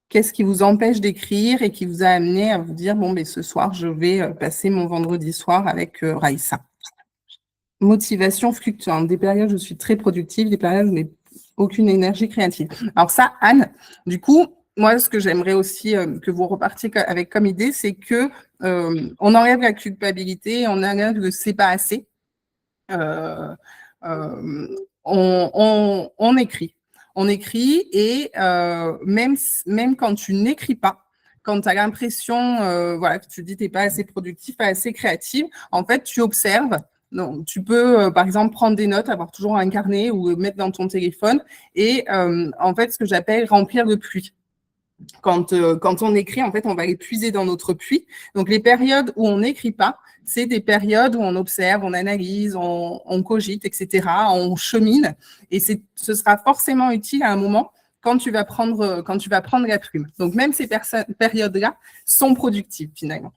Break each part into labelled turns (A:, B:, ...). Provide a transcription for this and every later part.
A: Qu'est-ce qui vous empêche d'écrire et qui vous a amené à vous dire, bon, mais ce soir, je vais passer mon vendredi soir avec Raïssa. Motivation fluctuante. Des périodes, je suis très productive, des périodes, je n'ai aucune énergie créative. Alors ça, Anne, du coup, moi, ce que j'aimerais aussi que vous repartiez avec comme idée, c'est que on enlève la culpabilité, on enlève le c'est pas assez. On écrit. On écrit et même quand tu n'écris pas, quand tu as l'impression voilà, que tu dis que tu n'es pas assez productif, pas assez créative, en fait, tu observes. Donc, tu peux, par exemple, prendre des notes, avoir toujours un carnet ou mettre dans ton téléphone et en fait, ce que j'appelle remplir le puits. Quand on écrit, en fait, on va les puiser dans notre puits. Donc, les périodes où on n'écrit pas, c'est des périodes où on observe, on analyse, on cogite, etc., on chemine. Et ce sera forcément utile à un moment quand tu vas prendre la plume. Donc, même ces périodes-là sont productives, finalement.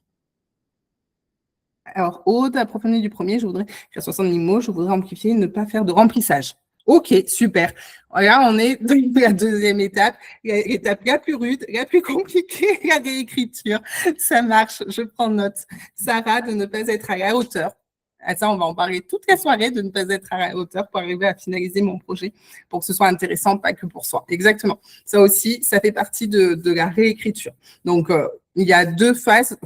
A: Alors, Aude, approfondie du premier, je voudrais faire 70 mots, je voudrais amplifier, ne pas faire de remplissage. Ok, super. Là, on est dans la deuxième étape, l'étape la plus rude, la plus compliquée, la réécriture. Ça marche, je prends note. Sarah, de ne pas être à la hauteur. Ah, ça, on va en parler toute la soirée, de ne pas être à la hauteur pour arriver à finaliser mon projet, pour que ce soit intéressant, pas que pour soi. Exactement. Ça aussi, ça fait partie de la réécriture. Donc, il y a deux phases.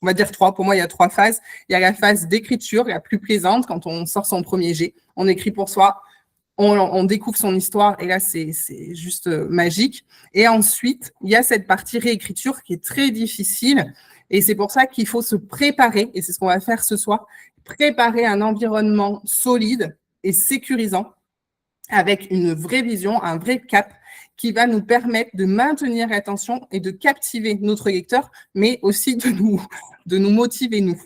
A: On va dire trois. Pour moi, il y a trois phases. Il y a la phase d'écriture, la plus plaisante, quand on sort son premier jet. On écrit pour soi. On découvre son histoire et là, c'est juste magique. Et ensuite, il y a cette partie réécriture qui est très difficile et c'est pour ça qu'il faut se préparer, et c'est ce qu'on va faire ce soir, préparer un environnement solide et sécurisant avec une vraie vision, un vrai cap qui va nous permettre de maintenir l'attention et de captiver notre lecteur, mais aussi de nous motiver, nous.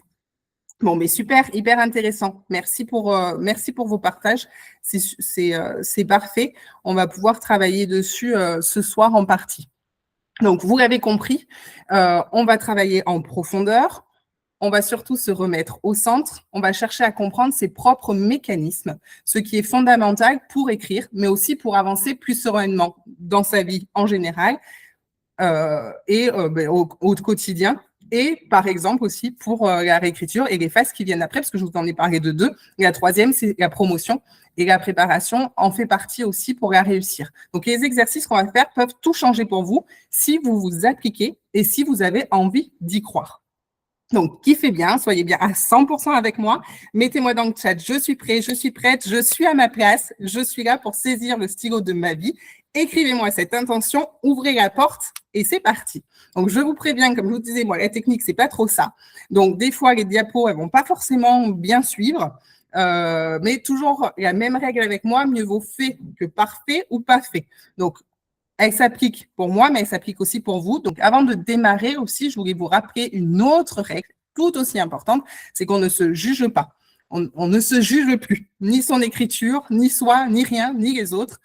A: Bon, mais super, hyper intéressant. Merci pour vos partages. C'est parfait. On va pouvoir travailler dessus ce soir en partie. Donc, vous l'avez compris, on va travailler en profondeur. On va surtout se remettre au centre. On va chercher à comprendre ses propres mécanismes, ce qui est fondamental pour écrire, mais aussi pour avancer plus sereinement dans sa vie en général au quotidien. Et par exemple aussi pour la réécriture et les phases qui viennent après, parce que je vous en ai parlé de deux. Et la troisième, c'est la promotion. Et la préparation en fait partie aussi pour la réussir. Donc, les exercices qu'on va faire peuvent tout changer pour vous si vous vous appliquez et si vous avez envie d'y croire. Donc, kiffez bien, soyez bien à 100% avec moi. Mettez-moi dans le chat, je suis prêt, je suis prête, je suis à ma place, je suis là pour saisir le stylo de ma vie. Écrivez-moi cette intention, ouvrez la porte et c'est parti. Donc, je vous préviens, comme je vous disais, moi, la technique, c'est pas trop ça. Donc, des fois, les diapos, elles vont pas forcément bien suivre, mais toujours la même règle avec moi, mieux vaut fait que parfait ou pas fait. Donc, elle s'applique pour moi, mais elle s'applique aussi pour vous. Donc, avant de démarrer aussi, je voulais vous rappeler une autre règle tout aussi importante, c'est qu'on ne se juge pas. On ne se juge plus, ni son écriture, ni soi, ni rien, ni les autres.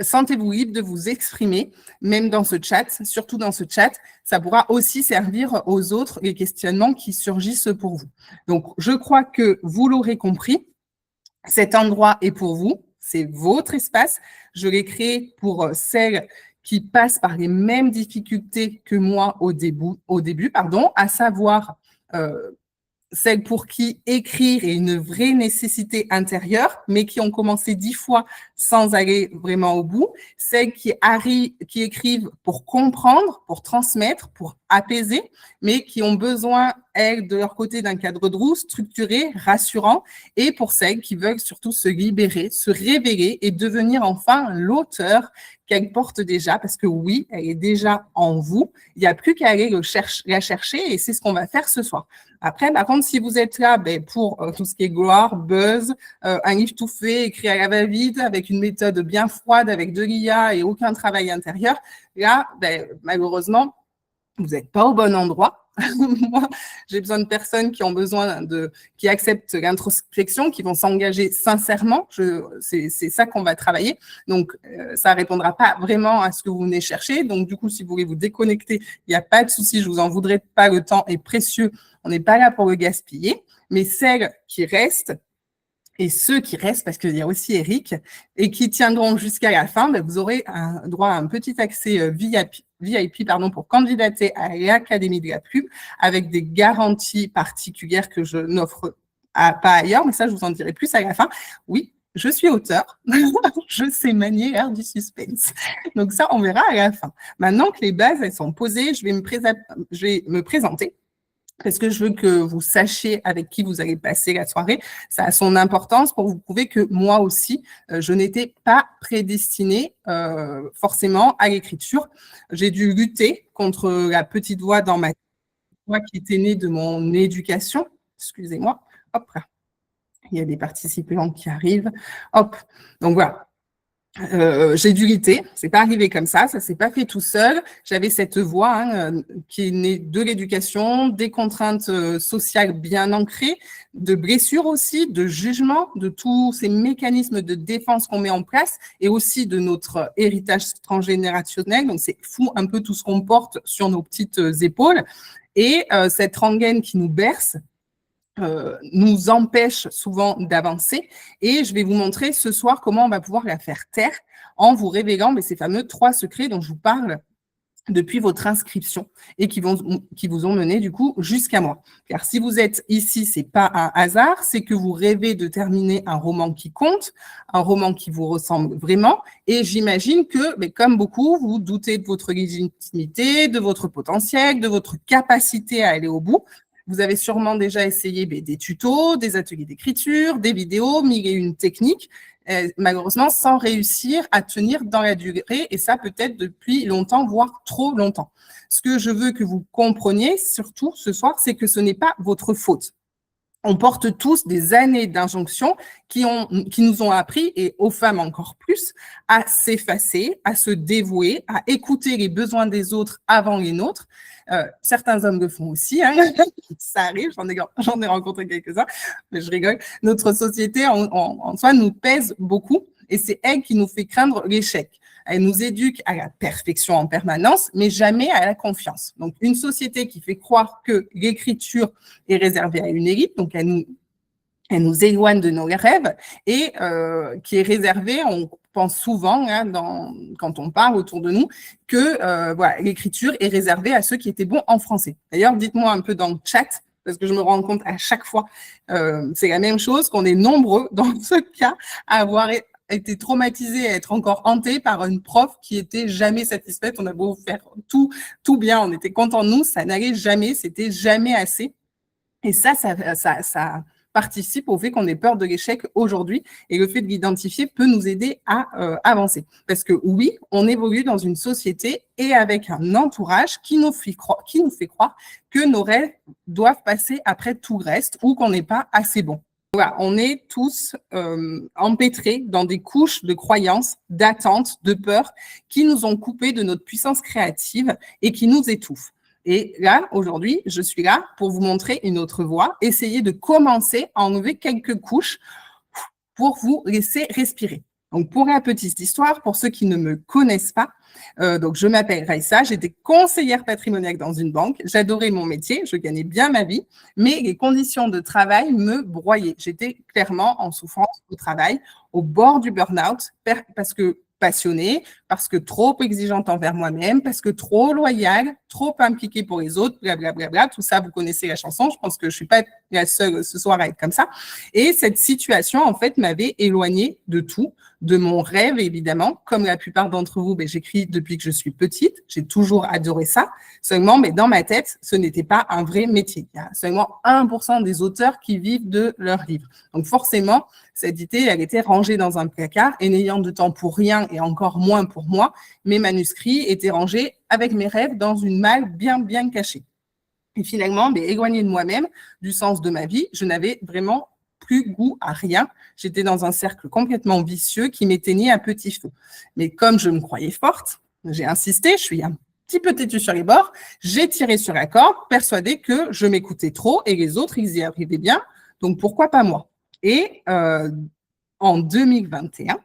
A: Sentez-vous libre de vous exprimer, même dans ce chat, surtout dans ce chat. Ça pourra aussi servir aux autres les questionnements qui surgissent pour vous. Donc, je crois que vous l'aurez compris, cet endroit est pour vous. C'est votre espace. Je l'ai créé pour celles qui passent par les mêmes difficultés que moi au début, à savoir celles pour qui écrire est une vraie nécessité intérieure, mais qui ont commencé 10 fois sans aller vraiment au bout, celles qui écrivent pour comprendre, pour transmettre, pour apaiser, mais qui ont besoin, elles, de leur côté, d'un cadre de roue structuré, rassurant, et pour celles qui veulent surtout se libérer, se révéler et devenir enfin l'auteur qu'elle porte déjà, parce que oui, elle est déjà en vous. Il n'y a plus qu'à aller la chercher et c'est ce qu'on va faire ce soir. Après, par contre, si vous êtes là pour tout ce qui est gloire, buzz, un livre tout fait, écrit à la va-vite, avec une méthode bien froide, avec de l'IA et aucun travail intérieur, là, malheureusement, vous n'êtes pas au bon endroit. Moi, j'ai besoin de personnes qui ont besoin qui acceptent l'introspection, qui vont s'engager sincèrement. C'est ça qu'on va travailler. Donc, ça répondra pas vraiment à ce que vous venez chercher. Donc, du coup, si vous voulez vous déconnecter, il n'y a pas de souci. Je vous en voudrais pas. Le temps est précieux. On n'est pas là pour le gaspiller. Mais celles qui restent, Et ceux qui restent, parce qu'il y a aussi Eric, et qui tiendront jusqu'à la fin, ben, vous aurez un droit à un petit accès VIP pour candidater à l'Académie de la pub avec des garanties particulières que je n'offre pas ailleurs, mais ça, je vous en dirai plus à la fin. Oui, je suis auteur, je sais manier l'art du suspense. Donc ça, on verra à la fin. Maintenant que les bases, elles sont posées, je vais me présenter parce que je veux que vous sachiez avec qui vous allez passer la soirée. Ça a son importance pour vous prouver que moi aussi, je n'étais pas prédestinée forcément à l'écriture. J'ai dû lutter contre la petite voix dans ma voix qui était née de mon éducation. Excusez-moi. Hop, il y a des participants qui arrivent. Hop, donc voilà. J'ai dû lutter, c'est pas arrivé comme ça s'est pas fait tout seul. J'avais cette voix qui est née de l'éducation, des contraintes sociales bien ancrées, de blessures aussi, de jugement, de tous ces mécanismes de défense qu'on met en place et aussi de notre héritage transgénérationnel. Donc c'est fou un peu tout ce qu'on porte sur nos petites épaules et cette rengaine qui nous berce. Nous empêche souvent d'avancer et je vais vous montrer ce soir comment on va pouvoir la faire taire en vous révélant ces fameux 3 secrets dont je vous parle depuis votre inscription et qui vous ont mené du coup jusqu'à moi. Car si vous êtes ici, c'est pas un hasard, c'est que vous rêvez de terminer un roman qui compte, un roman qui vous ressemble vraiment et j'imagine que, comme beaucoup, vous doutez de votre légitimité, de votre potentiel, de votre capacité à aller au bout. Vous avez sûrement déjà essayé des tutos, des ateliers d'écriture, des vidéos, 1001 techniques, malheureusement sans réussir à tenir dans la durée, et ça peut-être depuis longtemps, voire trop longtemps. Ce que je veux que vous compreniez, surtout ce soir, c'est que ce n'est pas votre faute. On porte tous des années d'injonctions qui nous ont appris, et aux femmes encore plus, à s'effacer, à se dévouer, à écouter les besoins des autres avant les nôtres. Certains hommes le font aussi, ça arrive, j'en ai rencontré quelques-uns, mais je rigole. Notre société en soi nous pèse beaucoup et c'est elle qui nous fait craindre l'échec. Elle nous éduque à la perfection en permanence, mais jamais à la confiance. Donc, une société qui fait croire que l'écriture est réservée à une élite, donc elle nous éloigne de nos rêves, et qui est réservée, on pense souvent, quand on parle autour de nous, que l'écriture est réservée à ceux qui étaient bons en français. D'ailleurs, dites-moi un peu dans le chat, parce que je me rends compte à chaque fois, c'est la même chose, qu'on est nombreux dans ce cas à avoir été traumatisé, à être encore hanté par une prof qui était jamais satisfaite. On a beau faire tout bien, on était content de nous, ça n'allait jamais, c'était jamais assez. Et ça participe au fait qu'on ait peur de l'échec aujourd'hui et le fait de l'identifier peut nous aider à avancer. Parce que oui, on évolue dans une société et avec un entourage qui nous fait croire que nos rêves doivent passer après tout le reste ou qu'on n'est pas assez bon. Voilà, on est tous empêtrés dans des couches de croyances, d'attentes, de peurs qui nous ont coupés de notre puissance créative et qui nous étouffent. Et là, aujourd'hui, je suis là pour vous montrer une autre voie, essayer de commencer à enlever quelques couches pour vous laisser respirer. Donc, pour la petite histoire, pour ceux qui ne me connaissent pas, donc je m'appelle Raissa, j'étais conseillère patrimoniale dans une banque, j'adorais mon métier, je gagnais bien ma vie, mais les conditions de travail me broyaient. J'étais clairement en souffrance au travail, au bord du burn-out, parce que passionnée, parce que trop exigeante envers moi-même, parce que trop loyale, trop impliquée pour les autres, blablabla, tout ça, vous connaissez la chanson, je pense que je suis pas la seule ce soir à être comme ça. Et cette situation, en fait, m'avait éloignée de tout, de mon rêve, évidemment. Comme la plupart d'entre vous, j'écris depuis que je suis petite, j'ai toujours adoré ça. Seulement, dans ma tête, ce n'était pas un vrai métier. Il y a seulement 1% des auteurs qui vivent de leurs livres. Donc forcément, cette idée, elle était rangée dans un placard et n'ayant de temps pour rien et encore moins pour moi, mes manuscrits étaient rangés avec mes rêves dans une malle bien, bien cachée. Et finalement, éloignée de moi-même, du sens de ma vie, je n'avais vraiment plus goût à rien. J'étais dans un cercle complètement vicieux qui m'éteignait à petit feu. Mais comme je me croyais forte, j'ai insisté, je suis un petit peu têtue sur les bords, j'ai tiré sur la corde, persuadée que je m'écoutais trop et les autres, ils y arrivaient bien, donc pourquoi pas moi? Et en 2021,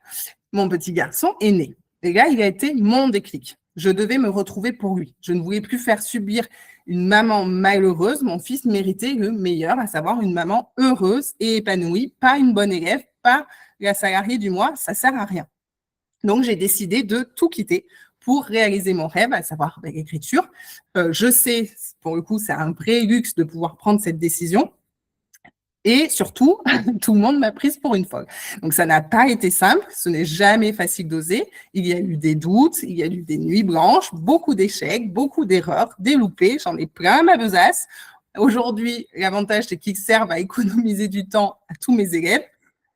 A: mon petit garçon est né. Et là, il a été mon déclic. Je devais me retrouver pour lui. Je ne voulais plus faire subir une maman malheureuse. Mon fils méritait le meilleur, à savoir une maman heureuse et épanouie, pas une bonne élève, pas la salariée du mois, ça sert à rien. Donc, j'ai décidé de tout quitter pour réaliser mon rêve, à savoir l'écriture. Je sais, pour le coup, c'est un vrai luxe de pouvoir prendre cette décision. Et surtout, tout le monde m'a prise pour une folle. Donc, ça n'a pas été simple. Ce n'est jamais facile d'oser. Il y a eu des doutes, il y a eu des nuits blanches, beaucoup d'échecs, beaucoup d'erreurs, des loupés. J'en ai plein ma besace. Aujourd'hui, l'avantage, c'est qu'ils servent à économiser du temps à tous mes élèves.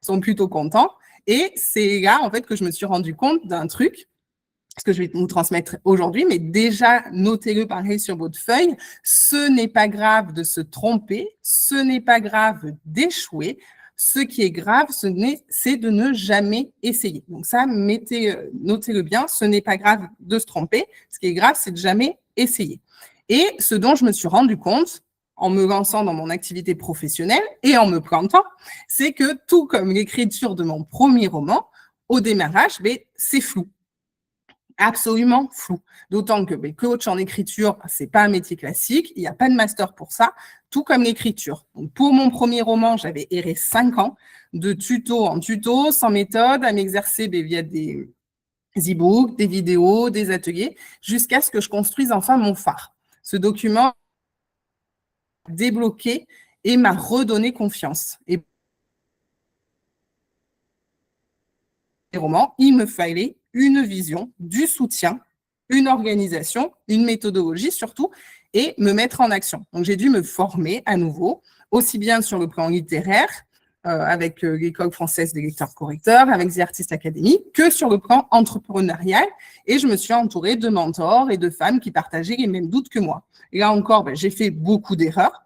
A: Ils sont plutôt contents. Et c'est là, en fait, que je me suis rendu compte d'un truc, ce que je vais vous transmettre aujourd'hui, mais déjà, notez-le pareil sur votre feuille. Ce n'est pas grave de se tromper, ce n'est pas grave d'échouer. Ce qui est grave, c'est de ne jamais essayer. Donc ça, notez-le bien, ce n'est pas grave de se tromper. Ce qui est grave, c'est de jamais essayer. Et ce dont je me suis rendu compte, en me lançant dans mon activité professionnelle et en me plantant, c'est que tout comme l'écriture de mon premier roman, au démarrage, c'est flou. Absolument flou. D'autant que coach en écriture, c'est pas un métier classique, il n'y a pas de master pour ça, tout comme l'écriture. Donc, pour mon premier roman, j'avais erré 5 ans, de tuto en tuto, sans méthode, à m'exercer via des e-books, des vidéos, des ateliers, jusqu'à ce que je construise enfin mon phare. Ce document a débloqué et m'a redonné confiance. Et romans, il me fallait une vision, du soutien, une organisation, une méthodologie surtout, et me mettre en action. Donc, j'ai dû me former à nouveau, aussi bien sur le plan littéraire, avec l'École française des lecteurs-correcteurs, avec The Artist Academy, que sur le plan entrepreneurial. Et je me suis entourée de mentors et de femmes qui partageaient les mêmes doutes que moi. Et là encore, j'ai fait beaucoup d'erreurs,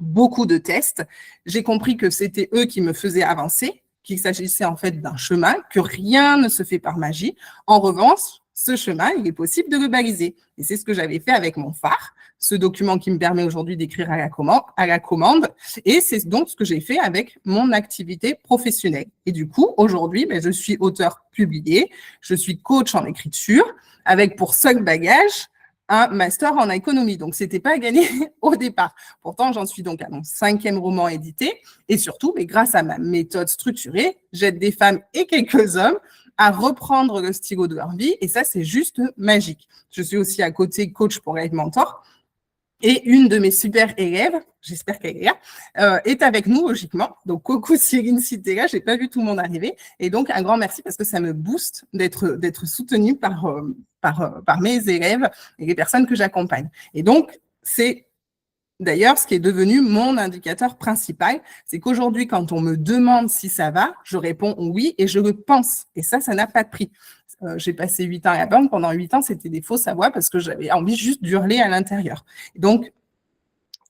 A: beaucoup de tests. J'ai compris que c'était eux qui me faisaient avancer, qu'il s'agissait en fait d'un chemin, que rien ne se fait par magie. En revanche, ce chemin, il est possible de le baliser. Et c'est ce que j'avais fait avec mon phare, ce document qui me permet aujourd'hui d'écrire à la commande. Et c'est donc ce que j'ai fait avec mon activité professionnelle. Et du coup, aujourd'hui, je suis auteur publié, je suis coach en écriture, avec pour seul bagage un master en économie. Donc, c'était pas gagné au départ. Pourtant, j'en suis donc à mon 5e roman édité. Et surtout, grâce à ma méthode structurée, j'aide des femmes et quelques hommes à reprendre le stylo de leur vie. Et ça, c'est juste magique. Je suis aussi à côté coach pour Live Mentor. Et une de mes super élèves, j'espère qu'elle est là, est avec nous logiquement. Donc, coucou Cyrine, si t'es là, j'ai pas vu tout le monde arriver. Et donc, un grand merci parce que ça me booste d'être soutenue par mes élèves et les personnes que j'accompagne. Et donc, c'est d'ailleurs ce qui est devenu mon indicateur principal. C'est qu'aujourd'hui, quand on me demande si ça va, je réponds oui et je le pense. Et ça n'a pas de prix. J'ai passé 8 ans à la banque. Pendant 8 ans, c'était des fausses voix parce que j'avais envie juste d'hurler à l'intérieur. Donc,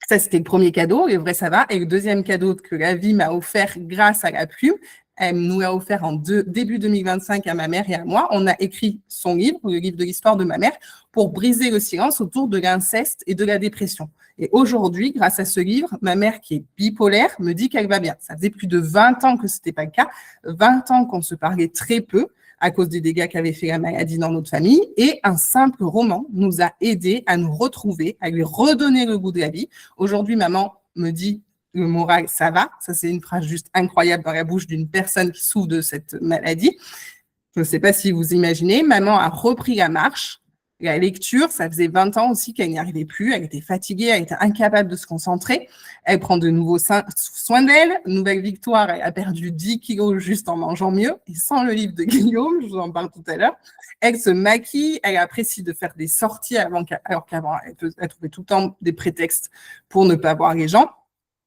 A: ça, c'était le premier cadeau, les vrais ça va. Et le deuxième cadeau que la vie m'a offert grâce à la plume, elle nous l'a offert en début 2025 à ma mère et à moi. On a écrit son livre, le livre de l'histoire de ma mère, pour briser le silence autour de l'inceste et de la dépression. Et aujourd'hui, grâce à ce livre, ma mère, qui est bipolaire, me dit qu'elle va bien. Ça faisait plus de 20 ans que ce n'était pas le cas, 20 ans qu'on se parlait très peu à cause des dégâts qu'avait fait la maladie dans notre famille. Et un simple roman nous a aidés à nous retrouver, à lui redonner le goût de la vie. Aujourd'hui, maman me dit le moral, ça va. Ça, c'est une phrase juste incroyable dans la bouche d'une personne qui souffre de cette maladie. Je ne sais pas si vous imaginez. Maman a repris la marche. La lecture, ça faisait 20 ans aussi qu'elle n'y arrivait plus. Elle était fatiguée, elle était incapable de se concentrer. Elle prend de nouveaux soins d'elle. Nouvelle victoire, elle a perdu 10 kilos juste en mangeant mieux. Et sans le livre de Guillaume, je vous en parle tout à l'heure, elle se maquille, elle apprécie de faire des sorties alors qu'avant, elle trouvait tout le temps des prétextes pour ne pas voir les gens.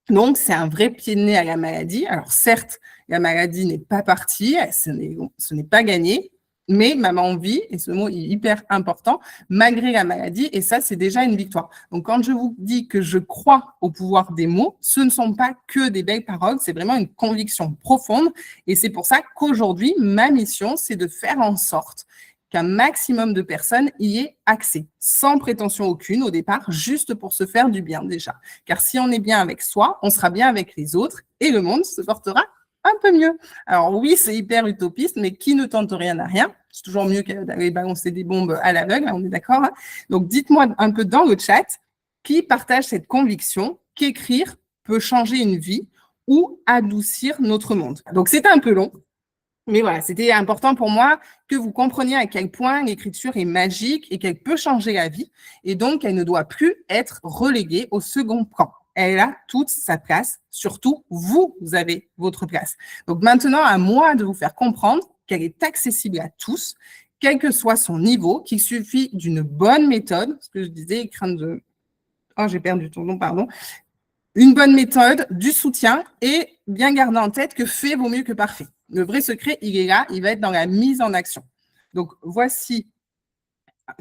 A: Donc, c'est un vrai pied de nez à la maladie. Alors, certes, la maladie n'est pas partie, ce n'est pas gagné, mais maman vit, et ce mot est hyper important, malgré la maladie, et ça, c'est déjà une victoire. Donc, quand je vous dis que je crois au pouvoir des mots, ce ne sont pas que des belles paroles, c'est vraiment une conviction profonde, et c'est pour ça qu'aujourd'hui, ma mission, c'est de faire en sorte qu'un maximum de personnes y aient accès, sans prétention aucune au départ, juste pour se faire du bien déjà. Car si on est bien avec soi, on sera bien avec les autres, et le monde se portera un peu mieux. Alors oui, c'est hyper utopiste, mais qui ne tente rien n'a rien. C'est toujours mieux que d'aller balancer des bombes à l'aveugle, on est d'accord, hein. Donc dites-moi un peu dans le chat qui partage cette conviction qu'écrire peut changer une vie ou adoucir notre monde. Donc, c'était un peu long. Mais voilà, c'était important pour moi que vous compreniez à quel point l'écriture est magique et qu'elle peut changer la vie. Et donc, elle ne doit plus être reléguée au second plan. Elle a toute sa place. Surtout, vous avez votre place. Donc maintenant, à moi de vous faire comprendre qu'elle est accessible à tous, quel que soit son niveau, qu'il suffit d'une bonne méthode, ce que je disais, crainte de... Oh, j'ai perdu ton nom, pardon. Une bonne méthode, du soutien et bien garder en tête que fait vaut mieux que parfait. Le vrai secret, il est là, il va être dans la mise en action. Donc, voici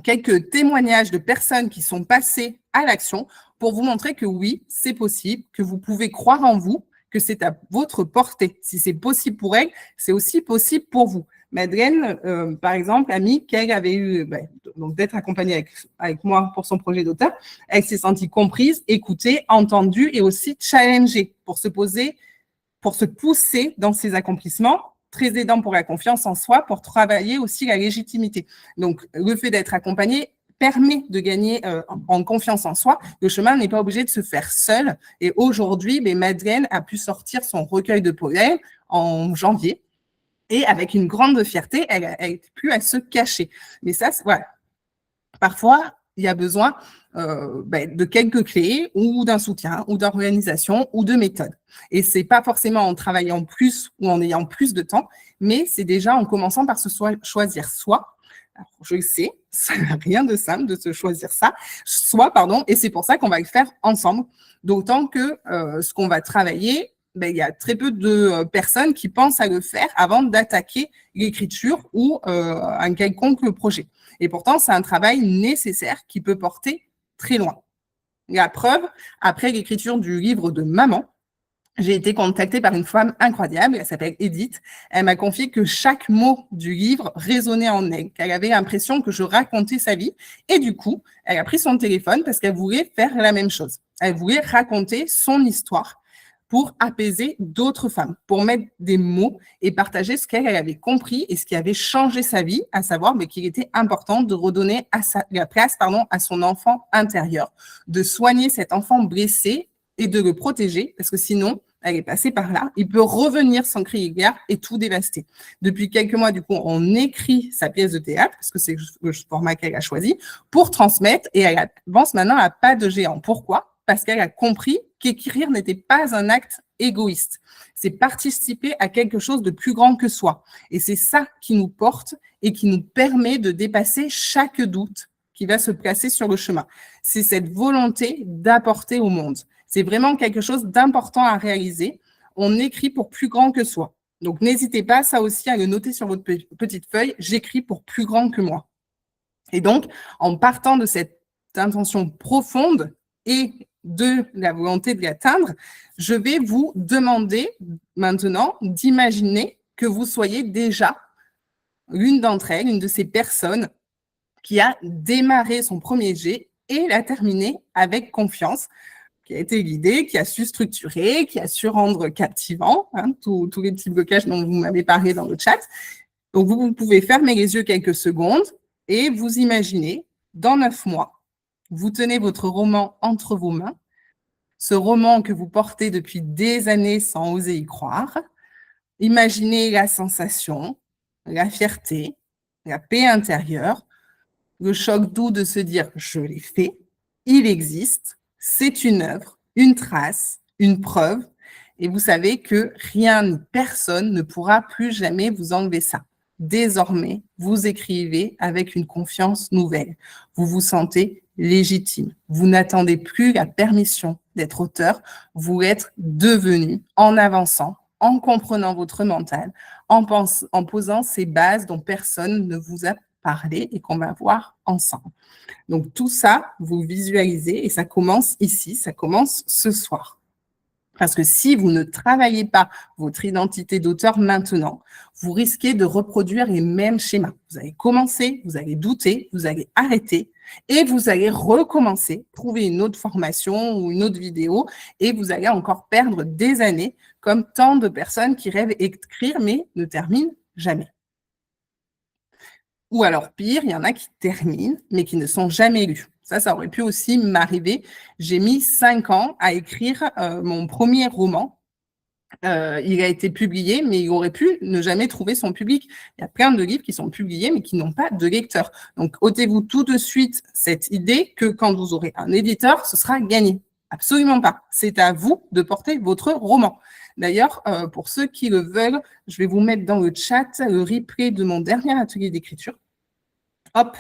A: quelques témoignages de personnes qui sont passées à l'action pour vous montrer que oui, c'est possible, que vous pouvez croire en vous, que c'est à votre portée. Si c'est possible pour elle, c'est aussi possible pour vous. Madeleine, par exemple, a mis qu'elle avait eu donc d'être accompagnée avec moi pour son projet d'auteur. Elle s'est sentie comprise, écoutée, entendue et aussi challengée pour se poser, pour se pousser dans ses accomplissements, très aidant pour la confiance en soi, pour travailler aussi la légitimité. Donc, le fait d'être accompagné permet de gagner en confiance en soi. Le chemin n'est pas obligé de se faire seul. Et aujourd'hui, Madeleine a pu sortir son recueil de poèmes en janvier. Et avec une grande fierté, elle n'était plus à se cacher. Mais ça, voilà. Parfois, il y a besoin de quelques clés ou d'un soutien ou d'organisation ou de méthode. Et ce n'est pas forcément en travaillant plus ou en ayant plus de temps, mais c'est déjà en commençant par se choisir soi. Alors, je le sais, ça n'a rien de simple de se choisir soi, et c'est pour ça qu'on va le faire ensemble. D'autant que ce qu'on va travailler, il y a très peu de personnes qui pensent à le faire avant d'attaquer l'écriture ou un quelconque projet. Et pourtant, c'est un travail nécessaire qui peut porter très loin. La preuve, après l'écriture du livre de Maman, j'ai été contactée par une femme incroyable, elle s'appelle Edith. Elle m'a confié que chaque mot du livre résonnait en elle, qu'elle avait l'impression que je racontais sa vie. Et du coup, elle a pris son téléphone parce qu'elle voulait faire la même chose. Elle voulait raconter son histoire pour apaiser d'autres femmes, pour mettre des mots et partager ce qu'elle avait compris et ce qui avait changé sa vie, à savoir qu'il était important de redonner la place à son enfant intérieur, de soigner cet enfant blessé et de le protéger, parce que sinon, elle est passée par là, il peut revenir sans crier gare et tout dévaster. Depuis quelques mois, du coup, on écrit sa pièce de théâtre, parce que c'est le format qu'elle a choisi, pour transmettre, et elle avance maintenant à pas de géant. Pourquoi ? Parce qu'elle a compris qu'écrire n'était pas un acte égoïste. C'est participer à quelque chose de plus grand que soi. Et c'est ça qui nous porte et qui nous permet de dépasser chaque doute qui va se placer sur le chemin. C'est cette volonté d'apporter au monde. C'est vraiment quelque chose d'important à réaliser. On écrit pour plus grand que soi. Donc, n'hésitez pas, ça aussi, à le noter sur votre petite feuille. J'écris pour plus grand que moi. Et donc, en partant de cette intention profonde et de la volonté de l'atteindre, je vais vous demander maintenant d'imaginer que vous soyez déjà l'une d'entre elles, une de ces personnes qui a démarré son premier jet et l'a terminé avec confiance, qui a été guidée, qui a su structurer, qui a su rendre captivant, tous les petits blocages dont vous m'avez parlé dans le chat. Donc, vous pouvez fermer les yeux quelques secondes et vous imaginez, dans 9 mois, vous tenez votre roman entre vos mains, ce roman que vous portez depuis des années sans oser y croire. Imaginez la sensation, la fierté, la paix intérieure, le choc doux de se dire « je l'ai fait », il existe, c'est une œuvre, une trace, une preuve, et vous savez que rien ni personne ne pourra plus jamais vous enlever ça. Désormais, vous écrivez avec une confiance nouvelle. Vous vous sentez légitime. Vous n'attendez plus la permission d'être auteur. Vous êtes devenu en avançant, en comprenant votre mental, en posant ces bases dont personne ne vous a parlé et qu'on va voir ensemble. Donc tout ça, vous visualisez et ça commence ici, ça commence ce soir. Parce que si vous ne travaillez pas votre identité d'auteur maintenant, vous risquez de reproduire les mêmes schémas. Vous allez commencer, vous allez douter, vous allez arrêter et vous allez recommencer, trouver une autre formation ou une autre vidéo et vous allez encore perdre des années comme tant de personnes qui rêvent d'écrire mais ne terminent jamais. Ou alors pire, il y en a qui terminent mais qui ne sont jamais lus. Ça aurait pu aussi m'arriver. J'ai mis 5 ans à écrire mon premier roman il a été publié, mais il aurait pu ne jamais trouver son public. Il y a plein de livres qui sont publiés, mais qui n'ont pas de lecteur. Donc, ôtez-vous tout de suite cette idée que quand vous aurez un éditeur, ce sera gagné. Absolument pas. C'est à vous de porter votre roman. D'ailleurs, pour ceux qui le veulent, je vais vous mettre dans le chat le replay de mon dernier atelier d'écriture. Hop.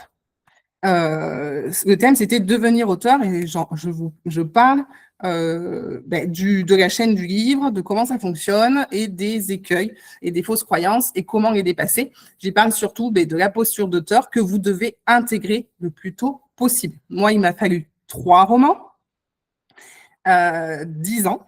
A: Le thème, c'était devenir auteur et je parle de la chaîne du livre, de comment ça fonctionne et des écueils et des fausses croyances et comment les dépasser. J'y parle surtout de la posture d'auteur que vous devez intégrer le plus tôt possible. Moi, il m'a fallu 3 romans, 10 ans,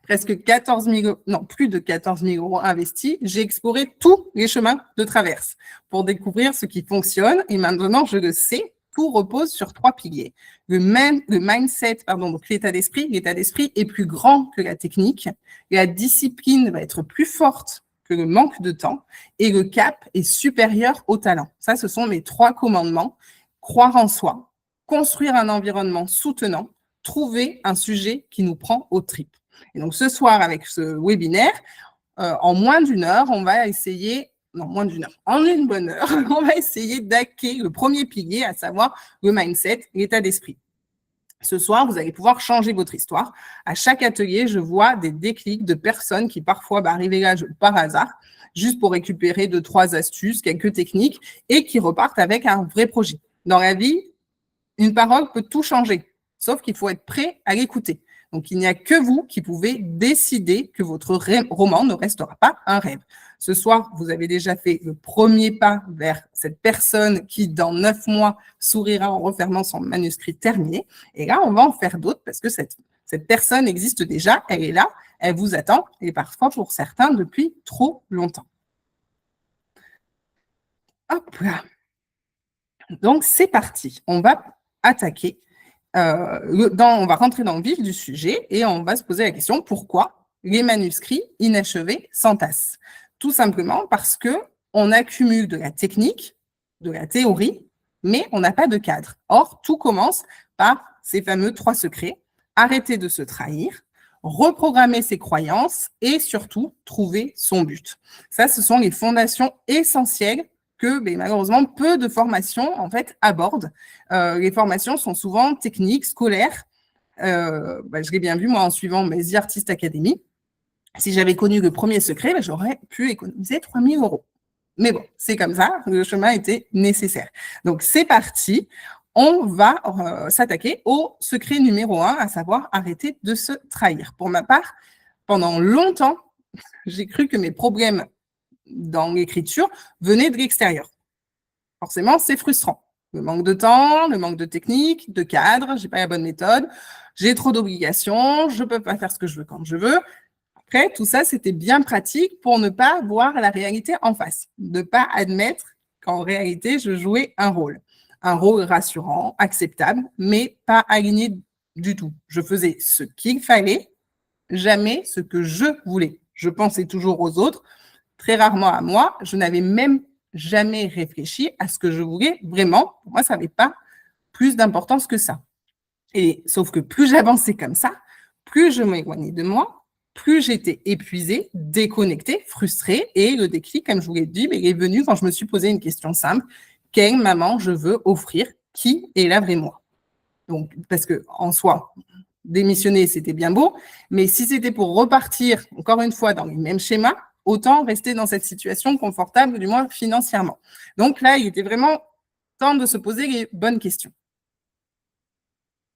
A: presque 14 000, non, plus de 14 000 € investis. J'ai exploré tous les chemins de traverse pour découvrir ce qui fonctionne et maintenant, je le sais, tout repose sur 3 piliers. Le mindset, donc l'état d'esprit. L'état d'esprit est plus grand que la technique. La discipline va être plus forte que le manque de temps et le cap est supérieur au talent. Ça, ce sont mes 3 commandements. Croire en soi, construire un environnement soutenant, trouver un sujet qui nous prend aux tripes. Et donc, ce soir, avec ce webinaire, en moins d'une heure, on va essayer, non, moins d'une heure, en une bonne heure, on va essayer d'hacker le premier pilier, à savoir le mindset, l'état d'esprit. Ce soir, vous allez pouvoir changer votre histoire. À chaque atelier, je vois des déclics de personnes qui parfois arrivaient là par hasard, juste pour récupérer 2-3 astuces, quelques techniques, et qui repartent avec un vrai projet. Dans la vie, une parole peut tout changer, sauf qu'il faut être prêt à l'écouter. Donc, il n'y a que vous qui pouvez décider que votre roman ne restera pas un rêve. Ce soir, vous avez déjà fait le premier pas vers cette personne qui, dans 9 mois, sourira en refermant son manuscrit terminé. Et là, on va en faire d'autres parce que cette personne existe déjà, elle est là, elle vous attend, et parfois, pour certains, depuis trop longtemps. Hop là. Donc, c'est parti. On va attaquer. On va rentrer dans le vif du sujet et on va se poser la question pourquoi les manuscrits inachevés s'entassent. Tout simplement parce qu'on accumule de la technique, de la théorie, mais on n'a pas de cadre. Or, tout commence par ces fameux 3 secrets. Arrêter de se trahir, reprogrammer ses croyances et surtout trouver son but. Ça, ce sont les fondations essentielles que malheureusement peu de formations en fait abordent. Les formations sont souvent techniques, scolaires. Je l'ai bien vu moi en suivant mes The Artist Academy. Si j'avais connu le premier secret, j'aurais pu économiser 3 000 €. Mais bon, c'est comme ça, le chemin était nécessaire. Donc c'est parti, on va s'attaquer au secret numéro 1, à savoir arrêter de se trahir. Pour ma part, pendant longtemps, j'ai cru que mes problèmes dans l'écriture venait de l'extérieur. Forcément, c'est frustrant. Le manque de temps, le manque de technique, de cadre, j'ai pas la bonne méthode, j'ai trop d'obligations, je peux pas faire ce que je veux quand je veux. Après, tout ça, c'était bien pratique pour ne pas voir la réalité en face, ne pas admettre qu'en réalité, je jouais un rôle rassurant, acceptable, mais pas aligné du tout. Je faisais ce qu'il fallait, jamais ce que je voulais. Je pensais toujours aux autres, très rarement à moi. Je n'avais même jamais réfléchi à ce que je voulais vraiment. Pour moi, ça n'avait pas plus d'importance que ça. Et sauf que plus j'avançais comme ça, plus je m'éloignais de moi, plus j'étais épuisée, déconnectée, frustrée. Et le déclic, comme je vous l'ai dit, il est venu quand je me suis posé une question simple. Quelle maman je veux offrir? Qui est la vraie moi? Donc, parce que en soi, démissionner, c'était bien beau, mais si c'était pour repartir, encore une fois, dans les mêmes schémas, autant rester dans cette situation confortable, du moins financièrement. Donc là, il était vraiment temps de se poser les bonnes questions.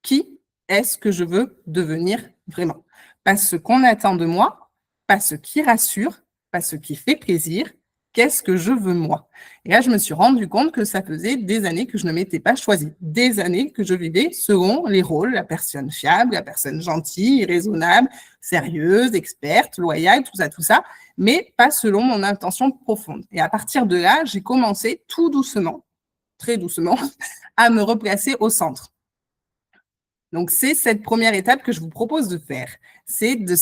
A: Qui est-ce que je veux devenir vraiment? Pas ce qu'on attend de moi, pas ce qui rassure, pas ce qui fait plaisir. Qu'est-ce que je veux moi? Et là, je me suis rendu compte que ça faisait des années que je ne m'étais pas choisie, des années que je vivais selon les rôles, la personne fiable, la personne gentille, raisonnable, sérieuse, experte, loyale, tout ça, mais pas selon mon intention profonde. Et à partir de là, j'ai commencé tout doucement, très doucement, à me replacer au centre. Donc, c'est cette première étape que je vous propose de faire, c'est de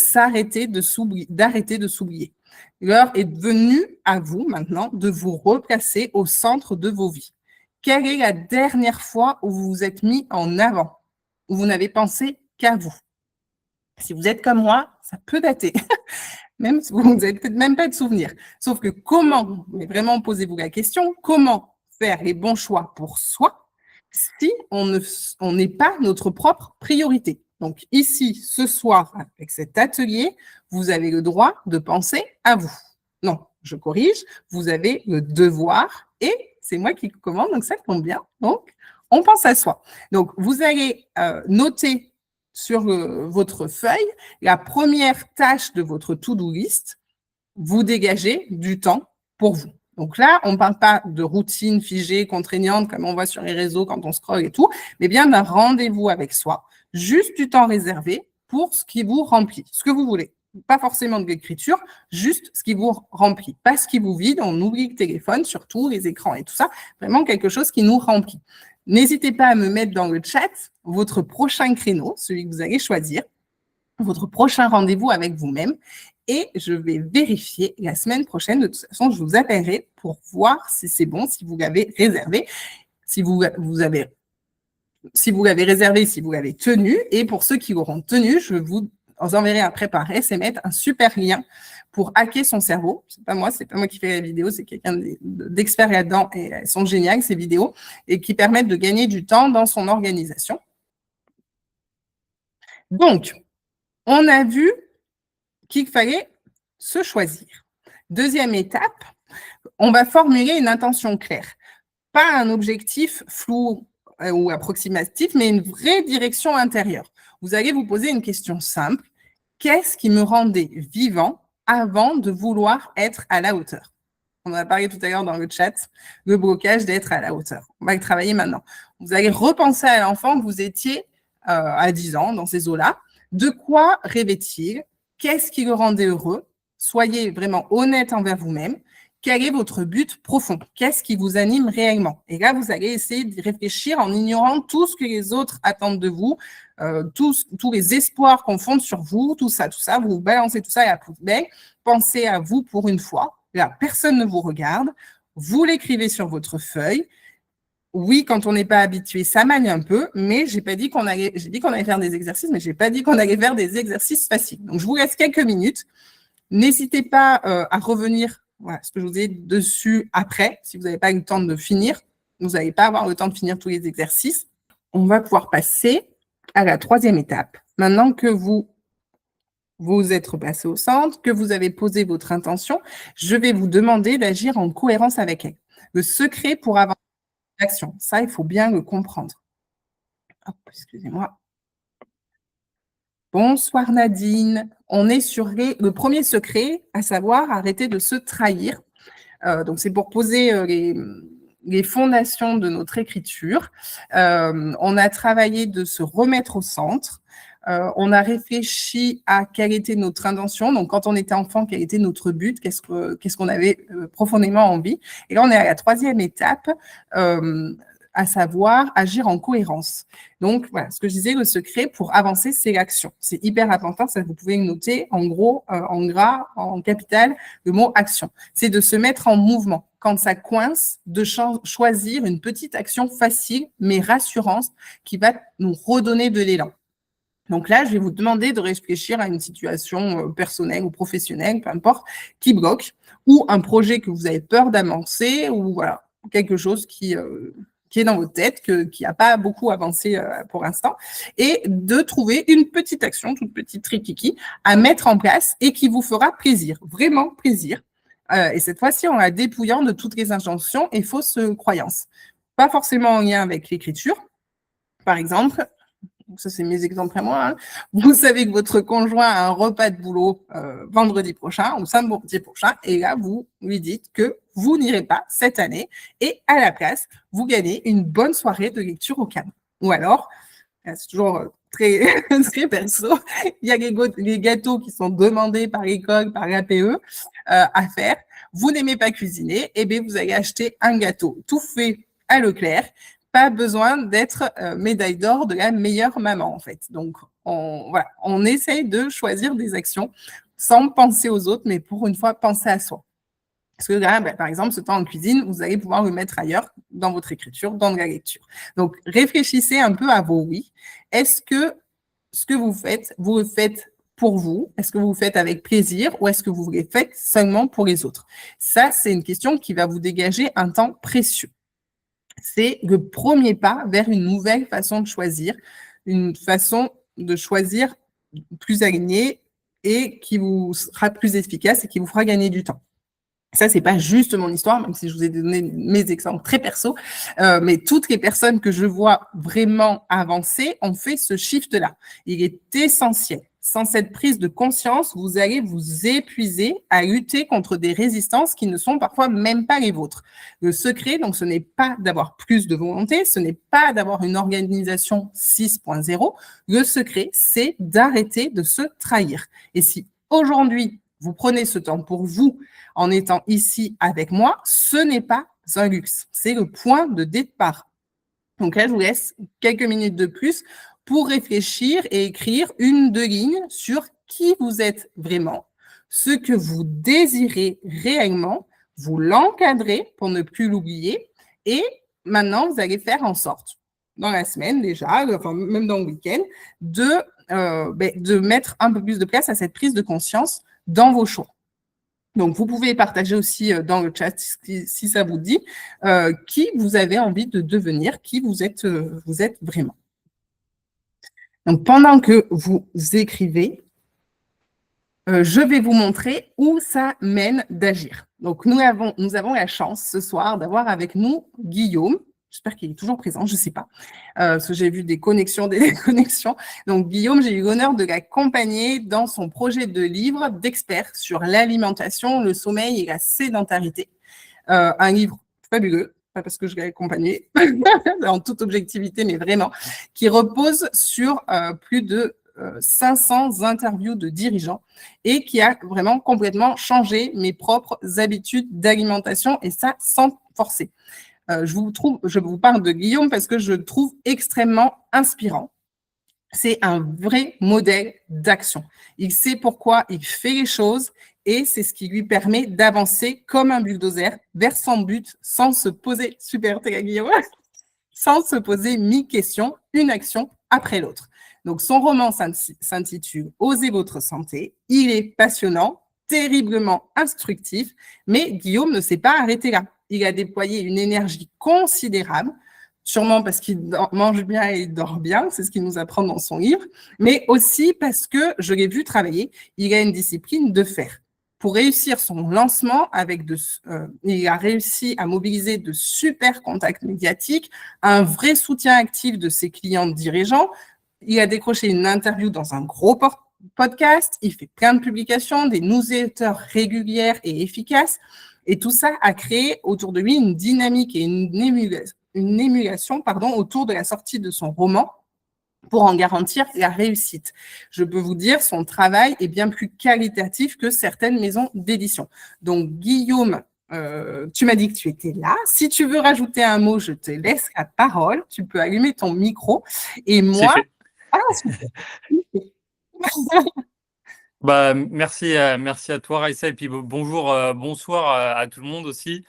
A: d'arrêter de s'oublier. L'heure est venue à vous maintenant de vous replacer au centre de vos vies. Quelle est la dernière fois où vous vous êtes mis en avant, où vous n'avez pensé qu'à vous? Si vous êtes comme moi, ça peut dater. même si vous n'avez peut-être même pas de souvenir. Sauf que comment, mais vraiment posez-vous la question, comment faire les bons choix pour soi si on n'est pas notre propre priorité. Donc ici, ce soir, avec cet atelier, vous avez le droit de penser à vous. Non, je corrige, vous avez le devoir et c'est moi qui commande, donc ça tombe bien. Donc, on pense à soi. Donc, vous allez noter sur votre feuille la première tâche de votre to-do list, vous dégagez du temps pour vous. Donc là, on ne parle pas de routine figée, contraignante, comme on voit sur les réseaux quand on scrolle et tout, mais bien d'un rendez-vous avec soi, juste du temps réservé pour ce qui vous remplit, ce que vous voulez. Pas forcément de l'écriture, juste ce qui vous remplit, pas ce qui vous vide. On oublie le téléphone, surtout les écrans et tout ça, vraiment quelque chose qui nous remplit. N'hésitez pas à me mettre dans le chat votre prochain créneau, celui que vous allez choisir, votre prochain rendez-vous avec vous-même. Et je vais vérifier la semaine prochaine. De toute façon, je vous appellerai pour voir si c'est bon, si vous l'avez réservé, si vous l'avez réservé, si vous l'avez tenu. Et pour ceux qui l'auront tenu, je vous enverrai après par SMS un super lien pour hacker son cerveau. C'est pas moi qui fais la vidéo, c'est quelqu'un d'expert là-dedans et elles sont géniales ces vidéos et qui permettent de gagner du temps dans son organisation. Donc, on a vu qu'il fallait se choisir. Deuxième étape, on va formuler une intention claire. Pas un objectif flou ou approximatif, mais une vraie direction intérieure. Vous allez vous poser une question simple. Qu'est-ce qui me rendait vivant avant de vouloir être à la hauteur? On en a parlé tout à l'heure dans le chat, le blocage d'être à la hauteur. On va le travailler maintenant. Vous allez repenser à l'enfant que vous étiez à 10 ans, dans ces eaux-là. De quoi rêvait-il? Qu'est-ce qui le rendait heureux? Soyez vraiment honnête envers vous-même. Quel est votre but profond? Qu'est-ce qui vous anime réellement? Et là, vous allez essayer de réfléchir en ignorant tout ce que les autres attendent de vous, tous les espoirs qu'on fonde sur vous, tout ça, vous balancez tout ça à la poubelle. Pensez à vous pour une fois. Là, personne ne vous regarde. Vous l'écrivez sur votre feuille. Oui, quand on n'est pas habitué, ça manie un peu, mais j'ai dit qu'on allait faire des exercices, mais j'ai pas dit qu'on allait faire des exercices faciles. Donc, je vous laisse quelques minutes. N'hésitez pas à revenir, voilà, ce que je vous ai dit dessus après, si vous n'avez pas eu le temps de finir. Vous n'allez pas avoir le temps de finir tous les exercices. On va pouvoir passer à la troisième étape. Maintenant que vous êtes repassé au centre, que vous avez posé votre intention, je vais vous demander d'agir en cohérence avec elle. Le secret pour avancer l'action, ça, il faut bien le comprendre. Hop, excusez-moi. Bonsoir Nadine. On est sur le premier secret, à savoir arrêter de se trahir. Donc, c'est pour poser les fondations de notre écriture. On a travaillé de se remettre au centre. On a réfléchi à quelle était notre intention. Donc, quand on était enfant, quel était notre but? Qu'est-ce qu'on avait profondément envie? Et là, on est à la troisième étape, à savoir agir en cohérence. Donc, voilà, ce que je disais, le secret pour avancer, c'est l'action. C'est hyper important, ça vous pouvez le noter en gros, en gras, en capital, le mot action. C'est de se mettre en mouvement. Quand ça coince, de choisir une petite action facile, mais rassurante, qui va nous redonner de l'élan. Donc là, je vais vous demander de réfléchir à une situation personnelle ou professionnelle, peu importe, qui bloque, ou un projet que vous avez peur d'avancer, ou voilà, quelque chose qui est dans votre tête, qui n'a pas beaucoup avancé pour l'instant, et de trouver une petite action, toute petite trikiki, à mettre en place et qui vous fera plaisir, vraiment plaisir. Et cette fois-ci, en la dépouillant de toutes les injonctions et fausses croyances. Pas forcément en lien avec l'écriture. Par exemple, ça c'est mes exemples à moi, hein. Vous savez que votre conjoint a un repas de boulot vendredi prochain ou samedi prochain, et là, vous lui dites que vous n'irez pas cette année, et à la place, vous gagnez une bonne soirée de lecture au calme. Ou alors, c'est toujours très, très perso, il y a les gâteaux qui sont demandés par l'école, par l'APE à faire. Vous n'aimez pas cuisiner, et bien vous allez acheter un gâteau tout fait à Leclerc. Pas besoin d'être médaille d'or de la meilleure maman, en fait. Donc, on essaye de choisir des actions sans penser aux autres, mais pour une fois, penser à soi. Parce que là, par exemple, ce temps en cuisine, vous allez pouvoir le mettre ailleurs, dans votre écriture, dans la lecture. Donc, réfléchissez un peu à vos oui. Est-ce que ce que vous le faites pour vous? Est-ce que vous faites avec plaisir ou est-ce que vous les faites seulement pour les autres? Ça, c'est une question qui va vous dégager un temps précieux. C'est le premier pas vers une nouvelle façon de choisir, une façon de choisir plus alignée et qui vous sera plus efficace et qui vous fera gagner du temps. Ça, c'est pas juste mon histoire, même si je vous ai donné mes exemples très perso, mais toutes les personnes que je vois vraiment avancer ont fait ce shift-là. Il est essentiel. Sans cette prise de conscience, vous allez vous épuiser à lutter contre des résistances qui ne sont parfois même pas les vôtres. Le secret, donc, ce n'est pas d'avoir plus de volonté, ce n'est pas d'avoir une organisation 6.0. Le secret, c'est d'arrêter de se trahir. Et si aujourd'hui, vous prenez ce temps pour vous en étant ici avec moi, ce n'est pas un luxe, c'est le point de départ. Donc là, je vous laisse quelques minutes de plus pour réfléchir et écrire 1-2 lignes sur qui vous êtes vraiment, ce que vous désirez réellement, vous l'encadrez pour ne plus l'oublier et maintenant, vous allez faire en sorte, dans la semaine déjà, enfin même dans le week-end, de mettre un peu plus de place à cette prise de conscience dans vos choix. Donc, vous pouvez partager aussi dans le chat, si ça vous dit, qui vous avez envie de devenir, qui vous êtes vraiment. Donc, pendant que vous écrivez, je vais vous montrer où ça mène d'agir. Donc, nous avons la chance ce soir d'avoir avec nous Guillaume. J'espère qu'il est toujours présent, je ne sais pas, parce que j'ai vu des connexions, des déconnexions. Donc, Guillaume, j'ai eu l'honneur de l'accompagner dans son projet de livre d'expert sur l'alimentation, le sommeil et la sédentarité. Un livre fabuleux, pas parce que je l'ai accompagné, en toute objectivité, mais vraiment, qui repose sur plus de 500 interviews de dirigeants et qui a vraiment complètement changé mes propres habitudes d'alimentation et ça sans forcer. Je vous parle de Guillaume parce que je le trouve extrêmement inspirant. C'est un vrai modèle d'action. Il sait pourquoi il fait les choses et c'est ce qui lui permet d'avancer comme un bulldozer vers son but sans se poser, super, Guillaume, sans se poser 1000 questions, une action après l'autre. Donc, son roman s'intitule « Osez votre santé ». Il est passionnant, terriblement instructif, mais Guillaume ne s'est pas arrêté là. Il a déployé une énergie considérable, sûrement parce qu'il mange bien et il dort bien, c'est ce qu'il nous apprend dans son livre, mais aussi parce que, je l'ai vu travailler, il a une discipline de fer. Pour réussir son lancement, il a réussi à mobiliser de super contacts médiatiques, un vrai soutien actif de ses clients dirigeants. Il a décroché une interview dans un gros podcast, il fait plein de publications, des newsletters régulières et efficaces. Et tout ça a créé autour de lui une dynamique et une émulation autour de la sortie de son roman pour en garantir la réussite. Je peux vous dire, son travail est bien plus qualitatif que certaines maisons d'édition. Donc, Guillaume, tu m'as dit que tu étais là. Si tu veux rajouter un mot, je te laisse la parole. Tu peux allumer ton micro. Et moi…
B: C'est fait. Merci à toi, Raïssa, et puis bonjour, bonsoir à tout le monde aussi.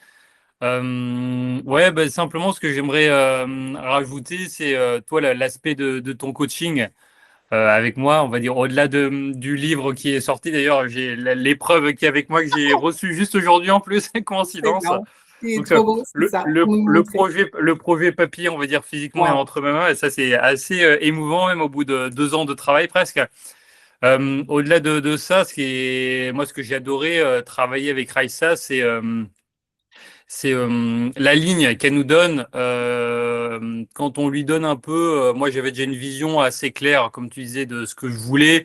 B: Simplement, ce que j'aimerais rajouter, c'est toi, l'aspect de ton coaching avec moi, on va dire, au-delà du livre qui est sorti. D'ailleurs, j'ai l'épreuve qui est avec moi que j'ai reçue juste aujourd'hui en plus, coïncidence.
A: C'est trop beau, c'est ça.
B: Le projet papier, on va dire, physiquement est entre mes mains, et ça, c'est assez émouvant, même au bout de 2 ans de travail presque. Au-delà de ça, ce que j'ai adoré travailler avec Raïssa, c'est la ligne qu'elle nous donne quand on lui donne un peu. Moi, j'avais déjà une vision assez claire, comme tu disais, de ce que je voulais,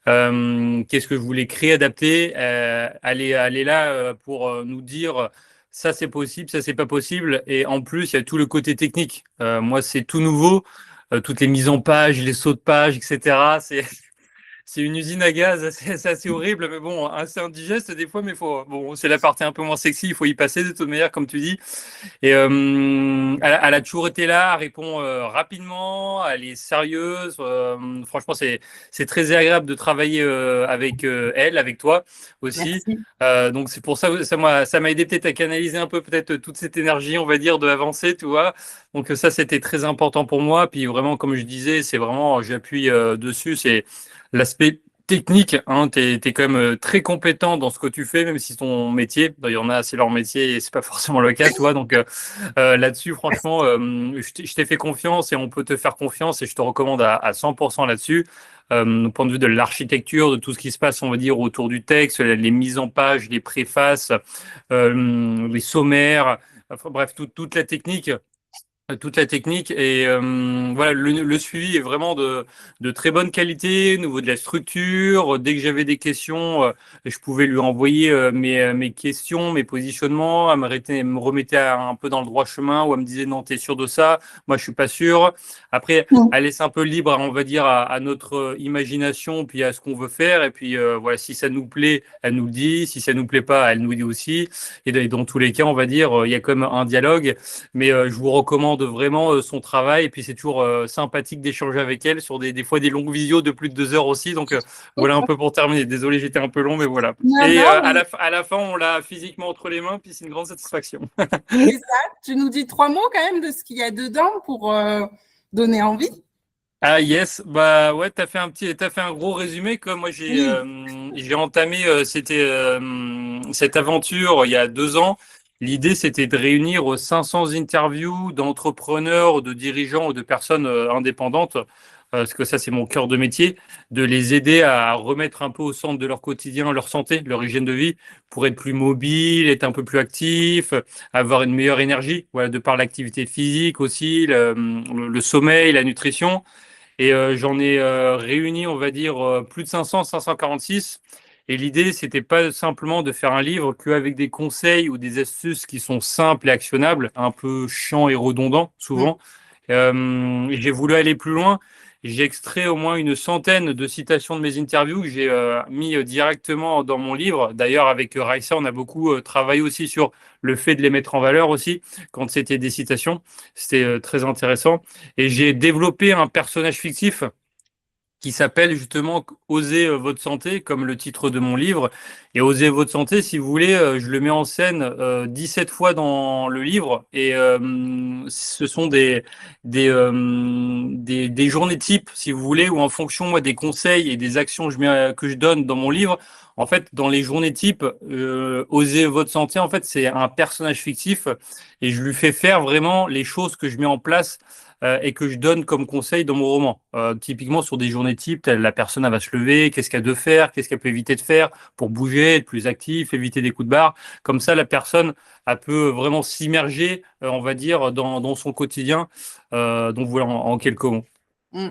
B: qu'est-ce que je voulais créer, adapter. Elle est là pour nous dire ça c'est possible, ça c'est pas possible. Et en plus, il y a tout le côté technique. Moi, c'est tout nouveau, toutes les mises en page, les sauts de page, etc. C'est une usine à gaz, c'est assez horrible, mais bon, assez indigeste des fois, mais c'est la partie un peu moins sexy, il faut y passer de toute manière, comme tu dis. Et elle a toujours été là, elle répond rapidement, elle est sérieuse. Franchement, c'est très agréable de travailler avec elle, avec toi aussi. Donc c'est pour ça que ça m'a aidé peut-être à canaliser un peu peut-être toute cette énergie, on va dire, de avancer, tu vois. Donc ça, c'était très important pour moi. Puis vraiment, comme je disais, c'est vraiment, j'appuie dessus, c'est l'aspect technique, hein, t'es quand même très compétent dans ce que tu fais, même si ton métier, il y en a, c'est leur métier et c'est pas forcément le cas, tu vois. Donc là-dessus, franchement, je t'ai fait confiance et on peut te faire confiance et je te recommande à 100% là-dessus. Au point de vue de l'architecture, de tout ce qui se passe, on va dire, autour du texte, les mises en page, les préfaces, les sommaires, enfin, bref, toute la technique. Toute la technique et voilà, le suivi est vraiment de très bonne qualité au niveau de la structure. Dès que j'avais des questions, je pouvais lui envoyer mes questions, mes positionnements. Elle me remettait un peu dans le droit chemin ou elle me disait non, t'es sûr de ça? Moi, je suis pas sûr. Après, elle laisse un peu libre, on va dire, à notre imagination puis à ce qu'on veut faire. Et puis voilà, si ça nous plaît, elle nous le dit. Si ça nous plaît pas, elle nous le dit aussi. Et dans tous les cas, on va dire, il y a quand même un dialogue. Mais je vous recommande vraiment son travail. Et puis, c'est toujours sympathique d'échanger avec elle sur des fois des longues visios de plus de 2 heures aussi. Donc, voilà un peu pour terminer. Désolé, j'étais un peu long, mais voilà.
A: Non,
B: Et
A: non,
B: à la fin, on l'a physiquement entre les mains, puis c'est une grande satisfaction.
A: c'est ça. Tu nous dis 3 mots quand même de ce qu'il y a dedans pour donner envie.
B: Ah yes, bah ouais, t'as fait un gros résumé. Comme moi,
A: Oui.
B: j'ai entamé cette aventure il y a 2 ans. L'idée, c'était de réunir 500 interviews d'entrepreneurs, de dirigeants ou de personnes indépendantes, parce que ça, c'est mon cœur de métier, de les aider à remettre un peu au centre de leur quotidien, leur santé, leur hygiène de vie, pour être plus mobile, être un peu plus actif, avoir une meilleure énergie, voilà, de par l'activité physique aussi, le sommeil, la nutrition. Et j'en ai réuni, on va dire, plus de 500, 546. Et l'idée, c'était pas simplement de faire un livre qu'avec des conseils ou des astuces qui sont simples et actionnables, un peu chiants et redondants souvent. J'ai voulu aller plus loin. J'ai extrait au moins une centaine de citations de mes interviews que j'ai mis directement dans mon livre. D'ailleurs, avec Raissa, on a beaucoup travaillé aussi sur le fait de les mettre en valeur aussi, quand c'était des citations. C'était très intéressant. Et j'ai développé un personnage fictif qui s'appelle justement Osez votre santé, comme le titre de mon livre. Et Osez votre santé, si vous voulez, je le mets en scène 17 fois dans le livre. Et ce sont des journées types, si vous voulez, où en fonction moi, des conseils et des actions que je donne dans mon livre, en fait, dans les journées types, Osez votre santé, en fait, c'est un personnage fictif et je lui fais faire vraiment les choses que je mets en place et que je donne comme conseil dans mon roman. Typiquement, sur des journées types, la personne elle va se lever, qu'est-ce qu'elle doit faire, qu'est-ce qu'elle peut éviter de faire pour bouger, être plus actif, éviter des coups de barre. Comme ça, la personne elle peut vraiment s'immerger, on va dire, dans son quotidien. Donc voilà, en quelques mots.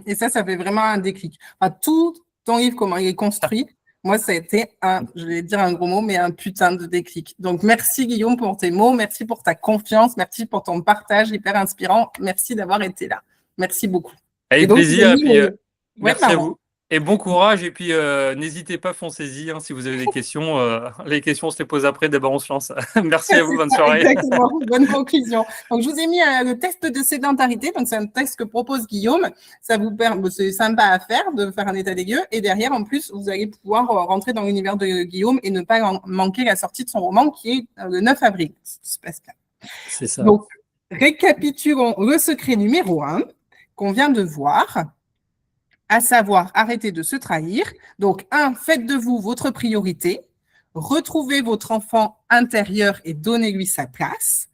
A: Et ça fait vraiment un déclic. Enfin, tout ton livre, comment il est construit, moi, ça a été je vais dire un gros mot, mais un putain de déclic. Donc, merci Guillaume pour tes mots, merci pour ta confiance, merci pour ton partage hyper inspirant, merci d'avoir été là. Merci beaucoup. Et
B: Avec
A: donc,
B: plaisir, et puis
A: ouais,
B: merci à
A: pardon.
B: vous. Et bon courage, et puis n'hésitez pas, foncez-y, hein, si vous avez des questions. Les questions, on se les pose après, d'abord on se lance. Merci à vous,
A: C'est
B: bonne
A: ça,
B: soirée.
A: exactement. Bonne conclusion. Donc, je vous ai mis le test de sédentarité. Donc, c'est un test que propose Guillaume. Ça vous permet, c'est sympa à faire, de faire un état des lieux. Et derrière, en plus, vous allez pouvoir rentrer dans l'univers de Guillaume et ne pas manquer la sortie de son roman qui est le 9 avril.
B: C'est ça.
A: Donc, récapitulons le secret numéro 1 qu'on vient de voir, à savoir arrêter de se trahir. Donc, 1, faites de vous votre priorité. Retrouvez votre enfant intérieur et donnez-lui sa place.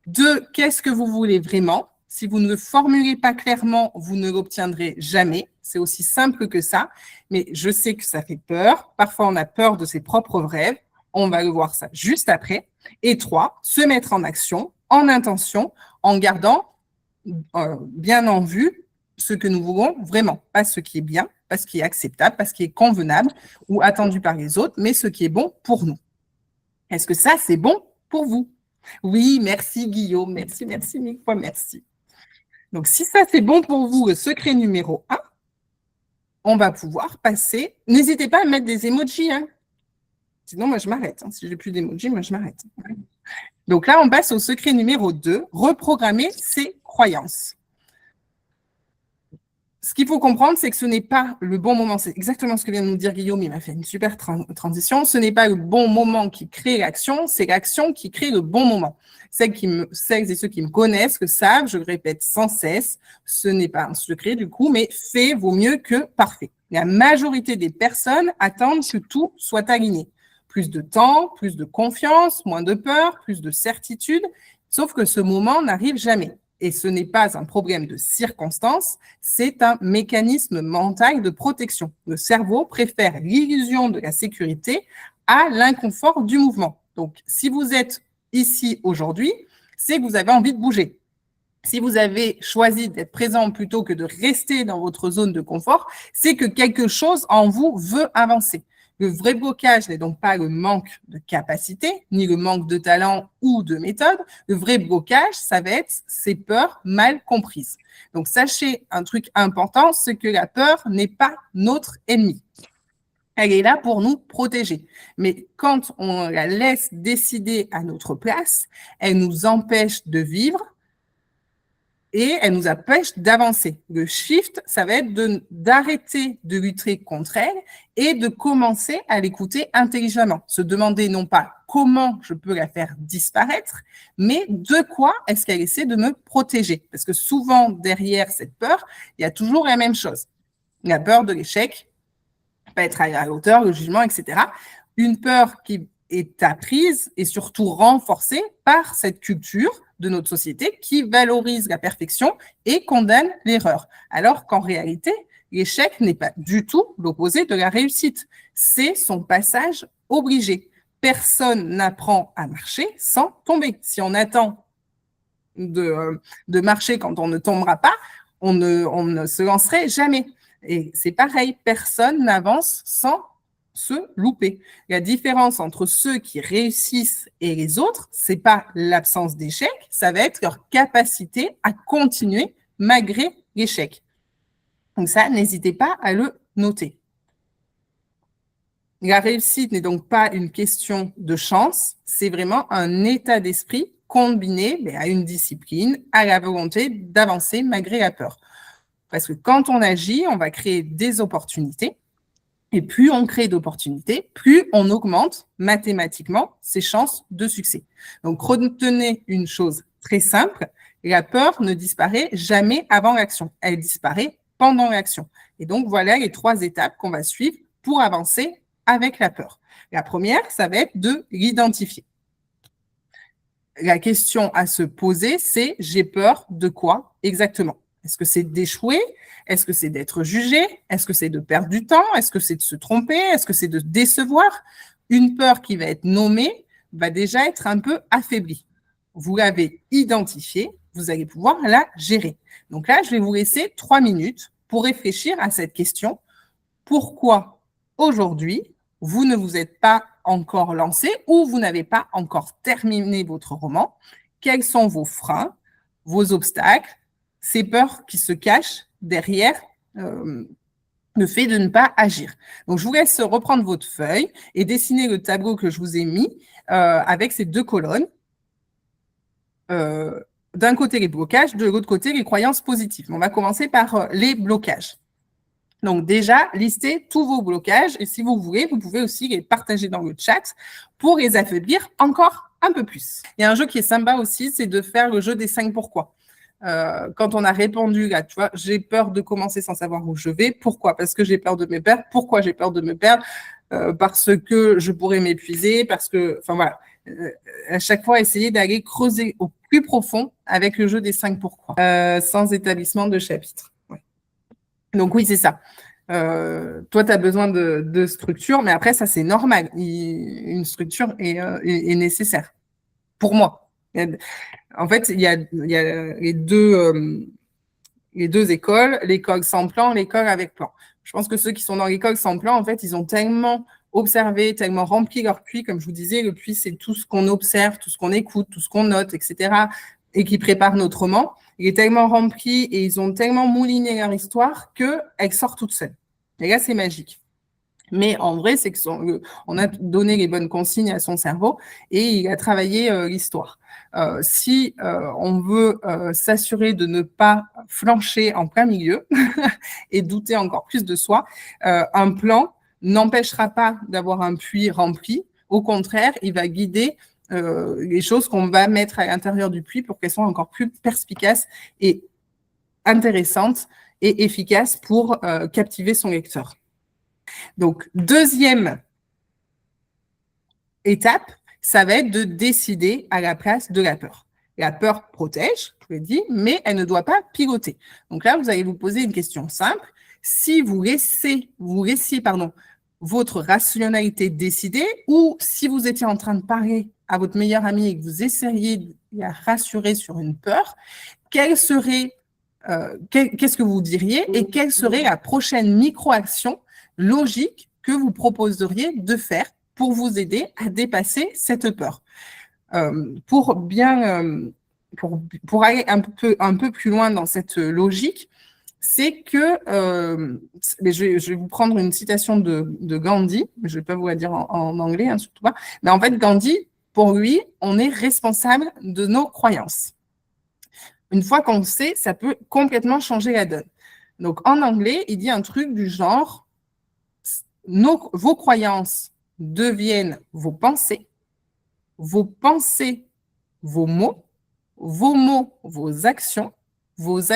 A: 2, qu'est-ce que vous voulez vraiment? Si vous ne le formulez pas clairement, vous ne l'obtiendrez jamais. C'est aussi simple que ça. Mais je sais que ça fait peur. Parfois, on a peur de ses propres rêves. On va le voir ça juste après. Et 3, se mettre en action, en intention, en gardant bien en vue ce que nous voulons vraiment. Pas ce qui est bien, pas ce qui est acceptable, pas ce qui est convenable ou attendu par les autres, mais ce qui est bon pour nous. Est-ce que ça, c'est bon pour vous? Oui, merci Guillaume, merci mille fois, merci. Donc, si ça, c'est bon pour vous, le secret numéro 1, on va pouvoir passer. N'hésitez pas à mettre des emojis, hein. Sinon, moi, je m'arrête. Hein. Si j'ai plus d'emojis, moi, je m'arrête. Donc là, on passe au secret numéro 2, reprogrammer ses croyances. Ce qu'il faut comprendre, c'est que ce n'est pas le bon moment. C'est exactement ce que vient de nous dire Guillaume. Il m'a fait une super transition. Ce n'est pas le bon moment qui crée l'action, c'est l'action qui crée le bon moment. Celles et ceux qui me connaissent le savent, je le répète sans cesse, ce n'est pas un secret du coup, mais fait vaut mieux que parfait. La majorité des personnes attendent que tout soit aligné. Plus de temps, plus de confiance, moins de peur, plus de certitude, sauf que ce moment n'arrive jamais. Et ce n'est pas un problème de circonstance, c'est un mécanisme mental de protection. Le cerveau préfère l'illusion de la sécurité à l'inconfort du mouvement. Donc, si vous êtes ici aujourd'hui, c'est que vous avez envie de bouger. Si vous avez choisi d'être présent plutôt que de rester dans votre zone de confort, c'est que quelque chose en vous veut avancer. Le vrai blocage n'est donc pas le manque de capacité, ni le manque de talent ou de méthode. Le vrai blocage, ça va être ces peurs mal comprises. Donc, sachez un truc important, c'est que la peur n'est pas notre ennemi. Elle est là pour nous protéger. Mais quand on la laisse décider à notre place, elle nous empêche de vivre et elle nous empêche d'avancer. Le shift, ça va être d'arrêter de lutter contre elle et de commencer à l'écouter intelligemment. Se demander non pas comment je peux la faire disparaître, mais de quoi est-ce qu'elle essaie de me protéger. Parce que souvent, derrière cette peur, il y a toujours la même chose. La peur de l'échec, pas être à la hauteur, le jugement, etc. Une peur qui est apprise et surtout renforcée par cette culture de notre société qui valorise la perfection et condamne l'erreur. Alors qu'en réalité, l'échec n'est pas du tout l'opposé de la réussite. C'est son passage obligé. Personne n'apprend à marcher sans tomber. Si on attend de marcher quand on ne tombera pas, on ne se lancerait jamais. Et c'est pareil, personne n'avance sans se louper. La différence entre ceux qui réussissent et les autres, c'est pas l'absence d'échec, ça va être leur capacité à continuer malgré l'échec. Donc ça, n'hésitez pas à le noter. La réussite n'est donc pas une question de chance, c'est vraiment un état d'esprit combiné à une discipline, à la volonté d'avancer malgré la peur. Parce que quand on agit, on va créer des opportunités. Et plus on crée d'opportunités, plus on augmente mathématiquement ses chances de succès. Donc, retenez une chose très simple, la peur ne disparaît jamais avant l'action. Elle disparaît pendant l'action. Et donc, voilà les 3 étapes qu'on va suivre pour avancer avec la peur. La première, ça va être de l'identifier. La question à se poser, c'est j'ai peur de quoi exactement ? Est-ce que c'est d'échouer ? Est-ce que c'est d'être jugé ? Est-ce que c'est de perdre du temps ? Est-ce que c'est de se tromper ? Est-ce que c'est de décevoir ? Une peur qui va être nommée va déjà être un peu affaiblie. Vous l'avez identifiée, vous allez pouvoir la gérer. Donc là, je vais vous laisser 3 minutes pour réfléchir à cette question. Pourquoi aujourd'hui, vous ne vous êtes pas encore lancé ou vous n'avez pas encore terminé votre roman ? Quels sont vos freins, vos obstacles, ces peurs qui se cachent derrière le fait de ne pas agir. Donc, je vous laisse reprendre votre feuille et dessiner le tableau que je vous ai mis avec ces 2 colonnes. D'un côté, les blocages, de l'autre côté, les croyances positives. On va commencer par les blocages. Donc, déjà, listez tous vos blocages et si vous voulez, vous pouvez aussi les partager dans le chat pour les affaiblir encore un peu plus. Il y a un jeu qui est sympa aussi, c'est de faire le jeu des 5 pourquoi. Quand on a répondu, là, tu vois, j'ai peur de commencer sans savoir où je vais. Pourquoi ? Parce que j'ai peur de me perdre. Pourquoi j'ai peur de me perdre ? Parce que je pourrais m'épuiser, parce que, enfin voilà. À chaque fois, essayer d'aller creuser au plus profond avec le jeu des 5 pourquoi, sans établissement de chapitre. Ouais. Donc oui, c'est ça. Toi, tu as besoin de structure, mais après, ça, c'est normal. Une structure est nécessaire. Pour moi. En fait, il y a les deux écoles, l'école sans plan, l'école avec plan. Je pense que ceux qui sont dans l'école sans plan, en fait, ils ont tellement observé, tellement rempli leur puits, comme je vous disais, le puits, c'est tout ce qu'on observe, tout ce qu'on écoute, tout ce qu'on note, etc., et qui prépare notre roman. Il est tellement rempli et ils ont tellement mouliné leur histoire qu'elle sort toute seule. Et là, c'est magique. Mais en vrai, c'est on a donné les bonnes consignes à son cerveau et il a travaillé l'histoire. Si on veut s'assurer de ne pas flancher en plein milieu et douter encore plus de soi, un plan n'empêchera pas d'avoir un puits rempli. Au contraire, il va guider les choses qu'on va mettre à l'intérieur du puits pour qu'elles soient encore plus perspicaces et intéressantes et efficaces pour captiver son lecteur. Donc, deuxième étape, ça va être de décider à la place de la peur. La peur protège, je l'ai dit, mais elle ne doit pas piloter. Donc là, vous allez vous poser une question simple. Si vous laissiez votre rationalité décider, ou si vous étiez en train de parler à votre meilleur ami et que vous essayeriez de la rassurer sur une peur, qu'est-ce que vous diriez et quelle serait la prochaine micro-action logique que vous proposeriez de faire pour vous aider à dépasser cette peur? Pour aller un peu plus loin dans cette logique, c'est que, je vais vous prendre une citation de Gandhi, je ne vais pas vous la dire en anglais, hein, surtout pas, mais en fait, Gandhi, pour lui, on est responsable de nos croyances. Une fois qu'on le sait, ça peut complètement changer la donne. Donc, en anglais, il dit un truc du genre, vos croyances deviennent vos pensées, vos mots, vos actions, vos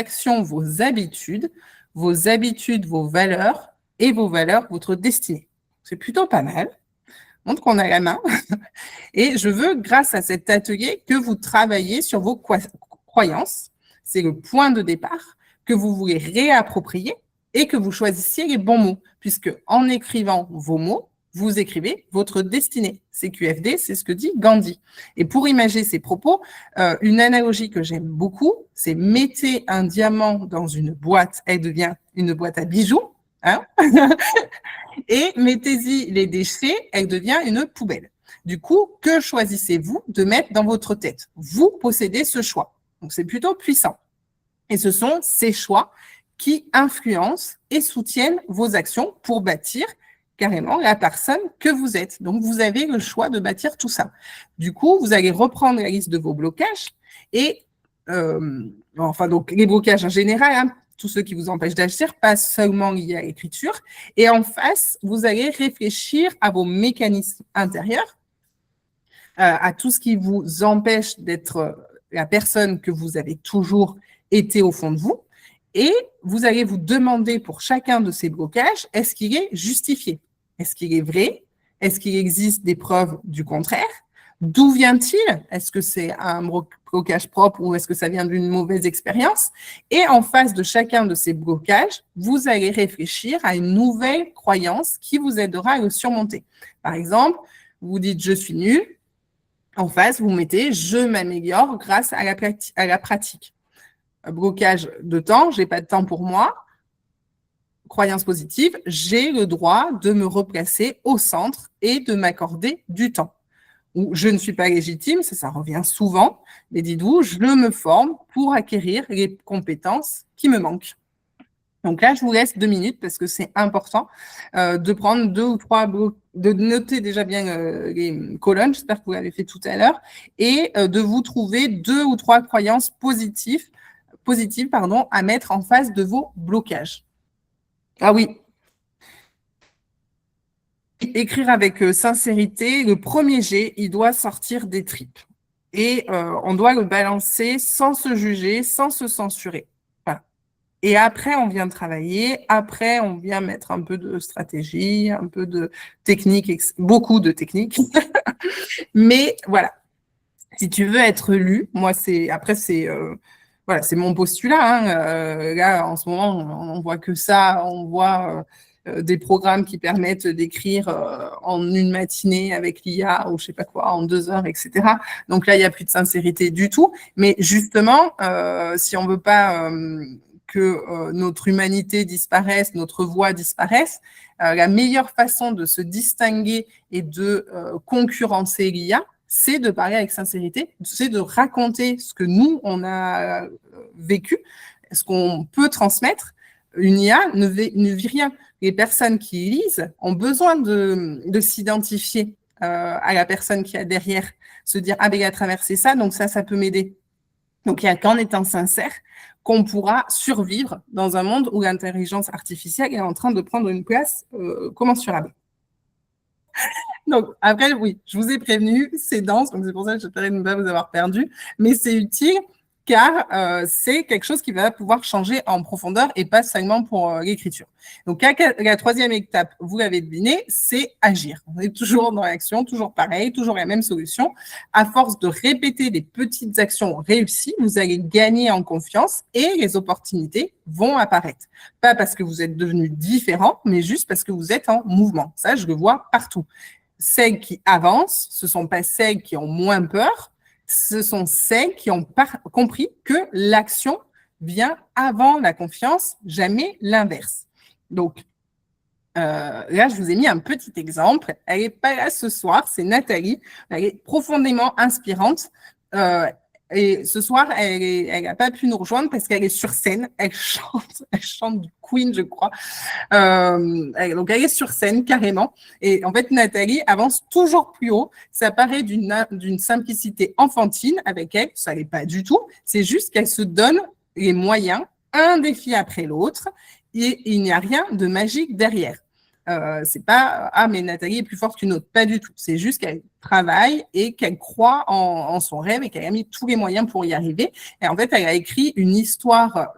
A: habitudes, vos valeurs, et vos valeurs, votre destinée. C'est plutôt pas mal. Montre qu'on a la main. Et je veux, grâce à cet atelier, que vous travaillez sur vos croyances. C'est le point de départ que vous voulez réapproprier et que vous choisissiez les bons mots, puisque en écrivant vos mots, vous écrivez votre destinée. CQFD, c'est ce que dit Gandhi. Et pour imager ces propos, une analogie que j'aime beaucoup, c'est mettez un diamant dans une boîte, elle devient une boîte à bijoux, hein. Et mettez-y les déchets, elle devient une poubelle. Du coup, que choisissez-vous de mettre dans votre tête? Vous possédez ce choix. Donc, c'est plutôt puissant. Et ce sont ces choix qui influencent et soutiennent vos actions pour bâtir carrément la personne que vous êtes. Donc, vous avez le choix de bâtir tout ça. Du coup, vous allez reprendre la liste de vos blocages et, donc les blocages en général, hein, tous ceux qui vous empêchent d'agir, pas seulement liés à l'écriture. Et en face, vous allez réfléchir à vos mécanismes intérieurs, à tout ce qui vous empêche d'être la personne que vous avez toujours été au fond de vous. Et vous allez vous demander pour chacun de ces blocages, est-ce qu'il est justifié? Est-ce qu'il est vrai? Est-ce qu'il existe des preuves du contraire? D'où vient-il? Est-ce que c'est un blocage propre ou est-ce que ça vient d'une mauvaise expérience? Et en face de chacun de ces blocages, vous allez réfléchir à une nouvelle croyance qui vous aidera à le surmonter. Par exemple, vous dites « je suis nul ». En face, vous mettez « je m'améliore grâce à la pratique ». Blocage de temps, j'ai pas de temps pour moi. Croyance positive, j'ai le droit de me replacer au centre et de m'accorder du temps. Ou je ne suis pas légitime, ça revient souvent, mais dites-vous, je me forme pour acquérir les compétences qui me manquent. Donc là, je vous laisse 2 minutes parce que c'est important de prendre 2 ou 3 blocs, de noter déjà bien les colonnes, j'espère que vous l'avez fait tout à l'heure, et de vous trouver 2 ou 3 croyances positives, à mettre en face de vos blocages. Ah oui. Écrire avec sincérité, le premier jet, il doit sortir des tripes. Et on doit le balancer sans se juger, sans se censurer. Voilà. Et après, on vient travailler. Après, on vient mettre un peu de stratégie, un peu de technique, beaucoup de techniques. Mais voilà. Si tu veux être lu, moi, voilà, c'est mon postulat. Hein. Là, en ce moment, on voit que ça. On voit des programmes qui permettent d'écrire en une matinée avec l'IA ou je sais pas quoi, en 2 heures, etc. Donc là, il n'y a plus de sincérité du tout. Mais justement, si on veut pas que notre humanité disparaisse, notre voix disparaisse, la meilleure façon de se distinguer et de concurrencer l'IA, c'est de parler avec sincérité, c'est de raconter ce que nous, on a vécu, ce qu'on peut transmettre. Une IA ne vit rien. Les personnes qui lisent ont besoin de s'identifier à la personne qui a derrière, se dire « Ah, ben, il a traversé ça, donc ça peut m'aider ». Donc, il n'y a qu'en étant sincère qu'on pourra survivre dans un monde où l'intelligence artificielle est en train de prendre une place commensurable. Donc, après, oui, je vous ai prévenu, c'est dense, donc c'est pour ça que j'espérais ne pas vous avoir perdu, mais c'est utile car c'est quelque chose qui va pouvoir changer en profondeur et pas seulement pour l'écriture. Donc, la troisième étape, vous l'avez deviné, c'est agir. On est toujours dans l'action, toujours pareil, toujours la même solution. À force de répéter des petites actions réussies, vous allez gagner en confiance et les opportunités vont apparaître. Pas parce que vous êtes devenu différent, mais juste parce que vous êtes en mouvement. Ça, je le vois partout. Celles qui avancent, ce ne sont pas celles qui ont moins peur, ce sont celles qui ont compris que l'action vient avant la confiance, jamais l'inverse. Donc, là, je vous ai mis un petit exemple. Elle n'est pas là ce soir, c'est Nathalie. Elle est profondément inspirante. Et ce soir, elle n'a pas pu nous rejoindre parce qu'elle est sur scène. Elle chante du Queen, je crois. Donc, elle est sur scène carrément. Et en fait, Nathalie avance toujours plus haut. Ça paraît d'une simplicité enfantine avec elle. Ça n'est pas du tout. C'est juste qu'elle se donne les moyens, un défi après l'autre. Et il n'y a rien de magique derrière. C'est pas « Ah, mais Nathalie est plus forte qu'une autre ». Pas du tout. C'est juste qu'elle travaille et qu'elle croit en son rêve et qu'elle a mis tous les moyens pour y arriver. Et en fait, elle a écrit une histoire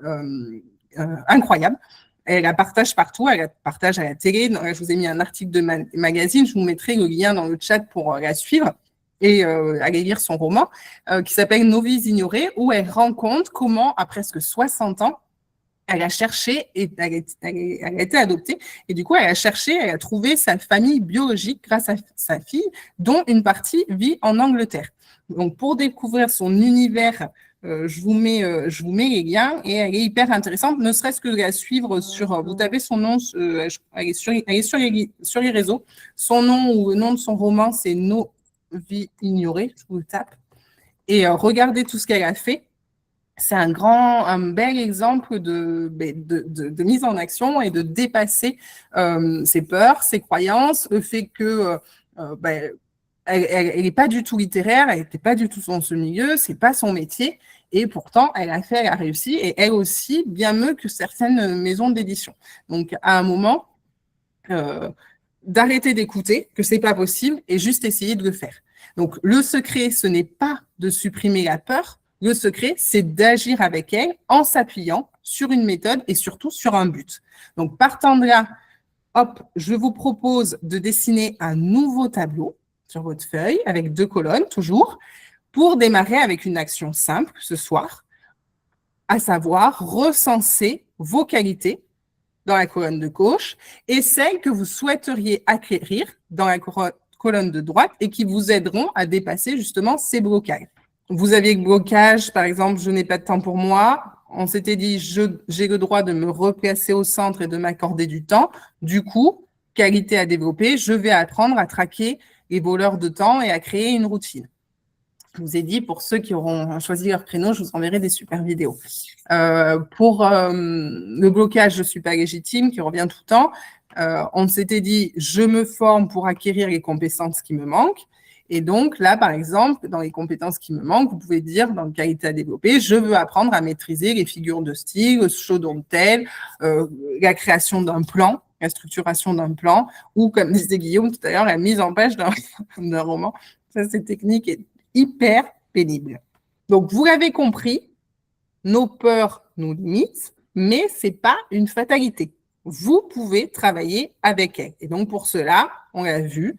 A: incroyable. Elle la partage partout. Elle la partage à la télé. Je vous ai mis un article de magazine. Je vous mettrai le lien dans le chat pour la suivre et aller lire son roman qui s'appelle « Novices ignorées » où elle rencontre comment, à presque 60 ans, elle a cherché et elle a été adoptée. Et du coup, elle a cherché, elle a trouvé sa famille biologique grâce à sa fille, dont une partie vit en Angleterre. Donc, pour découvrir son univers, je vous mets les liens et elle est hyper intéressante, ne serait-ce que de la suivre sur, vous tapez son nom, elle est sur les réseaux. Son nom ou le nom de son roman, c'est Nos vies ignorées, je vous le tape. Et regardez tout ce qu'elle a fait. C'est un bel exemple de mise en action et de dépasser ses peurs, ses croyances, le fait que elle n'est pas du tout littéraire, elle n'était pas du tout dans ce milieu, c'est pas son métier, et pourtant elle a réussi, et elle aussi bien mieux que certaines maisons d'édition. Donc à un moment, d'arrêter d'écouter que c'est pas possible et juste essayer de le faire. Donc le secret, ce n'est pas de supprimer la peur. Le secret, c'est d'agir avec elle en s'appuyant sur une méthode et surtout sur un but. Donc, partant de là, hop, je vous propose de dessiner un nouveau tableau sur votre feuille avec 2 colonnes, toujours, pour démarrer avec une action simple ce soir, à savoir recenser vos qualités dans la colonne de gauche et celles que vous souhaiteriez acquérir dans la colonne de droite et qui vous aideront à dépasser justement ces blocages. Vous aviez le blocage, par exemple, je n'ai pas de temps pour moi. On s'était dit, j'ai le droit de me replacer au centre et de m'accorder du temps. Du coup, qualité à développer, je vais apprendre à traquer les voleurs de temps et à créer une routine. Je vous ai dit, pour ceux qui auront choisi leur créneau, je vous enverrai des super vidéos. Pour le blocage, je ne suis pas légitime, qui revient tout le temps, on s'était dit, je me forme pour acquérir les compétences qui me manquent. Et donc, là, par exemple, dans les compétences qui me manquent, vous pouvez dire, dans le qualité à développer, je veux apprendre à maîtriser les figures de style, le chaudron de tel, la création d'un plan, la structuration d'un plan, ou, comme disait Guillaume tout à l'heure, la mise en page d'un roman. Ça, c'est technique et hyper pénible. Donc, vous l'avez compris, nos peurs nous limitent, mais ce n'est pas une fatalité. Vous pouvez travailler avec elles. Et donc, pour cela, on l'a vu,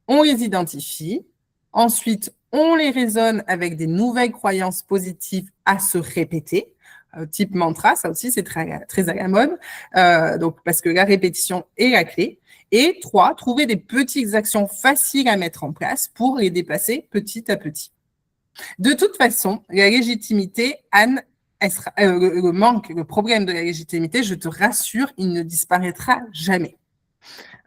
A: on les identifie. Ensuite, on les raisonne avec des nouvelles croyances positives à se répéter, type mantra, ça aussi c'est très, très à la mode, donc, parce que la répétition est la clé. Et 3, trouver des petites actions faciles à mettre en place pour les dépasser petit à petit. De toute façon, la légitimité, Anne, le manque, le problème de la légitimité, je te rassure, il ne disparaîtra jamais.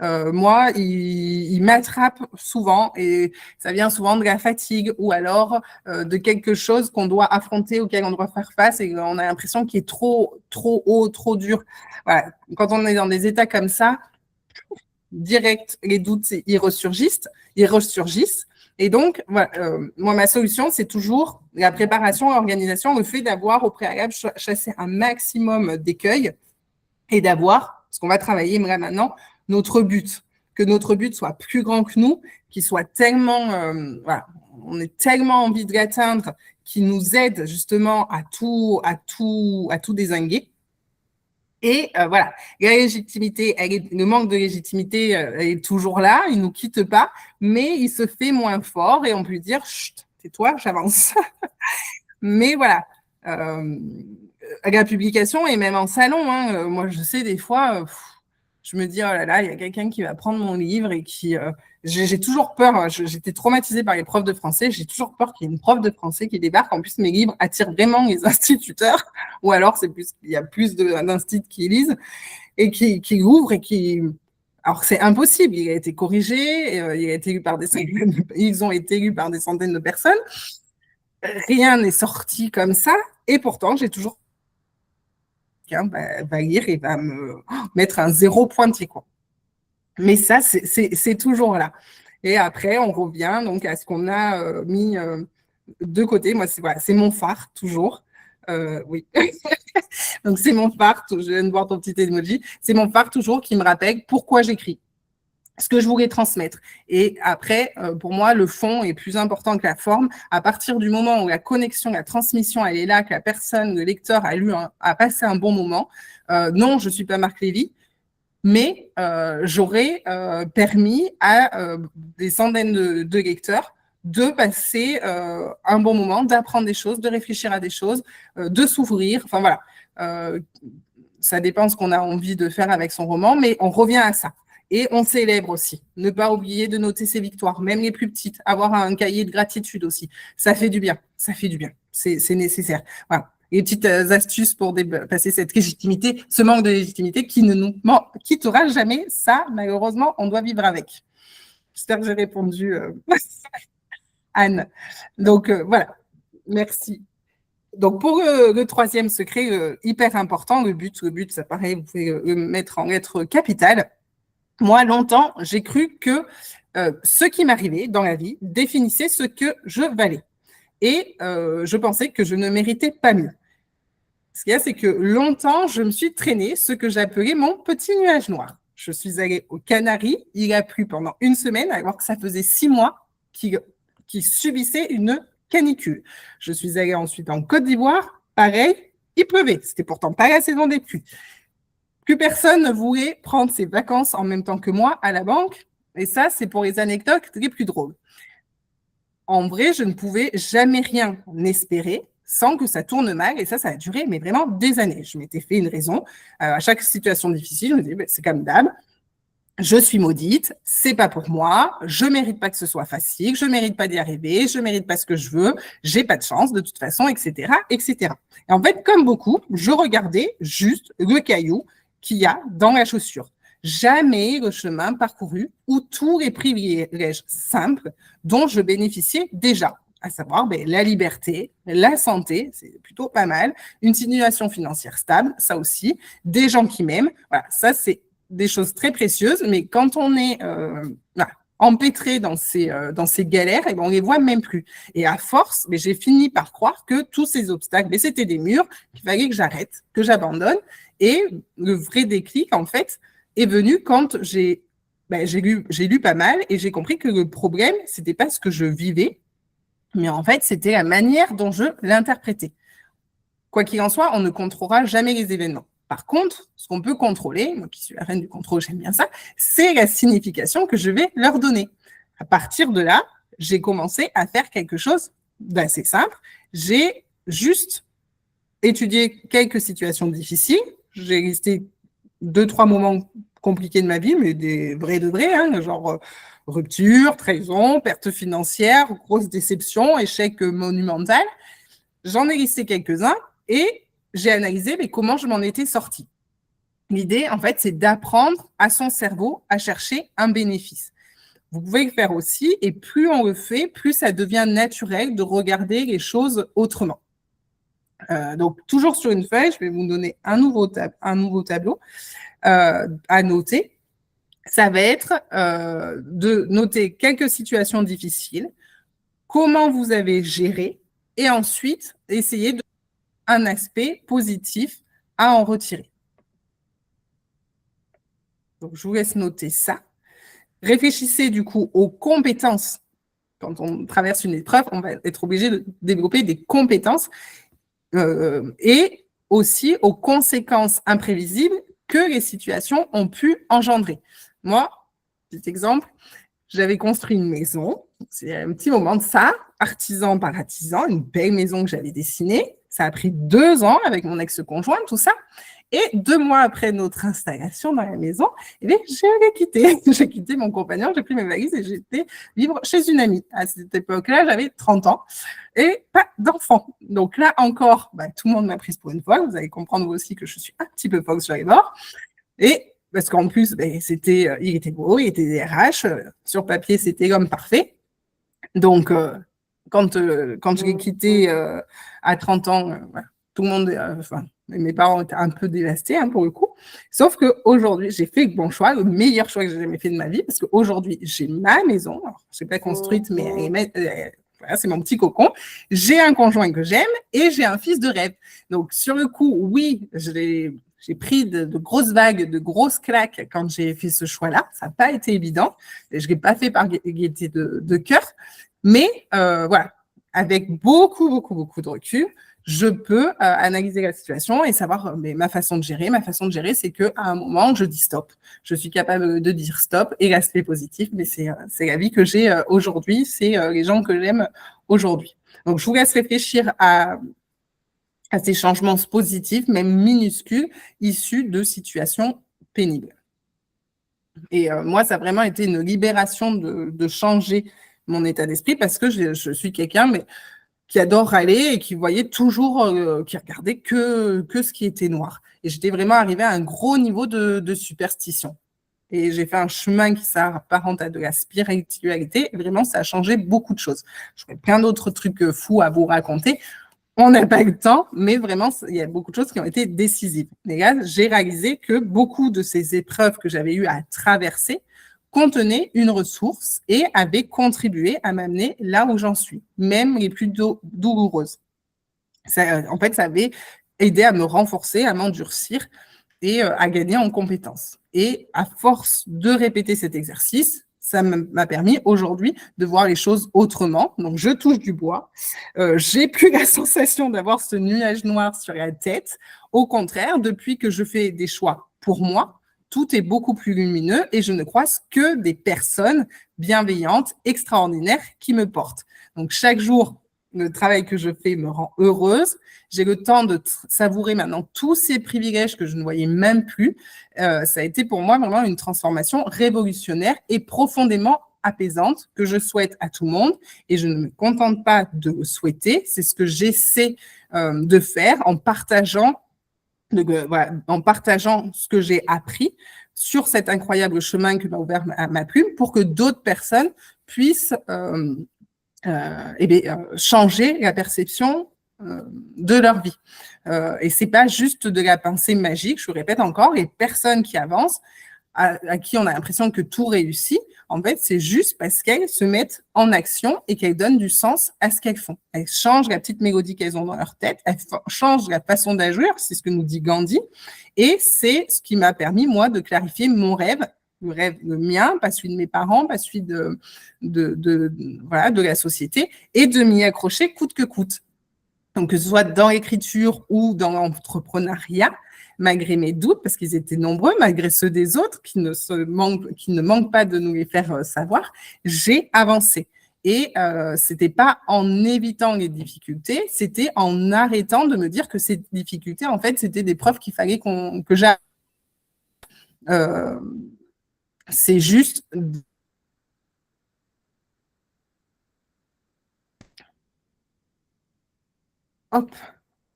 A: Moi, il m'attrape souvent et ça vient souvent de la fatigue ou alors de quelque chose qu'on doit affronter, auquel on doit faire face et on a l'impression qu'il est trop haut, trop dur. Voilà. Quand on est dans des états comme ça, direct, les doutes, ils ressurgissent. Et donc, voilà, moi, ma solution, c'est toujours la préparation, l'organisation, le fait d'avoir au préalable chassé un maximum d'écueils et d'avoir, ce qu'on va travailler là maintenant, notre but, que notre but soit plus grand que nous, qu'il soit tellement, voilà, on ait tellement envie de l'atteindre, qu'il nous aide justement à tout dézinguer. Et voilà, la légitimité, le manque de légitimité est toujours là, il nous quitte pas, mais il se fait moins fort et on peut lui dire, chut, tais-toi, j'avance. Mais voilà, la publication et même en salon, hein, moi je sais des fois, je me dis, oh là là, il y a quelqu'un qui va prendre mon livre et qui... j'ai toujours peur, j'étais traumatisée par les profs de français, j'ai toujours peur qu'il y ait une prof de français qui débarque. En plus, mes livres attirent vraiment les instituteurs, ou alors il y a plus d'instituts qui lisent et qui l'ouvrent et qui... Alors c'est impossible, il a été corrigé, il a été lu par ils ont été lus par des centaines de personnes. Rien n'est sorti comme ça, et pourtant, j'ai toujours quelqu'un va lire et va me mettre un 0 pointé, quoi. Mais ça, c'est toujours là. Et après, on revient donc à ce qu'on a mis de côté. Moi, c'est mon phare, toujours. Oui. Donc, c'est mon phare. Je viens de voir ton petit emoji. C'est mon phare, toujours, qui me rappelle pourquoi j'écris, ce que je voulais transmettre. Et après, pour moi, le fond est plus important que la forme. À partir du moment où la connexion, la transmission, elle est là, que la personne, le lecteur a passé un bon moment, non, je ne suis pas Marc Lévy, mais j'aurais permis à des centaines de lecteurs de passer un bon moment, d'apprendre des choses, de réfléchir à des choses, de s'ouvrir. Enfin voilà, ça dépend ce qu'on a envie de faire avec son roman, mais on revient à ça. Et on célèbre aussi. Ne pas oublier de noter ses victoires, même les plus petites. Avoir un cahier de gratitude aussi. Ça fait du bien. Ça fait du bien. C'est nécessaire. Voilà. Les petites astuces pour dépasser cette légitimité, ce manque de légitimité qui ne nous quittera jamais. Ça, malheureusement, on doit vivre avec. J'espère que j'ai répondu, Anne. Donc, voilà. Merci. Donc, pour le troisième secret, hyper important, le but, ça paraît, vous pouvez le mettre en lettres capitales. Moi, longtemps, j'ai cru que ce qui m'arrivait dans la vie définissait ce que je valais. Et je pensais que je ne méritais pas mieux. Ce qu'il y a, c'est que longtemps, je me suis traînée ce que j'appelais mon petit nuage noir. Je suis allée aux Canaries, il a plu pendant une semaine, alors que ça faisait 6 mois qu'il subissait une canicule. Je suis allée ensuite en Côte d'Ivoire, pareil, il pleuvait. C'était pourtant pas la saison des pluies. Plus personne ne voulait prendre ses vacances en même temps que moi à la banque. Et ça, c'est pour les anecdotes les plus drôles. En vrai, je ne pouvais jamais rien espérer sans que ça tourne mal. Et ça a duré, mais vraiment des années. Je m'étais fait une raison. À chaque situation difficile, je me disais, c'est comme d'hab. Je suis maudite, c'est pas pour moi, je mérite pas que ce soit facile, je mérite pas d'y arriver, je mérite pas ce que je veux, j'ai pas de chance de toute façon, etc., etc. Et en fait, comme beaucoup, je regardais juste le caillou qu'il y a dans la chaussure. Jamais le chemin parcouru ou tous les privilèges simples dont je bénéficiais déjà, à savoir la liberté, la santé, c'est plutôt pas mal, une situation financière stable, ça aussi, des gens qui m'aiment, voilà, ça c'est des choses très précieuses, mais quand on est empêtré dans ces galères, on les voit même plus. Et à force, j'ai fini par croire que tous ces obstacles, c'était des murs, qu'il fallait que j'arrête, que j'abandonne. Et le vrai déclic, en fait, est venu quand j'ai lu pas mal et j'ai compris que le problème, c'était pas ce que je vivais, mais en fait, c'était la manière dont je l'interprétais. Quoi qu'il en soit, on ne contrôlera jamais les événements. Par contre, ce qu'on peut contrôler, moi qui suis la reine du contrôle, j'aime bien ça, c'est la signification que je vais leur donner. À partir de là, j'ai commencé à faire quelque chose d'assez simple. J'ai juste étudié quelques situations difficiles. J'ai listé 2-3 moments compliqués de ma vie, mais des vrais de vrais, hein, genre rupture, trahison, perte financière, grosse déception, échec monumental. J'en ai listé quelques-uns et j'ai analysé comment je m'en étais sortie. L'idée, en fait, c'est d'apprendre à son cerveau à chercher un bénéfice. Vous pouvez le faire aussi, et plus on le fait, plus ça devient naturel de regarder les choses autrement. Donc, toujours sur une feuille, je vais vous donner un nouveau tableau à noter. Ça va être de noter quelques situations difficiles, comment vous avez géré, et ensuite, essayer de un aspect positif à en retirer. Donc, je vous laisse noter ça. Réfléchissez du coup aux compétences. Quand on traverse une épreuve, on va être obligé de développer des compétences et aussi aux conséquences imprévisibles que les situations ont pu engendrer. Moi, petit exemple, j'avais construit une maison, c'est un petit moment de ça, artisan par artisan, une belle maison que j'avais dessinée. Ça a pris 2 ans avec mon ex-conjoint, tout ça. Et 2 mois après notre installation dans la maison, eh bien, je l'ai quitté. J'ai quitté mon compagnon, j'ai pris mes valises et j'étais vivre chez une amie. À cette époque-là, j'avais 30 ans et pas d'enfant. Donc là encore, tout le monde m'a prise pour une folle. Vous allez comprendre vous aussi que je suis un petit peu folle sur les bords. Et parce qu'en plus, il était beau, il était DRH. Sur papier, c'était l'homme parfait. Donc, quand je l'ai quitté à 30 ans, tout le monde, mes parents étaient un peu dévastés pour le coup. Sauf qu'aujourd'hui, j'ai fait le bon choix, le meilleur choix que j'ai jamais fait de ma vie, parce qu'aujourd'hui, j'ai ma maison. Alors, je ne l'ai pas construite, mais voilà, c'est mon petit cocon. J'ai un conjoint que j'aime et j'ai un fils de rêve. Donc, sur le coup, oui, j'ai pris de grosses vagues, de grosses claques quand j'ai fait ce choix-là. Ça n'a pas été évident. Et je ne l'ai pas fait par gaieté de cœur. Mais voilà, avec beaucoup de recul, je peux analyser la situation et savoir ma façon de gérer. Ma façon de gérer, c'est qu'à un moment, je dis stop. Je suis capable de dire stop et l'aspect positif, mais c'est la vie que j'ai aujourd'hui, c'est les gens que j'aime aujourd'hui. Donc, je vous laisse réfléchir à ces changements positifs, même minuscules, issus de situations pénibles. Et moi, ça a vraiment été une libération de changer mon état d'esprit parce que je suis quelqu'un qui adore râler et qui voyait toujours, qui regardait que ce qui était noir. Et j'étais vraiment arrivée à un gros niveau de superstition. Et j'ai fait un chemin qui s'apparente à de la spiritualité. Et vraiment, ça a changé beaucoup de choses. J'aurais plein d'autres trucs fous à vous raconter. On n'a pas le temps, mais vraiment, il y a beaucoup de choses qui ont été décisives. Et là, j'ai réalisé que beaucoup de ces épreuves que j'avais eues à traverser contenaient une ressource et avaient contribué à m'amener là où j'en suis, même les plus douloureuses. En fait, ça avait aidé à me renforcer, à m'endurcir et à gagner en compétences. Et à force de répéter cet exercice, ça m'a permis aujourd'hui de voir les choses autrement. Donc, je touche du bois. J'ai plus la sensation d'avoir ce nuage noir sur la tête. Au contraire, depuis que je fais des choix pour moi, tout est beaucoup plus lumineux et je ne croise que des personnes bienveillantes, extraordinaires qui me portent. Donc, chaque jour, le travail que je fais me rend heureuse. J'ai le temps de savourer maintenant tous ces privilèges que je ne voyais même plus. Ça a été pour moi vraiment une transformation révolutionnaire et profondément apaisante que je souhaite à tout le monde. Et je ne me contente pas de le souhaiter. C'est ce que j'essaie de faire en partageant ce que j'ai appris sur cet incroyable chemin que m'a ouvert ma plume pour que d'autres personnes puissent changer la perception de leur vie. Et c'est pas juste de la pensée magique, je vous répète encore, les personnes qui avancent, à qui on a l'impression que tout réussit, en fait, c'est juste parce qu'elles se mettent en action et qu'elles donnent du sens à ce qu'elles font. Elles changent la petite mélodie qu'elles ont dans leur tête, elles changent la façon d'agir, c'est ce que nous dit Gandhi, et c'est ce qui m'a permis, moi, de clarifier mon rêve, le mien, pas celui de mes parents, pas celui de la société, et de m'y accrocher coûte que coûte. Donc, que ce soit dans l'écriture ou dans l'entrepreneuriat, malgré mes doutes, parce qu'ils étaient nombreux, malgré ceux des autres qui ne manquent pas de nous les faire savoir, j'ai avancé. Et c'était pas en évitant les difficultés, c'était en arrêtant de me dire que ces difficultés, en fait, c'était des preuves qu'il fallait que j'aille. C'est juste... Hop.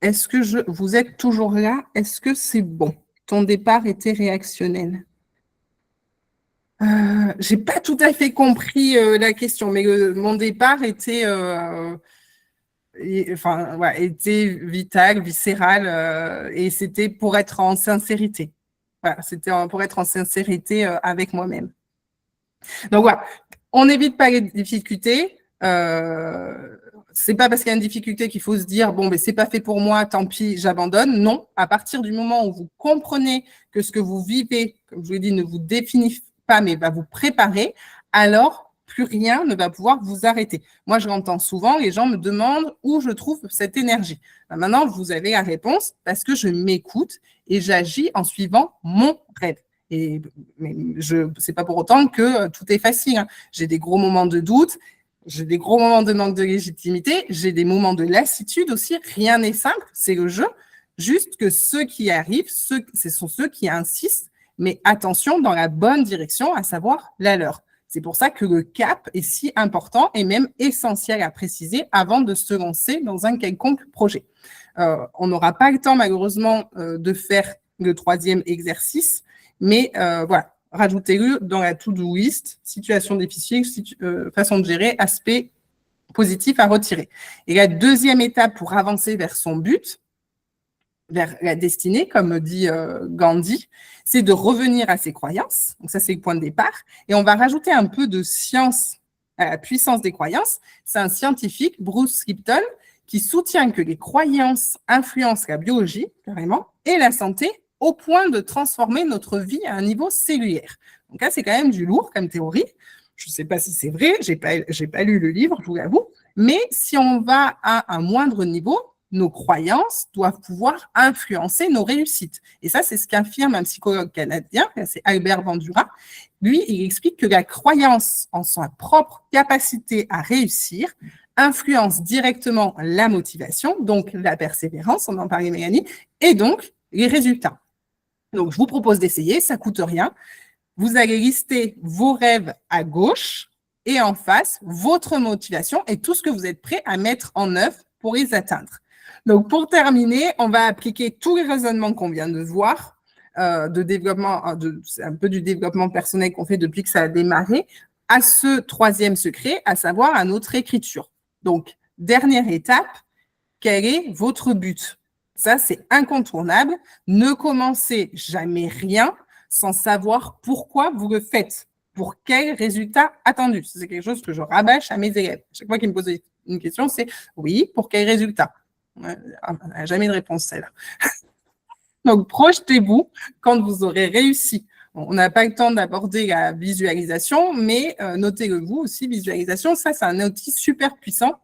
A: Est-ce que vous êtes toujours là? Est-ce que c'est bon? Ton départ était réactionnel. J'ai pas tout à fait compris la question, mais mon départ était, était vital, viscéral, et c'était pour être en sincérité. Voilà, c'était pour être en sincérité avec moi-même. Donc voilà, on n'évite pas les difficultés. C'est pas parce qu'il y a une difficulté qu'il faut se dire bon, c'est pas fait pour moi, tant pis, j'abandonne. Non, à partir du moment où vous comprenez que ce que vous vivez, comme je vous l'ai dit, ne vous définit pas, mais va vous préparer, alors plus rien ne va pouvoir vous arrêter. Moi, je l'entends souvent, les gens me demandent où je trouve cette énergie. Maintenant, vous avez la réponse parce que je m'écoute et j'agis en suivant mon rêve. Et c'est pas pour autant que tout est facile, hein. J'ai des gros moments de doute, j'ai des gros moments de manque de légitimité, j'ai des moments de lassitude aussi. Rien n'est simple, c'est le jeu. Juste que ceux qui arrivent, ce sont ceux qui insistent, mais attention dans la bonne direction, à savoir la leur. C'est pour ça que le cap est si important et même essentiel à préciser avant de se lancer dans un quelconque projet. On n'aura pas le temps, malheureusement, de faire le 3e exercice, mais voilà, rajoutez-le dans la to-do list, situation difficile, façon de gérer, aspect positif à retirer. Et la 2e étape pour avancer vers son but, vers la destinée, comme dit Gandhi, c'est de revenir à ses croyances. Donc ça, c'est le point de départ. Et on va rajouter un peu de science à la puissance des croyances. C'est un scientifique, Bruce Lipton, qui soutient que les croyances influencent la biologie, carrément, et la santé, au point de transformer notre vie à un niveau cellulaire. Donc là, c'est quand même du lourd comme théorie. Je ne sais pas si c'est vrai, j'ai pas lu le livre, je vous l'avoue. Mais si on va à un moindre niveau, nos croyances doivent pouvoir influencer nos réussites. Et ça, c'est ce qu'affirme un psychologue canadien, c'est Albert Bandura. Lui, il explique que la croyance en sa propre capacité à réussir influence directement la motivation, donc la persévérance, on en parlait Mélanie, et donc les résultats. Donc, je vous propose d'essayer, ça ne coûte rien. Vous allez lister vos rêves à gauche et en face, votre motivation et tout ce que vous êtes prêt à mettre en œuvre pour les atteindre. Donc, pour terminer, on va appliquer tous les raisonnements qu'on vient de voir, de développement, c'est un peu du développement personnel qu'on fait depuis que ça a démarré, à ce 3e secret, à savoir à notre écriture. Donc, dernière étape, quel est votre but ? Ça, c'est incontournable. Ne commencez jamais rien sans savoir pourquoi vous le faites, pour quel résultat attendu. C'est quelque chose que je rabâche à mes élèves. Chaque fois qu'ils me posent une question, c'est « oui, pour quel résultat ?» On n'a jamais de réponse, celle-là. Donc, projetez-vous quand vous aurez réussi. On n'a pas le temps d'aborder la visualisation, mais notez-le vous aussi, visualisation, ça, c'est un outil super puissant.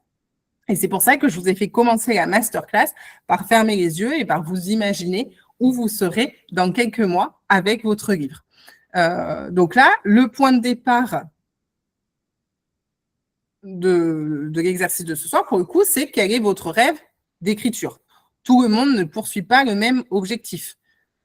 A: Et c'est pour ça que je vous ai fait commencer la masterclass par fermer les yeux et par vous imaginer où vous serez dans quelques mois avec votre livre. Donc là, le point de départ de l'exercice de ce soir, pour le coup, c'est quel est votre rêve d'écriture. Tout le monde ne poursuit pas le même objectif.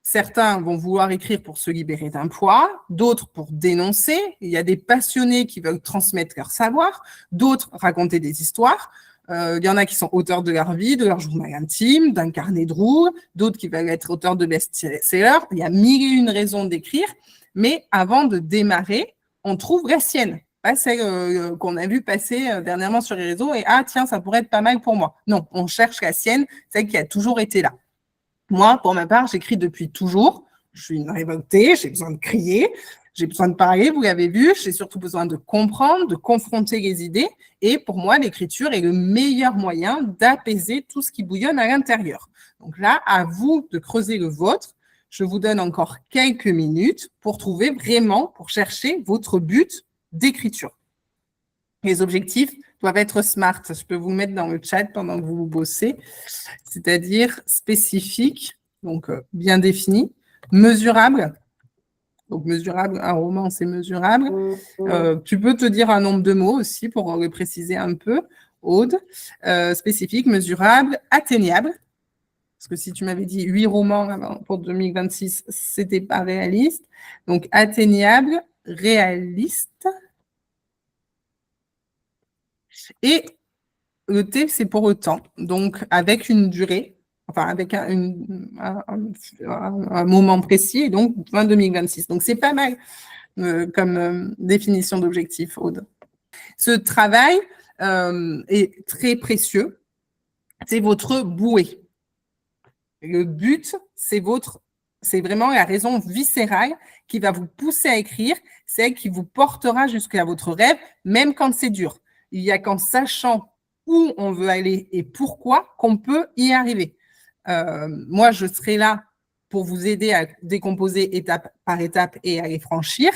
A: Certains vont vouloir écrire pour se libérer d'un poids, d'autres pour dénoncer. Il y a des passionnés qui veulent transmettre leur savoir, d'autres raconter des histoires. Il y en a qui sont auteurs de leur vie, de leur journal intime, d'un carnet de route, d'autres qui veulent être auteurs de best-sellers. Il y a 1001 raisons d'écrire, mais avant de démarrer, on trouve la sienne. Pas celle qu'on a vu passer dernièrement sur les réseaux et « ah tiens, ça pourrait être pas mal pour moi ». Non, on cherche la sienne, celle qui a toujours été là. Moi, pour ma part, j'écris depuis toujours. Je suis une révoltée, j'ai besoin de crier, j'ai besoin de parler, vous l'avez vu, j'ai surtout besoin de comprendre, de confronter les idées. Et pour moi, l'écriture est le meilleur moyen d'apaiser tout ce qui bouillonne à l'intérieur. Donc là, à vous de creuser le vôtre. Je vous donne encore quelques minutes pour trouver vraiment, pour chercher votre but d'écriture. Les objectifs doivent être SMART. Je peux vous mettre dans le chat pendant que vous bossez, c'est-à-dire spécifique, donc bien défini, mesurable. Donc mesurable, un roman, c'est mesurable. Tu peux te dire un nombre de mots aussi pour le préciser un peu, Aude. Spécifique, mesurable, atteignable. Parce que si tu m'avais dit 8 romans pour 2026, c'était pas réaliste. Donc atteignable, réaliste. Et le T, c'est pour le temps. Donc, avec une durée, enfin, avec un moment précis, et donc fin 2026. Donc, c'est pas mal comme définition d'objectif, Aude. Ce travail est très précieux. C'est votre bouée. Le but, c'est vraiment la raison viscérale qui va vous pousser à écrire, celle qui vous portera jusqu'à votre rêve, même quand c'est dur. Il n'y a qu'en sachant où on veut aller et pourquoi qu'on peut y arriver. Moi, je serai là pour vous aider à décomposer étape par étape et à les franchir.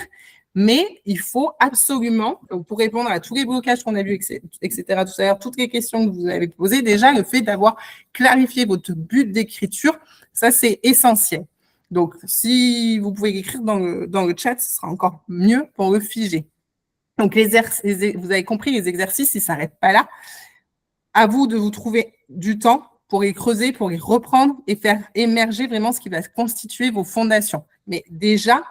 A: Mais il faut absolument, pour répondre à tous les blocages qu'on a vus, etc., tout à l'heure, toutes les questions que vous avez posées, déjà, le fait d'avoir clarifié votre but d'écriture, ça, c'est essentiel. Donc, si vous pouvez l'écrire dans le chat, ce sera encore mieux pour le figer. Donc, vous avez compris, les exercices, ils ne s'arrêtent pas là. À vous de vous trouver du temps pour les creuser, pour les reprendre et faire émerger vraiment ce qui va constituer vos fondations. Mais déjà,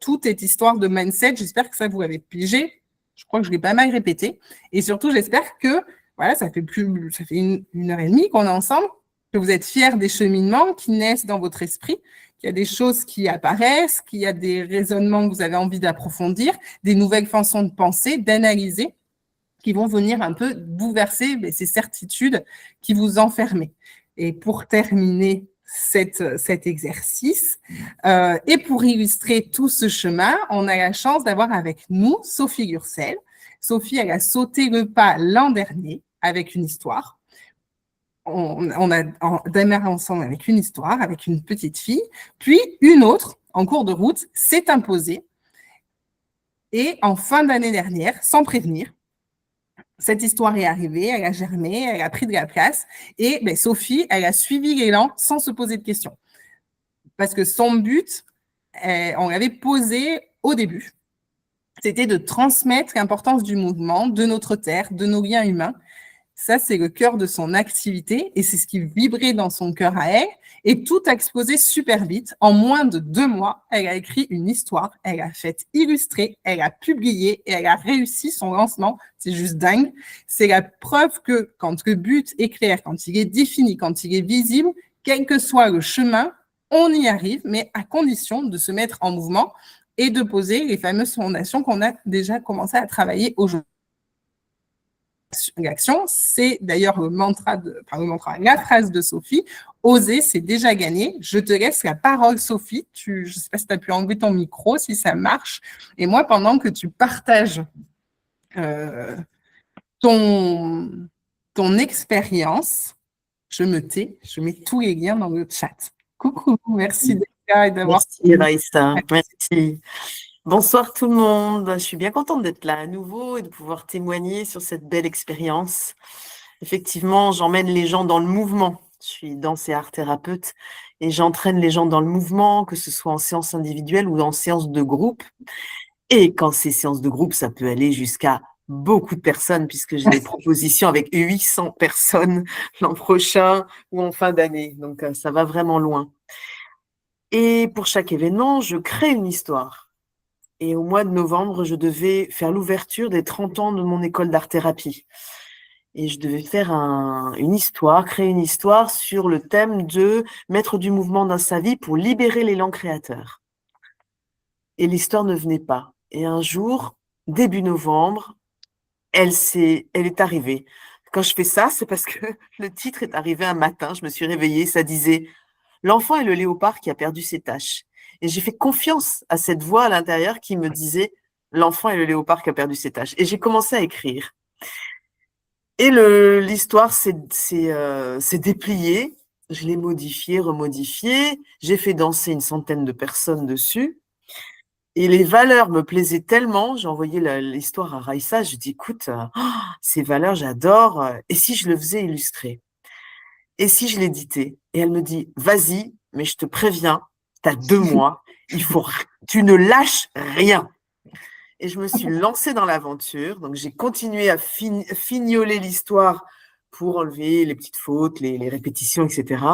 A: tout est histoire de mindset. J'espère que ça, vous l'avez pigé. Je crois que je l'ai pas mal répété. Et surtout, j'espère que voilà, ça fait une heure et demie qu'on est ensemble, que vous êtes fiers des cheminements qui naissent dans votre esprit, qu'il y a des choses qui apparaissent, qu'il y a des raisonnements que vous avez envie d'approfondir, des nouvelles façons de penser, d'analyser, qui vont venir un peu bouleverser ces certitudes qui vous enfermaient. Et pour terminer cet exercice, et pour illustrer tout ce chemin, on a la chance d'avoir avec nous Sophie Gurcel. Sophie, elle a sauté le pas l'an dernier avec une histoire. On a démarré ensemble avec une histoire, avec une petite fille, puis une autre, en cours de route, s'est imposée. Et en fin d'année dernière, sans prévenir, cette histoire est arrivée, elle a germé, elle a pris de la place. Et Sophie, elle a suivi l'élan sans se poser de questions. Parce que son but, on l'avait posé au début, c'était de transmettre l'importance du mouvement, de notre terre, de nos liens humains. Ça, c'est le cœur de son activité et c'est ce qui vibrait dans son cœur à elle. Et tout a explosé super vite. En moins de 2 mois, elle a écrit une histoire, elle a fait illustrer, elle a publié et elle a réussi son lancement. C'est juste dingue. C'est la preuve que quand le but est clair, quand il est défini, quand il est visible, quel que soit le chemin, on y arrive, mais à condition de se mettre en mouvement et de poser les fameuses fondations qu'on a déjà commencé à travailler aujourd'hui. L'action, c'est d'ailleurs la phrase de Sophie, oser, c'est déjà gagné. Je te laisse la parole, Sophie. Je ne sais pas si tu as pu enlever ton micro, si ça marche. Et moi, pendant que tu partages ton expérience, je me tais, je mets tous les liens dans le chat. Coucou, merci d'être là et d'avoir...
C: Merci Raïssa, merci. Bonsoir tout le monde, je suis bien contente d'être là à nouveau et de pouvoir témoigner sur cette belle expérience. Effectivement, j'emmène les gens dans le mouvement. Je suis danse et art thérapeute et j'entraîne les gens dans le mouvement, que ce soit en séance individuelle ou en séance de groupe. Et quand c'est séance de groupe, ça peut aller jusqu'à beaucoup de personnes puisque j'ai des propositions avec 800 personnes l'an prochain ou en fin d'année. Donc, ça va vraiment loin. Et pour chaque événement, je crée une histoire. Et au mois de novembre, je devais faire l'ouverture des 30 ans de mon école d'art-thérapie. Et je devais faire une histoire, créer une histoire sur le thème de mettre du mouvement dans sa vie pour libérer l'élan créateur. Et l'histoire ne venait pas. Et un jour, début novembre, elle est arrivée. Quand je fais ça, c'est parce que le titre est arrivé un matin. Je me suis réveillée, ça disait « L'enfant est le léopard qui a perdu ses taches ». Et j'ai fait confiance à cette voix à l'intérieur qui me disait « L'enfant est le léopard qui a perdu ses taches ». Et j'ai commencé à écrire. Et l'histoire s'est dépliée. Je l'ai modifiée, remodifiée. J'ai fait danser une centaine de personnes dessus. Et les valeurs me plaisaient tellement. J'ai envoyé l'histoire à Raïssa. Je dis « Écoute, ces valeurs, j'adore. Et si je le faisais illustrer ? Et si je l'éditais ?» Et elle me dit « Vas-y, mais je te préviens, tu as 2 mois, tu ne lâches rien. » Et je me suis lancée dans l'aventure. Donc, j'ai continué à fignoler l'histoire pour enlever les petites fautes, les répétitions, etc.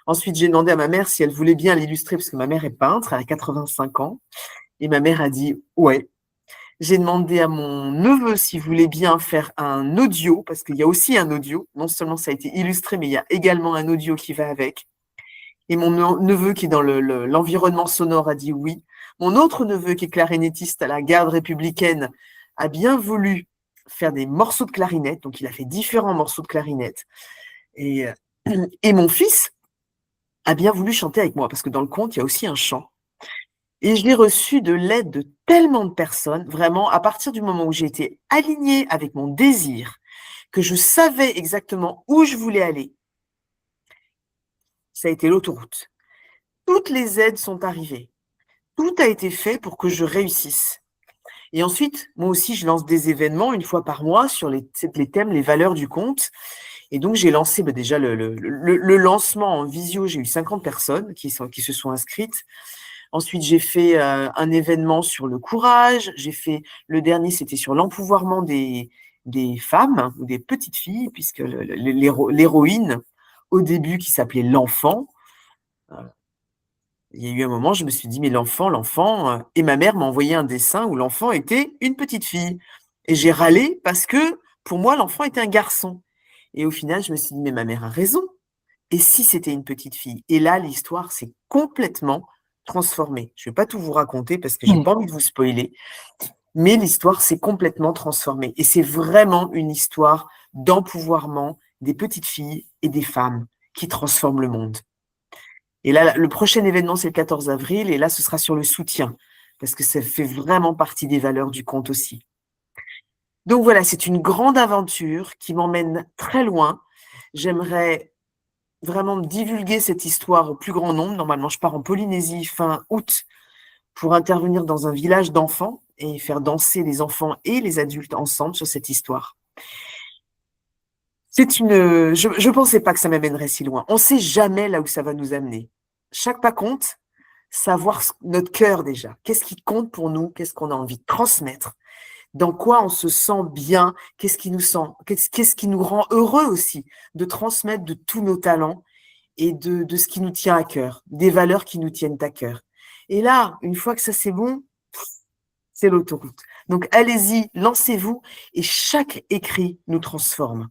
C: Ensuite, j'ai demandé à ma mère si elle voulait bien l'illustrer, parce que ma mère est peintre, elle a 85 ans. Et ma mère a dit « Ouais ». J'ai demandé à mon neveu s'il voulait bien faire un audio, parce qu'il y a aussi un audio. Non seulement ça a été illustré, mais il y a également un audio qui va avec. Et mon neveu qui est dans l'environnement sonore a dit oui. Mon autre neveu qui est clarinettiste à la garde républicaine a bien voulu faire des morceaux de clarinette. Donc, il a fait différents morceaux de clarinette. Et mon fils a bien voulu chanter avec moi parce que dans le conte, il y a aussi un chant. Et je l'ai reçu de l'aide de tellement de personnes, vraiment, à partir du moment où j'ai été alignée avec mon désir, que je savais exactement où je voulais aller. Ça a été l'autoroute. Toutes les aides sont arrivées. tout a été fait pour que je réussisse. Et ensuite, moi aussi, je lance des événements une fois par mois sur les thèmes, les valeurs du compte. Et donc, j'ai lancé déjà le lancement en visio. J'ai eu 50 personnes qui se sont inscrites. Ensuite, j'ai fait un événement sur le courage. Le dernier, c'était sur l'empouvoirment des femmes ou des petites filles, puisque l'héroïne, au début, qui s'appelait l'enfant, il y a eu un moment, je me suis dit, mais l'enfant, et ma mère m'a envoyé un dessin où l'enfant était une petite fille. Et j'ai râlé parce que, pour moi, l'enfant était un garçon. Et au final, je me suis dit, mais ma mère a raison. Et si c'était une petite fille? Et là, l'histoire s'est complètement transformée. Je ne vais pas tout vous raconter parce que je n'ai pas envie de vous spoiler, mais l'histoire s'est complètement transformée. Et c'est vraiment une histoire d'empouvoirment des petites filles et des femmes qui transforment le monde. Et là, le prochain événement, c'est le 14 avril, et là, ce sera sur le soutien, parce que ça fait vraiment partie des valeurs du compte aussi. Donc voilà, c'est une grande aventure qui m'emmène très loin. J'aimerais vraiment divulguer cette histoire au plus grand nombre. Normalement, je pars en Polynésie fin août pour intervenir dans un village d'enfants et faire danser les enfants et les adultes ensemble sur cette histoire. Je ne pensais pas que ça m'amènerait si loin. On ne sait jamais là où ça va nous amener. Chaque pas compte, savoir notre cœur déjà. Qu'est-ce qui compte pour nous? Qu'est-ce qu'on a envie de transmettre? Dans quoi on se sent bien? Qu'est-ce qui nous rend heureux aussi de transmettre de tous nos talents et de ce qui nous tient à cœur, des valeurs qui nous tiennent à cœur. Et là, une fois que ça c'est bon, c'est l'autoroute. Donc allez-y, lancez-vous et chaque écrit nous transforme.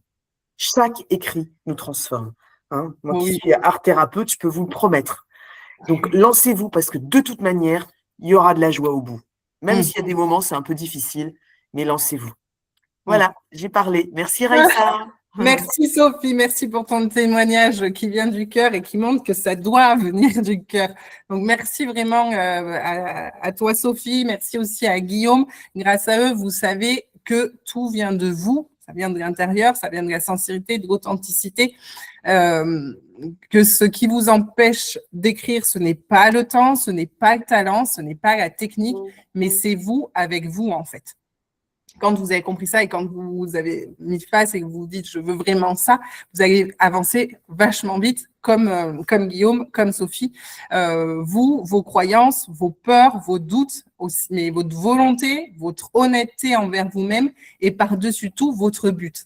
C: Chaque écrit nous transforme. Hein, moi qui suis art thérapeute, je peux vous le promettre. Donc lancez-vous parce que de toute manière, il y aura de la joie au bout. Même s'il y a des moments, c'est un peu difficile, mais lancez-vous. Voilà, j'ai parlé. Merci Raïssa.
A: Merci Sophie, merci pour ton témoignage qui vient du cœur et qui montre que ça doit venir du cœur. Donc merci vraiment à toi Sophie, merci aussi à Guillaume. Grâce à eux, vous savez que tout vient de vous, ça vient de l'intérieur, ça vient de la sincérité, de l'authenticité. Que ce qui vous empêche d'écrire, ce n'est pas le temps, ce n'est pas le talent, ce n'est pas la technique, mais c'est vous avec vous en fait. Quand vous avez compris ça et quand vous avez mis face et que vous vous dites je veux vraiment ça, vous allez avancer vachement vite comme Guillaume, comme Sophie. Vous, vos croyances, vos peurs, vos doutes, aussi, mais votre volonté, votre honnêteté envers vous-même et par-dessus tout, votre but.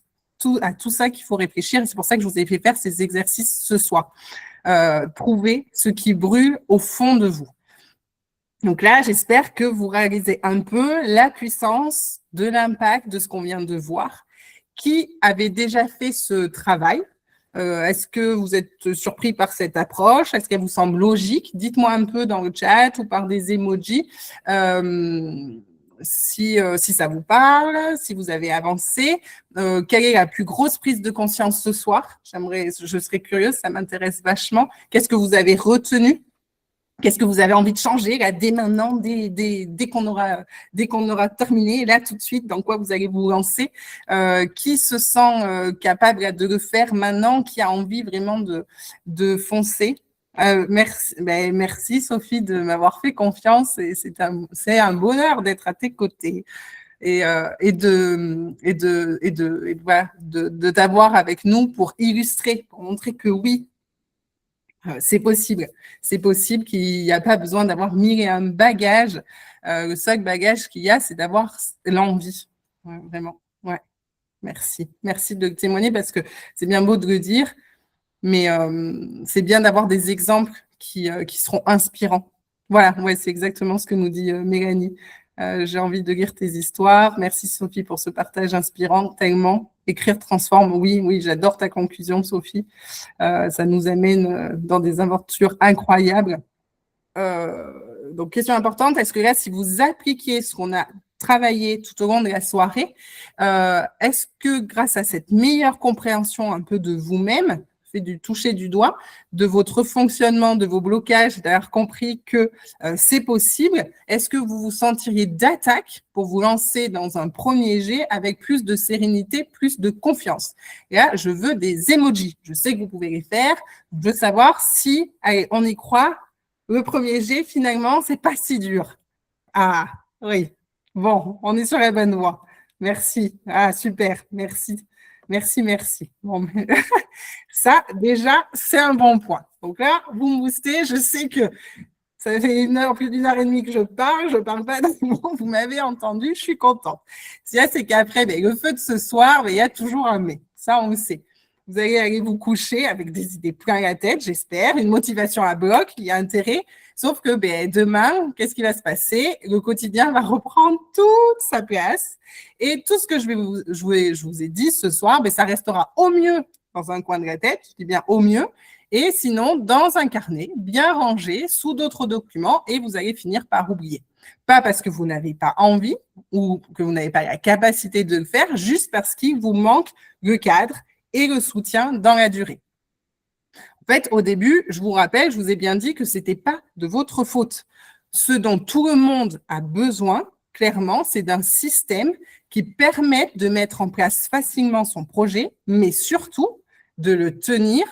A: À tout ça qu'il faut réfléchir. C'est pour ça que je vous ai fait faire ces exercices ce soir. Trouver ce qui brûle au fond de vous. Donc là, j'espère que vous réalisez un peu la puissance de l'impact de ce qu'on vient de voir. Qui avait déjà fait ce travail? Est-ce que vous êtes surpris par cette approche? Est-ce qu'elle vous semble logique? Dites-moi un peu dans le chat ou par des emojis si ça vous parle, si vous avez avancé. Quelle est la plus grosse prise de conscience ce soir? Je serais curieuse, ça m'intéresse vachement. Qu'est-ce que vous avez retenu? Qu'est-ce que vous avez envie de changer là, dès maintenant, dès qu'on aura terminé, là tout de suite, dans quoi vous allez vous lancer? Qui se sent capable là, de le faire maintenant, qui a envie vraiment de foncer? Merci Sophie de m'avoir fait confiance et c'est un bonheur d'être à tes côtés et de t'avoir avec nous pour illustrer, pour montrer que oui, c'est possible qu'il n'y a pas besoin d'avoir 1001 bagages. Le seul bagage qu'il y a, c'est d'avoir l'envie. Ouais, vraiment. Ouais. Merci de témoigner parce que c'est bien beau de le dire, mais c'est bien d'avoir des exemples qui seront inspirants. Voilà, ouais, c'est exactement ce que nous dit Mélanie. J'ai envie de lire tes histoires. Merci Sophie pour ce partage inspirant tellement. Écrire transforme, oui, j'adore ta conclusion Sophie. Ça nous amène dans des aventures incroyables. Donc, question importante, est-ce que là, si vous appliquiez ce qu'on a travaillé tout au long de la soirée, est-ce que grâce à cette meilleure compréhension un peu de vous-même, fait du toucher du doigt, de votre fonctionnement, de vos blocages, d'avoir compris que c'est possible, est-ce que vous vous sentiriez d'attaque pour vous lancer dans un premier jet avec plus de sérénité, plus de confiance? Et là, je veux des emojis. Je sais que vous pouvez les faire. Je veux savoir si, allez, on y croit. le premier jet, finalement, c'est pas si dur. Ah, oui. Bon, on est sur la bonne voie. Merci. Ah, super. Merci. Merci, merci. Bon, ça, déjà, c'est un bon point. Donc là, vous me boostez. Je sais que ça fait plus d'1 heure et demie que je parle pas d'un mot, vous m'avez entendu, je suis contente. Ce qu'il y a, c'est qu'après, le feu de ce soir, il y a toujours un mais. Ça, on le sait. Vous allez aller vous coucher avec des idées plein la tête, j'espère, une motivation à bloc, il y a intérêt. Sauf que demain, qu'est-ce qui va se passer? Le quotidien va reprendre toute sa place. Et tout ce que je vous ai dit ce soir, ça restera au mieux dans un coin de la tête, je dis bien au mieux, et sinon dans un carnet bien rangé sous d'autres documents, et vous allez finir par oublier. Pas parce que vous n'avez pas envie ou que vous n'avez pas la capacité de le faire, juste parce qu'il vous manque le cadre et le soutien dans la durée. En fait, au début, je vous rappelle, je vous ai bien dit que ce n'était pas de votre faute. Ce dont tout le monde a besoin, clairement, c'est d'un système qui permette de mettre en place facilement son projet, mais surtout de le tenir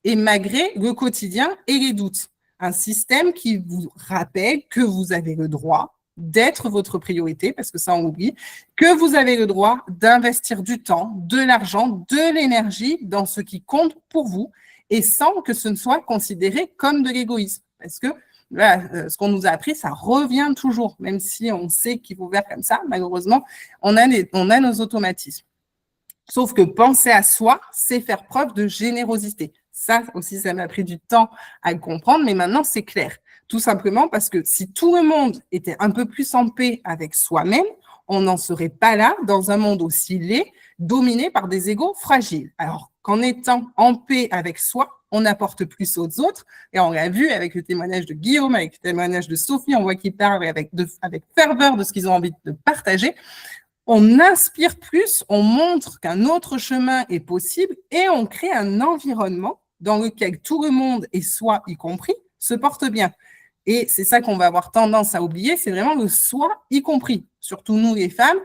A: et malgré le quotidien et les doutes. Un système qui vous rappelle que vous avez le droit d'être votre priorité, parce que ça on oublie, que vous avez le droit d'investir du temps, de l'argent, de l'énergie dans ce qui compte pour vous, et sans que ce ne soit considéré comme de l'égoïsme. Parce que voilà, ce qu'on nous a appris, ça revient toujours, même si on sait qu'il faut faire comme ça, malheureusement, on a nos automatismes. Sauf que penser à soi, c'est faire preuve de générosité. Ça aussi, ça m'a pris du temps à le comprendre, mais maintenant, c'est clair. Tout simplement parce que si tout le monde était un peu plus en paix avec soi-même, on n'en serait pas là dans un monde aussi laid, dominé par des égos fragiles. Alors qu'en étant en paix avec soi, on apporte plus aux autres. Et on l'a vu avec le témoignage de Guillaume, avec le témoignage de Sophie, on voit qu'ils parlent avec ferveur de ce qu'ils ont envie de partager. On inspire plus, on montre qu'un autre chemin est possible et on crée un environnement dans lequel tout le monde, et soi y compris, se porte bien. Et c'est ça qu'on va avoir tendance à oublier, c'est vraiment le soi y compris. Surtout nous les femmes,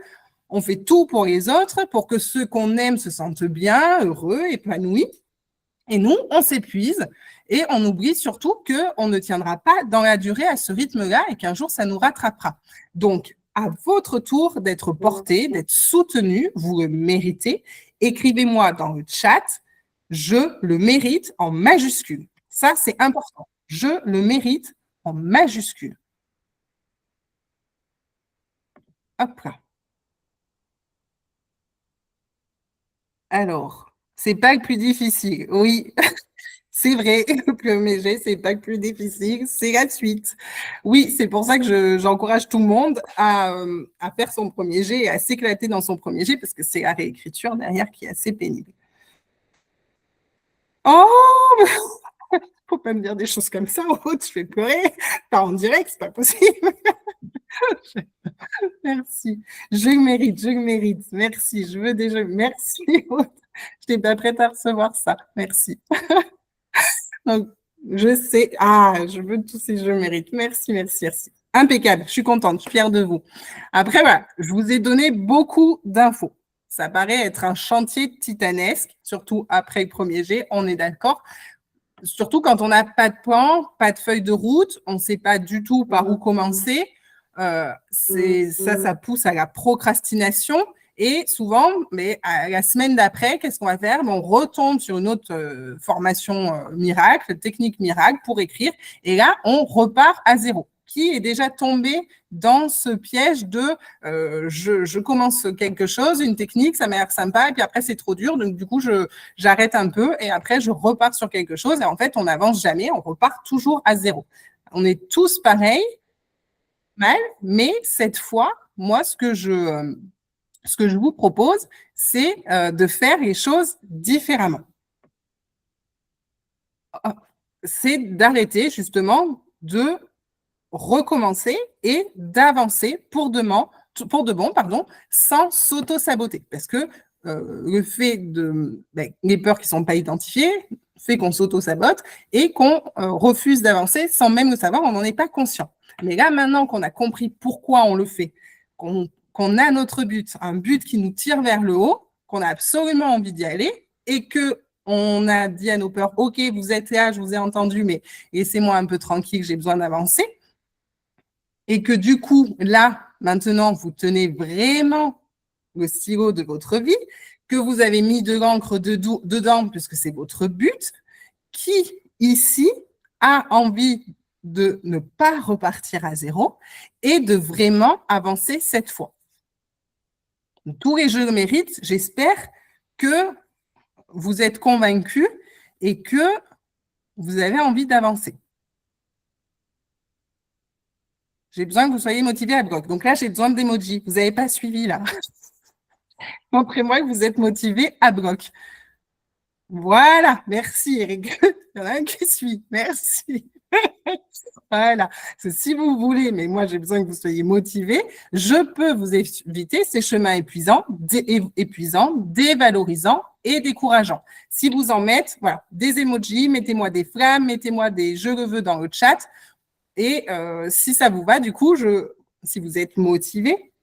A: on fait tout pour les autres, pour que ceux qu'on aime se sentent bien, heureux, épanouis. Et nous, on s'épuise et on oublie surtout qu'on ne tiendra pas dans la durée à ce rythme-là et qu'un jour, ça nous rattrapera. Donc, à votre tour d'être porté, d'être soutenu, vous le méritez. Écrivez-moi dans le chat, je le mérite en majuscule. Ça, c'est important. Je le mérite en majuscule. Hop là. Alors, c'est pas le plus difficile. Oui, c'est vrai, le premier jet, c'est pas le plus difficile, c'est la suite. Oui, c'est pour ça que j'encourage tout le monde à faire son premier jet et à s'éclater dans son premier jet, parce que c'est la réécriture derrière qui est assez pénible. Oh, faut pas me dire des choses comme ça, Aude, je vais pleurer. Pas en direct, c'est pas possible. Merci. Je le mérite. Merci. Je veux déjà. Merci, Aude. Je n'étais pas prête à recevoir ça. Merci. Donc, je sais. Ah, je veux tous ces je mérite. Merci. Impeccable. Je suis contente. Je suis fière de vous. Après, voilà, je vous ai donné beaucoup d'infos. Ça paraît être un chantier titanesque, surtout après le premier jet, on est d'accord. Surtout quand on n'a pas de plan, pas de feuille de route, on ne sait pas du tout par où commencer. Ça pousse à la procrastination. Et souvent, mais à la semaine d'après, qu'est-ce qu'on va faire? On retombe sur une autre formation miracle, technique miracle pour écrire. Et là, on repart à zéro. Qui est déjà tombé dans ce piège de je commence quelque chose, une technique, ça m'a l'air sympa, et puis après, c'est trop dur. Donc, du coup, j'arrête un peu et après, je repars sur quelque chose. Et en fait, on n'avance jamais, on repart toujours à zéro. On est tous pareils, mal, mais cette fois, moi, ce que je vous propose, c'est de faire les choses différemment. C'est d'arrêter justement de recommencer et d'avancer pour de bon, sans s'auto-saboter. Parce que le fait les peurs qui ne sont pas identifiées fait qu'on s'auto-sabote et qu'on refuse d'avancer sans même le savoir, on n'en est pas conscient. Mais là, maintenant qu'on a compris pourquoi on le fait, qu'on a notre but, un but qui nous tire vers le haut, qu'on a absolument envie d'y aller et qu'on on a dit à nos peurs, OK, vous êtes là, je vous ai entendu, mais laissez-moi un peu tranquille, j'ai besoin d'avancer. Et que du coup, là, maintenant, vous tenez vraiment le stylo de votre vie, que vous avez mis de l'encre dedans, puisque c'est votre but, qui, ici, a envie de ne pas repartir à zéro et de vraiment avancer cette fois. Tous les jeux méritent, j'espère que vous êtes convaincus et que vous avez envie d'avancer. J'ai besoin que vous soyez motivés à bloc. Donc là, j'ai besoin d'emojis. Vous n'avez pas suivi là. Montrez-moi que vous êtes motivés à bloc. Voilà, merci Eric. Il y en a un qui suit. Merci. Voilà. Si vous voulez, mais moi j'ai besoin que vous soyez motivés, je peux vous éviter ces chemins épuisants, dévalorisants et décourageants. Si vous en mettez, voilà, des emojis, mettez-moi des flammes, mettez-moi des je le veux dans le chat. Et si ça vous va, du coup, si vous êtes motivé,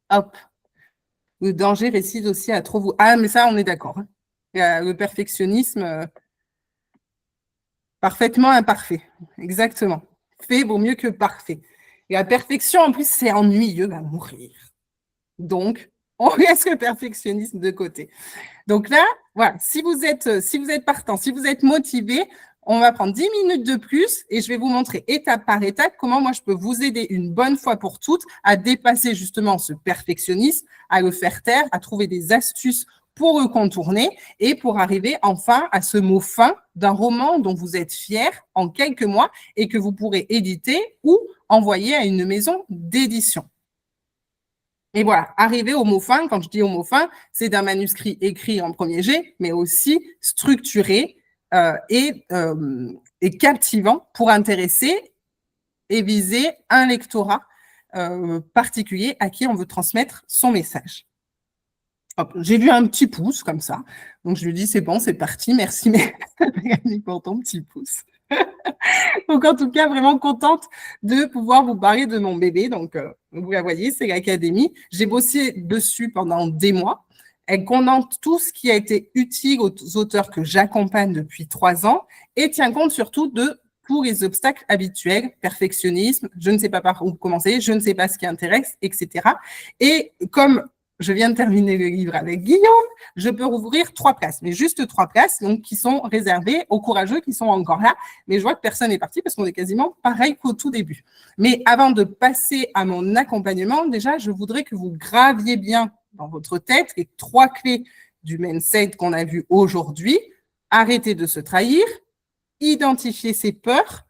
A: hop, le danger réside aussi à trop vous... Ah, mais ça, on est d'accord. Hein. Le perfectionnisme, parfaitement imparfait. Exactement. Fait vaut mieux que parfait. Et la perfection, en plus, c'est ennuyeux à mourir. Donc, on laisse le perfectionnisme de côté. Donc là, voilà, si vous êtes partant, si vous êtes motivé, on va prendre 10 minutes de plus et je vais vous montrer étape par étape comment moi je peux vous aider une bonne fois pour toutes à dépasser justement ce perfectionnisme, à le faire taire, à trouver des astuces pour le contourner et pour arriver enfin à ce mot fin d'un roman dont vous êtes fier en quelques mois et que vous pourrez éditer ou envoyer à une maison d'édition. Et voilà, arriver au mot fin, quand je dis au mot fin, c'est d'un manuscrit écrit en premier jet, mais aussi structuré, et captivant pour intéresser et viser un lectorat particulier à qui on veut transmettre son message. J'ai vu un petit pouce comme ça, donc je lui dis c'est bon, c'est parti, merci Mélanie pour ton petit pouce. Donc en tout cas, vraiment contente de pouvoir vous parler de mon bébé. Donc vous la voyez, c'est l'Académie. J'ai bossé dessus pendant des mois. Elle condense tout ce qui a été utile aux auteurs que j'accompagne depuis 3 ans et tient compte surtout de tous les obstacles habituels, perfectionnisme, je ne sais pas par où commencer, je ne sais pas ce qui intéresse, etc. Et comme je viens de terminer le livre avec Guillaume, je peux rouvrir 3 places, mais juste 3 places, donc qui sont réservées aux courageux qui sont encore là. Mais je vois que personne n'est parti parce qu'on est quasiment pareil qu'au tout début. Mais avant de passer à mon accompagnement, déjà, je voudrais que vous graviez bien dans votre tête les 3 clés du mindset qu'on a vu aujourd'hui. Arrêter de se trahir, identifier ses peurs,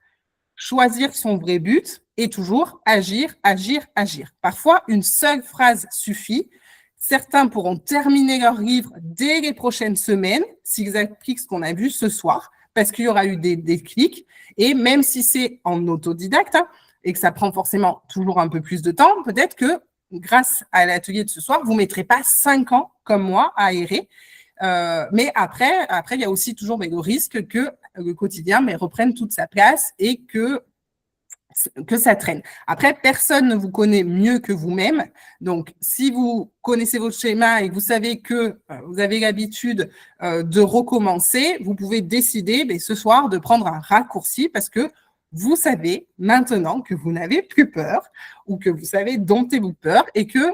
A: choisir son vrai but et toujours agir, agir, agir. Parfois, une seule phrase suffit. Certains pourront terminer leur livre dès les prochaines semaines s'ils appliquent ce qu'on a vu ce soir, parce qu'il y aura eu des déclics. Et même si c'est en autodidacte et que ça prend forcément toujours un peu plus de temps, peut-être que grâce à l'atelier de ce soir, vous ne mettrez pas 5 ans comme moi à errer. Mais après, il y a aussi toujours le risque que le quotidien reprenne toute sa place et que ça traîne. Après, personne ne vous connaît mieux que vous-même. Donc, si vous connaissez votre schéma et que vous savez que vous avez l'habitude de recommencer, vous pouvez décider ce soir de prendre un raccourci parce que vous savez maintenant que vous n'avez plus peur ou que vous savez dompter vos peurs et que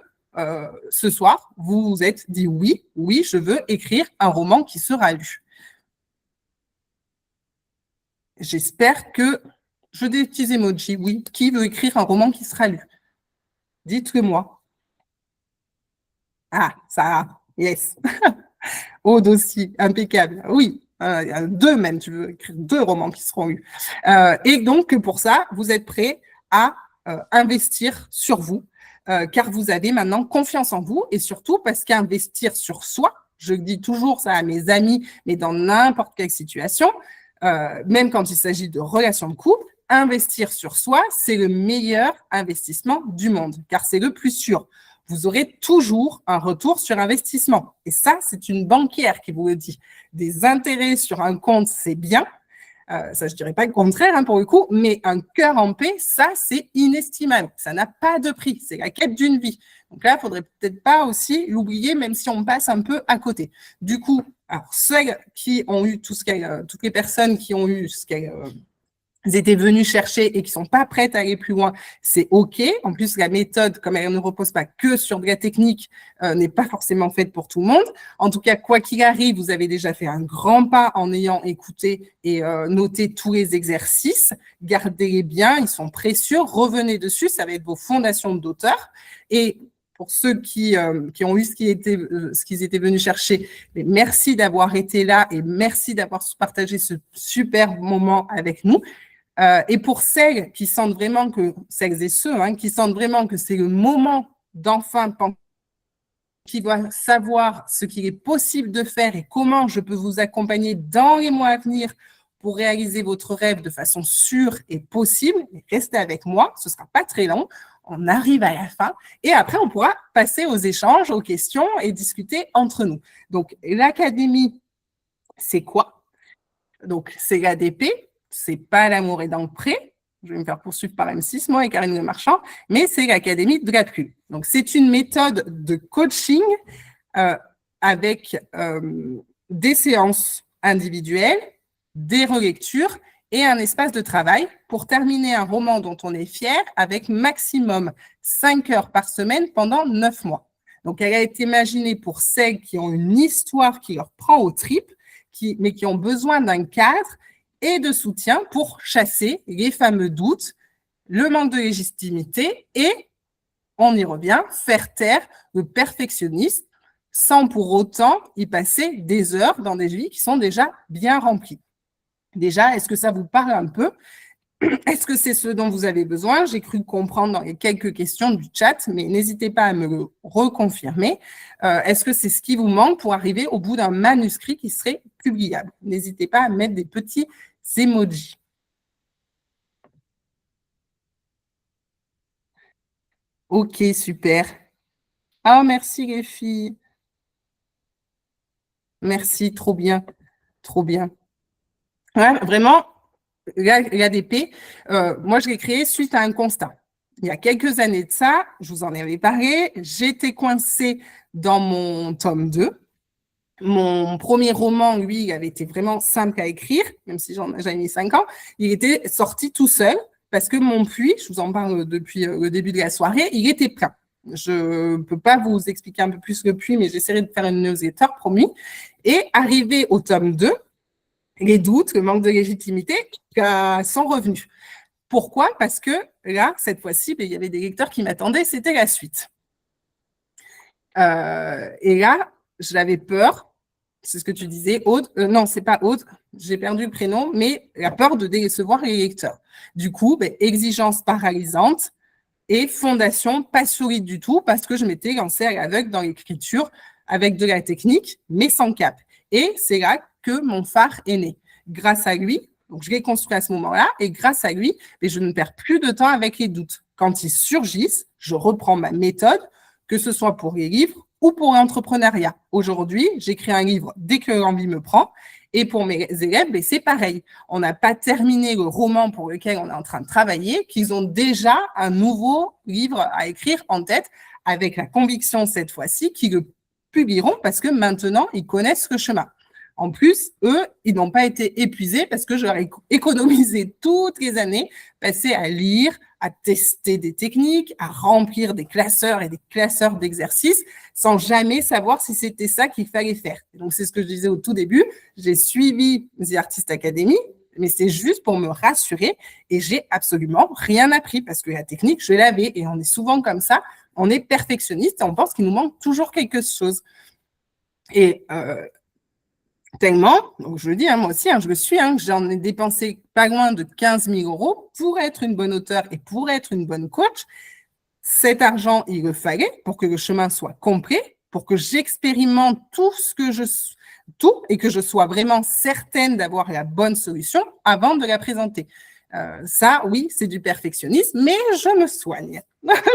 A: ce soir, vous vous êtes dit oui, je veux écrire un roman qui sera lu. J'espère que je dis des petits emojis. Oui, qui veut écrire un roman qui sera lu? Dites-le moi. Ah, ça, yes. Aude aussi, impeccable. Oui, 2 même, tu veux écrire 2 romans qui seront lus. Et donc, pour ça, vous êtes prêts à investir sur vous, car vous avez maintenant confiance en vous et surtout parce qu'investir sur soi, je dis toujours ça à mes amis, mais dans n'importe quelle situation, même quand il s'agit de relations de couple, investir sur soi, c'est le meilleur investissement du monde, car c'est le plus sûr. Vous aurez toujours un retour sur investissement. Et ça, c'est une banquière qui vous le dit. Des intérêts sur un compte, c'est bien. Ça, je dirais pas le contraire pour le coup, mais un cœur en paix, ça, c'est inestimable. Ça n'a pas de prix. C'est la quête d'une vie. Donc là, il faudrait peut-être pas aussi l'oublier, même si on passe un peu à côté. Du coup, Alors, celles qui ont eu toutes les personnes qui ont eu ce qu'elles étaient venues chercher et qui sont pas prêtes à aller plus loin, c'est OK. En plus, la méthode, comme elle ne repose pas que sur de la technique, n'est pas forcément faite pour tout le monde. En tout cas, quoi qu'il arrive, vous avez déjà fait un grand pas en ayant écouté et noté tous les exercices. Gardez-les bien, ils sont précieux. Revenez dessus, ça va être vos fondations d'auteur. Et pour ceux qui ont eu ce qu'ils étaient venus chercher, mais merci d'avoir été là et merci d'avoir partagé ce super moment avec nous. Et pour celles qui sentent vraiment celles et ceux qui sentent vraiment que c'est le moment d'enfin qui doivent savoir ce qu'il est possible de faire et comment je peux vous accompagner dans les mois à venir pour réaliser votre rêve de façon sûre et possible, restez avec moi, ce ne sera pas très long. On arrive à la fin et après, on pourra passer aux échanges, aux questions et discuter entre nous. Donc, l'académie, c'est quoi? Donc, c'est l'ADP, c'est pas l'amour est dans le pré. Je vais me faire poursuivre par M6, moi et Karine Le Marchand, mais c'est l'Académie de Grapcule. Donc, c'est une méthode de coaching avec des séances individuelles, des relectures et un espace de travail pour terminer un roman dont on est fier avec maximum 5 heures par semaine pendant 9 mois. Donc, elle a été imaginée pour celles qui ont une histoire qui leur prend aux tripes, mais qui ont besoin d'un cadre et de soutien pour chasser les fameux doutes, le manque de légitimité et, on y revient, faire taire le perfectionniste sans pour autant y passer des heures dans des vies qui sont déjà bien remplies. Déjà, est-ce que ça vous parle un peu? Est-ce que c'est ce dont vous avez besoin? J'ai cru comprendre dans les quelques questions du chat, mais n'hésitez pas à me le reconfirmer. Est-ce que c'est ce qui vous manque pour arriver au bout d'un manuscrit qui serait publiable? N'hésitez pas à mettre des petits emojis. Ok, super. Ah, merci les filles. Merci, trop bien. Trop bien. Ouais, vraiment, l'ADP, moi, je l'ai créé suite à un constat. Il y a quelques années de ça, je vous en avais parlé, j'étais coincée dans mon tome 2. Mon premier roman, lui, il avait été vraiment simple à écrire, même si j'avais mis 5 ans. Il était sorti tout seul parce que mon puits, je vous en parle depuis le début de la soirée, il était plein. Je ne peux pas vous expliquer un peu plus le puits, mais j'essaierai de faire une newsletter, promis. Et arrivé au tome 2, les doutes, le manque de légitimité sont revenus. Pourquoi? Parce que là, cette fois-ci, il y avait des lecteurs qui m'attendaient, c'était la suite. Et là, j'avais peur, c'est ce que tu disais, Aude, non, c'est pas Aude, j'ai perdu le prénom, mais la peur de décevoir les lecteurs. Du coup, exigence paralysante et fondation pas solide du tout parce que je m'étais lancée à l'aveugle dans l'écriture avec de la technique, mais sans cap. Et c'est là que mon phare est né. Grâce à lui, donc je l'ai construit à ce moment-là, et grâce à lui, je ne perds plus de temps avec les doutes. Quand ils surgissent, je reprends ma méthode, que ce soit pour les livres ou pour l'entrepreneuriat. Aujourd'hui, j'écris un livre dès que l'envie me prend, et pour mes élèves, c'est pareil. On n'a pas terminé le roman pour lequel on est en train de travailler, qu'ils ont déjà un nouveau livre à écrire en tête, avec la conviction cette fois-ci qu'ils le publieront parce que maintenant, ils connaissent le chemin. En plus, eux, ils n'ont pas été épuisés parce que je leur ai économisé toutes les années, passées à lire, à tester des techniques, à remplir des classeurs et des classeurs d'exercices sans jamais savoir si c'était ça qu'il fallait faire. Donc, c'est ce que je disais au tout début. J'ai suivi The Artist Academy, mais c'est juste pour me rassurer et j'ai absolument rien appris parce que la technique, je l'avais et on est souvent comme ça. On est perfectionniste et on pense qu'il nous manque toujours quelque chose. Et tellement, donc je le dis, moi aussi, je le suis, j'en ai dépensé pas loin de 15 000 € pour être une bonne auteure et pour être une bonne coach. Cet argent, il le fallait pour que le chemin soit complet, pour que j'expérimente tout et que je sois vraiment certaine d'avoir la bonne solution avant de la présenter. Ça, oui, c'est du perfectionnisme, mais je me soigne.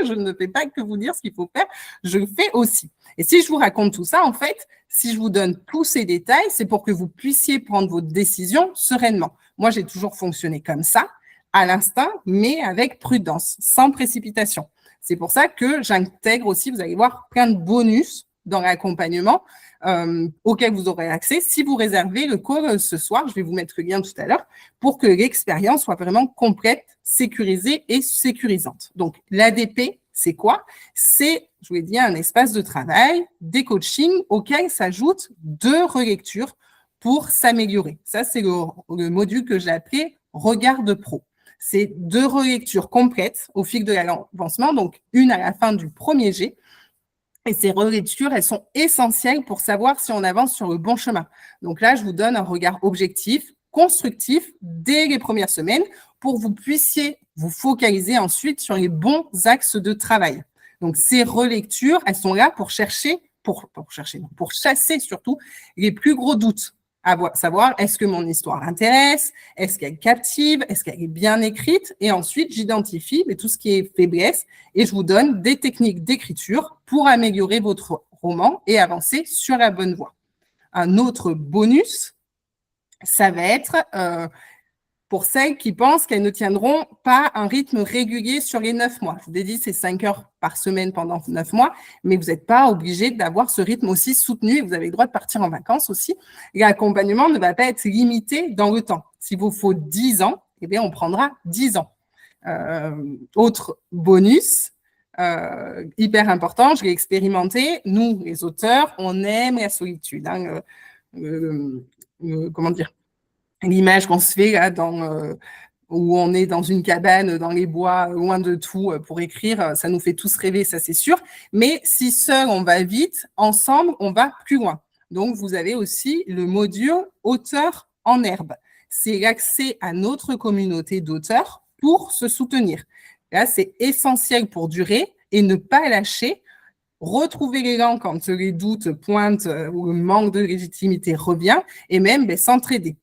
A: Je ne fais pas que vous dire ce qu'il faut faire, je le fais aussi. Et si je vous raconte tout ça, en fait, si je vous donne tous ces détails, c'est pour que vous puissiez prendre votre décision sereinement. Moi, j'ai toujours fonctionné comme ça, à l'instinct, mais avec prudence, sans précipitation. C'est pour ça que j'intègre aussi, vous allez voir, plein de bonus dans l'accompagnement auquel vous aurez accès si vous réservez le call ce soir. Je vais vous mettre le lien tout à l'heure pour que l'expérience soit vraiment complète, sécurisée et sécurisante. Donc, l'ADP, c'est quoi? C'est, je vous l'ai dit, un espace de travail, des coachings auxquels s'ajoutent 2 relectures pour s'améliorer. Ça, c'est le module que j'ai appelé « Regarde pro ». C'est 2 relectures complètes au fil de l'avancement, donc une à la fin du premier G. Et ces relectures, elles sont essentielles pour savoir si on avance sur le bon chemin. Donc là, je vous donne un regard objectif, constructif, dès les premières semaines, pour que vous puissiez vous focaliser ensuite sur les bons axes de travail. Donc, ces relectures, elles sont là pour chasser surtout les plus gros doutes. À savoir, est-ce que mon histoire intéresse? Est-ce qu'elle captive? Est-ce qu'elle est bien écrite? Et ensuite, j'identifie tout ce qui est faiblesse et je vous donne des techniques d'écriture pour améliorer votre roman et avancer sur la bonne voie. Un autre bonus, ça va être pour celles qui pensent qu'elles ne tiendront pas un rythme régulier sur les 9 mois. Je vous ai dit, c'est 5 heures par semaine pendant 9 mois, mais vous n'êtes pas obligé d'avoir ce rythme aussi soutenu et vous avez le droit de partir en vacances aussi. L'accompagnement ne va pas être limité dans le temps. S'il vous faut 10 ans, eh bien, on prendra 10 ans. Autre bonus, hyper important, je l'ai expérimenté. Nous, les auteurs, on aime la solitude. Comment dire? L'image qu'on se fait là où on est dans une cabane, dans les bois, loin de tout pour écrire, ça nous fait tous rêver, ça c'est sûr. Mais si seul on va vite, ensemble on va plus loin. Donc vous avez aussi le module auteur en herbe. C'est l'accès à notre communauté d'auteurs pour se soutenir. Là, c'est essentiel pour durer et ne pas lâcher. Retrouver l'élan quand les doutes pointent ou le manque de légitimité revient et même s'entraider.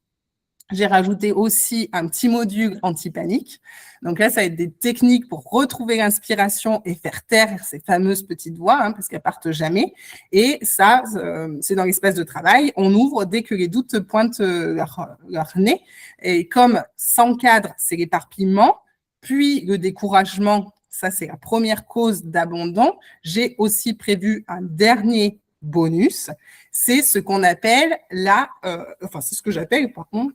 A: J'ai rajouté aussi un petit module anti-panique. Donc là, ça va être des techniques pour retrouver l'inspiration et faire taire ces fameuses petites voix, parce qu'elles partent jamais. Et ça, c'est dans l'espace de travail. On ouvre dès que les doutes pointent leur nez. Et comme sans cadre, c'est l'éparpillement, puis le découragement, ça c'est la première cause d'abandon. J'ai aussi prévu un dernier bonus, c'est ce qu'on appelle c'est ce que j'appelle, par contre,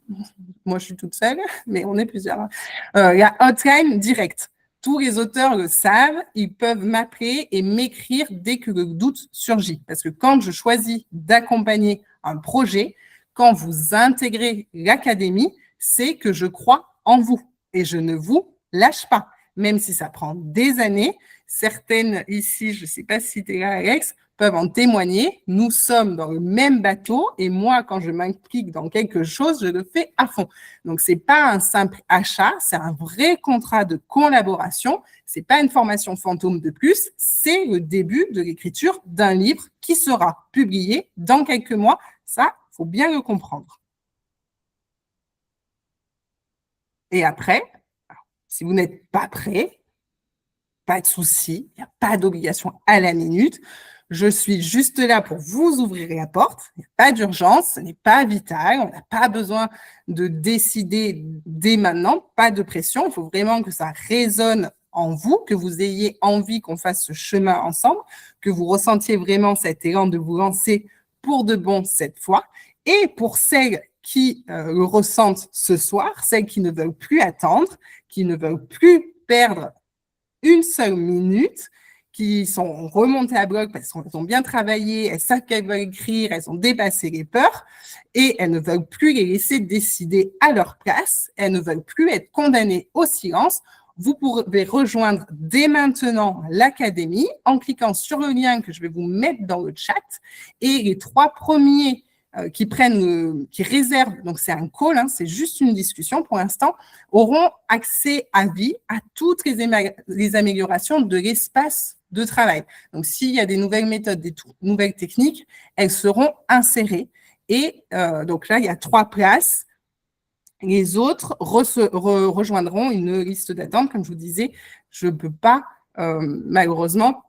A: moi je suis toute seule, mais on est plusieurs, la hotline directe. Tous les auteurs le savent, ils peuvent m'appeler et m'écrire dès que le doute surgit. Parce que quand je choisis d'accompagner un projet, quand vous intégrez l'académie, c'est que je crois en vous et je ne vous lâche pas. Même si ça prend des années, certaines ici, je ne sais pas si tu es là, Alex, peuvent en témoigner. Nous sommes dans le même bateau et moi, quand je m'implique dans quelque chose, je le fais à fond. Donc, ce n'est pas un simple achat, c'est un vrai contrat de collaboration. Ce n'est pas une formation fantôme de plus, c'est le début de l'écriture d'un livre qui sera publié dans quelques mois. Ça, il faut bien le comprendre. Et après, si vous n'êtes pas prêt, pas de souci, il n'y a pas d'obligation à la minute. Je suis juste là pour vous ouvrir la porte. Il n'y a pas d'urgence, ce n'est pas vital. On n'a pas besoin de décider dès maintenant, pas de pression. Il faut vraiment que ça résonne en vous, que vous ayez envie qu'on fasse ce chemin ensemble, que vous ressentiez vraiment cet élan de vous lancer pour de bon cette fois. Et pour celles qui le ressentent ce soir, celles qui ne veulent plus attendre, qui ne veulent plus perdre une seule minute, qui sont remontées à bloc parce qu'elles ont bien travaillé, elles savent qu'elles veulent écrire, elles ont dépassé les peurs et elles ne veulent plus les laisser décider à leur place, elles ne veulent plus être condamnées au silence. Vous pouvez rejoindre dès maintenant l'académie en cliquant sur le lien que je vais vous mettre dans le chat et les 3 premiers qui réservent, donc c'est un call, c'est juste une discussion pour l'instant, auront accès à vie à toutes les améliorations de l'espace de travail. Donc, s'il y a des nouvelles méthodes, des nouvelles techniques, elles seront insérées. Et donc là, il y a 3 places. Les autres rejoindront une liste d'attente. Comme je vous disais, je ne peux pas, malheureusement,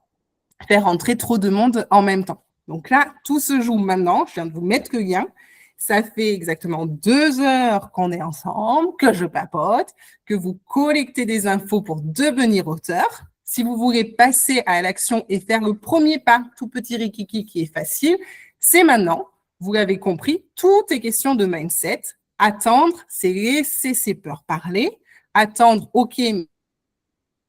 A: faire entrer trop de monde en même temps. Donc là, tout se joue maintenant. Je viens de vous mettre le lien. Ça fait exactement 2 heures qu'on est ensemble, que je papote, que vous collectez des infos pour devenir auteur. Si vous voulez passer à l'action et faire le premier pas, tout petit rikiki qui est facile, c'est maintenant. Vous l'avez compris, tout est question de mindset. Attendre, c'est laisser ses peurs parler. Attendre, ok,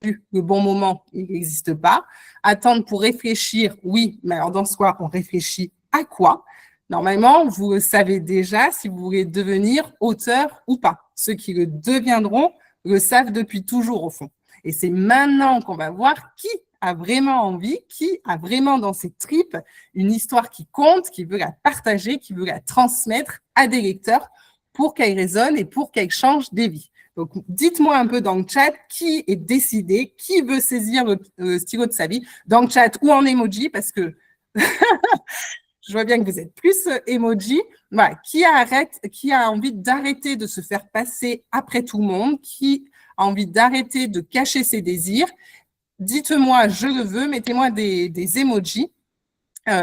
A: le bon moment, il n'existe pas. Attendre pour réfléchir, oui, mais alors dans ce cas, on réfléchit à quoi? Normalement, vous le savez déjà si vous voulez devenir auteur ou pas. Ceux qui le deviendront le savent depuis toujours au fond. Et c'est maintenant qu'on va voir qui a vraiment envie, qui a vraiment dans ses tripes une histoire qui compte, qui veut la partager, qui veut la transmettre à des lecteurs pour qu'elle résonne et pour qu'elle change des vies. Donc, dites-moi un peu dans le chat qui est décidé, qui veut saisir le stylo de sa vie, dans le chat ou en emoji, parce que je vois bien que vous êtes plus emoji. Voilà. Qui a envie d'arrêter de se faire passer après tout le monde, qui a envie d'arrêter de cacher ses désirs. Dites-moi, je le veux, mettez-moi des emojis.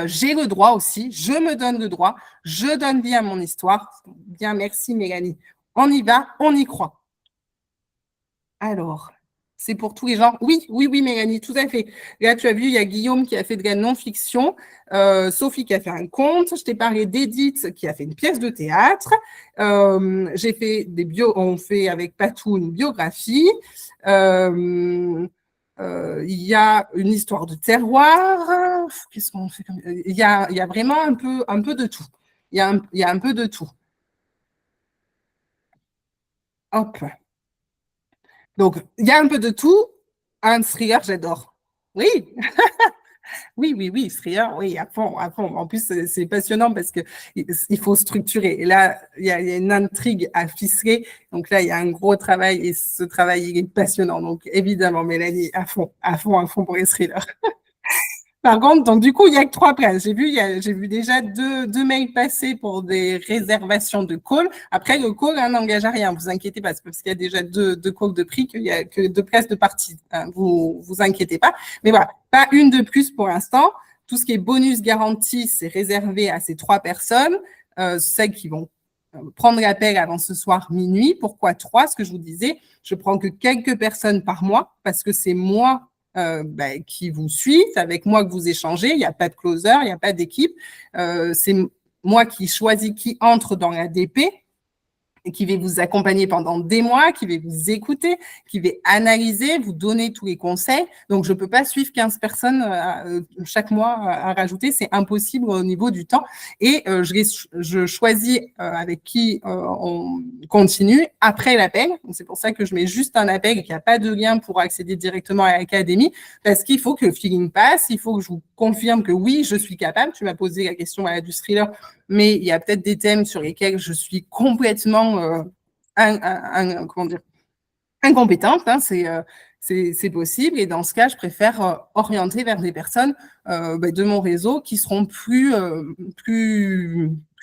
A: J'ai le droit aussi, je me donne le droit, je donne vie à mon histoire. Bien, merci Mélanie. On y va, on y croit. Alors, c'est pour tous les gens. Oui, Mélanie, tout à fait. Là, tu as vu, il y a Guillaume qui a fait de la non-fiction, Sophie qui a fait un conte, je t'ai parlé d'Edith qui a fait une pièce de théâtre, j'ai fait on fait avec Patou une biographie, il y a une histoire de terroir, qu'est-ce qu'on fait il y a vraiment un peu de tout. Il y a un peu de tout. Hop. Donc, il y a un peu de tout. Un thriller, j'adore. Oui, oui, thriller, oui, à fond, à fond. En plus, c'est passionnant parce qu'il faut structurer. Et là, il y a une intrigue à ficeler. Donc là, il y a un gros travail et ce travail, il est passionnant. Donc, évidemment, Mélanie, à fond pour les thrillers. Par contre, donc du coup, il n'y a que 3 places. J'ai vu déjà deux mails passer pour des réservations de call. Après, le call n'engage à rien. Vous inquiétez pas, parce qu'il y a déjà deux calls de prix, qu'il y a que 2 places de partie. Vous inquiétez pas. Mais voilà, pas une de plus pour l'instant. Tout ce qui est bonus garanti, c'est réservé à ces 3 personnes, celles qui vont prendre l'appel avant ce soir minuit. Pourquoi 3? Ce que je vous disais, je prends que quelques personnes par mois parce que c'est moi qui vous suit, c'est avec moi que vous échangez, il n'y a pas de closer, il n'y a pas d'équipe, c'est moi qui choisis qui entre dans la DP et qui vais vous accompagner pendant des mois, qui vais vous écouter, qui vais analyser, vous donner tous les conseils. Donc, je ne peux pas suivre 15 personnes chaque mois à rajouter, c'est impossible au niveau du temps. Et je choisis avec qui on continue après l'appel. C'est pour ça que je mets juste un appel et qu'il n'y a pas de lien pour accéder directement à l'académie, parce qu'il faut que le feeling passe, il faut que je vous confirme que oui, je suis capable. Tu m'as posé la question du thriller, mais il y a peut-être des thèmes sur lesquels je suis complètement incompétente, hein, c'est possible. Et dans ce cas, je préfère orienter vers des personnes de mon réseau qui seront plus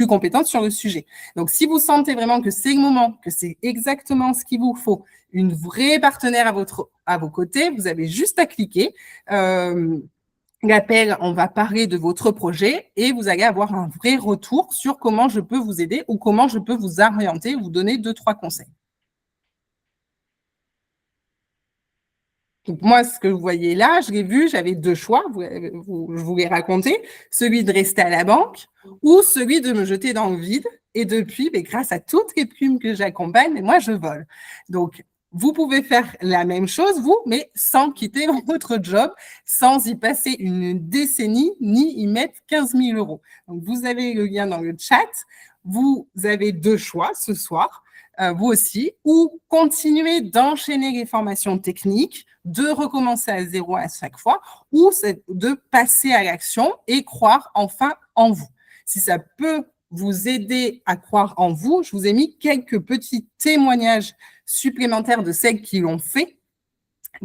A: compétentes sur le sujet. Donc, si vous sentez vraiment que c'est le moment, que c'est exactement ce qu'il vous faut, une vraie partenaire à vos côtés, vous avez juste à cliquer. L'appel, on va parler de votre projet et vous allez avoir un vrai retour sur comment je peux vous aider ou comment je peux vous orienter, vous donner 2-3 conseils. Donc, moi, ce que vous voyez là, je l'ai vu, j'avais 2 choix, je vous l'ai raconté, celui de rester à la banque ou celui de me jeter dans le vide. Et depuis, grâce à toutes les plumes que j'accompagne, moi, je vole. Donc, vous pouvez faire la même chose, vous, mais sans quitter votre job, sans y passer une décennie, ni y mettre 15 000 €. Donc, vous avez le lien dans le chat. Vous avez 2 choix ce soir, vous aussi, ou continuer d'enchaîner les formations techniques, de recommencer à zéro à chaque fois, ou de passer à l'action et croire enfin en vous. Si ça peut vous aider à croire en vous, je vous ai mis quelques petits témoignages supplémentaires de celles qui l'ont fait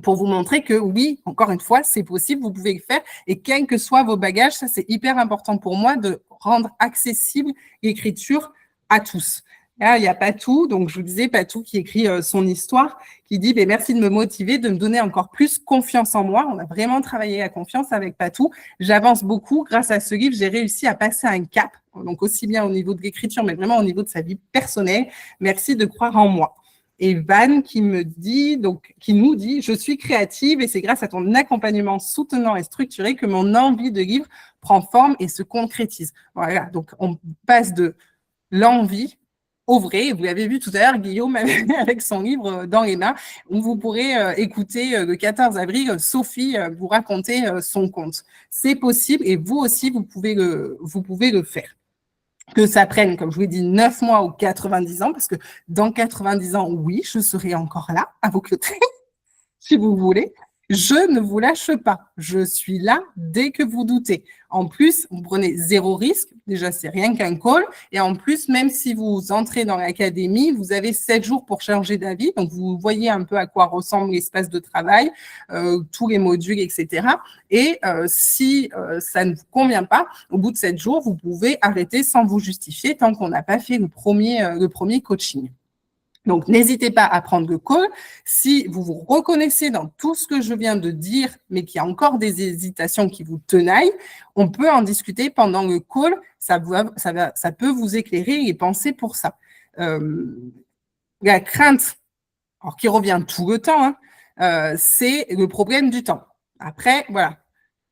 A: pour vous montrer que oui, encore une fois, c'est possible, vous pouvez le faire et quels que soient vos bagages, ça c'est hyper important pour moi de rendre accessible l'écriture à tous. Là, il y a Patou, donc je vous disais, Patou qui écrit son histoire, qui dit merci de me motiver, de me donner encore plus confiance en moi. On a vraiment travaillé la confiance avec Patou. J'avance beaucoup. Grâce à ce livre, j'ai réussi à passer un cap, donc aussi bien au niveau de l'écriture, mais vraiment au niveau de sa vie personnelle. Merci de croire en moi. Et Van qui nous dit, je suis créative et c'est grâce à ton accompagnement soutenant et structuré que mon envie de livre prend forme et se concrétise. Voilà, donc on passe de l'envie au vrai. Vous l'avez vu tout à l'heure, Guillaume, avec son livre dans les mains, où vous pourrez écouter le 14 avril, Sophie vous raconter son conte. C'est possible et vous aussi, vous pouvez le faire. Que ça prenne, comme je vous l'ai dit, 9 mois ou 90 ans, parce que dans 90 ans, oui, je serai encore là à vos côtés, si vous voulez. Je ne vous lâche pas. Je suis là dès que vous doutez. En plus, vous prenez 0 risque. Déjà, c'est rien qu'un call. Et en plus, même si vous entrez dans l'académie, vous avez 7 jours pour changer d'avis. Donc, vous voyez un peu à quoi ressemble l'espace de travail, tous les modules, etc. Et si ça ne vous convient pas, au bout de 7 jours, vous pouvez arrêter sans vous justifier tant qu'on n'a pas fait le premier coaching. Donc, n'hésitez pas à prendre le call. Si vous vous reconnaissez dans tout ce que je viens de dire, mais qu'il y a encore des hésitations qui vous tenaillent, on peut en discuter pendant le call. Ça peut vous éclairer et penser pour ça. La crainte, alors qui revient tout le temps, c'est le problème du temps. Après, voilà.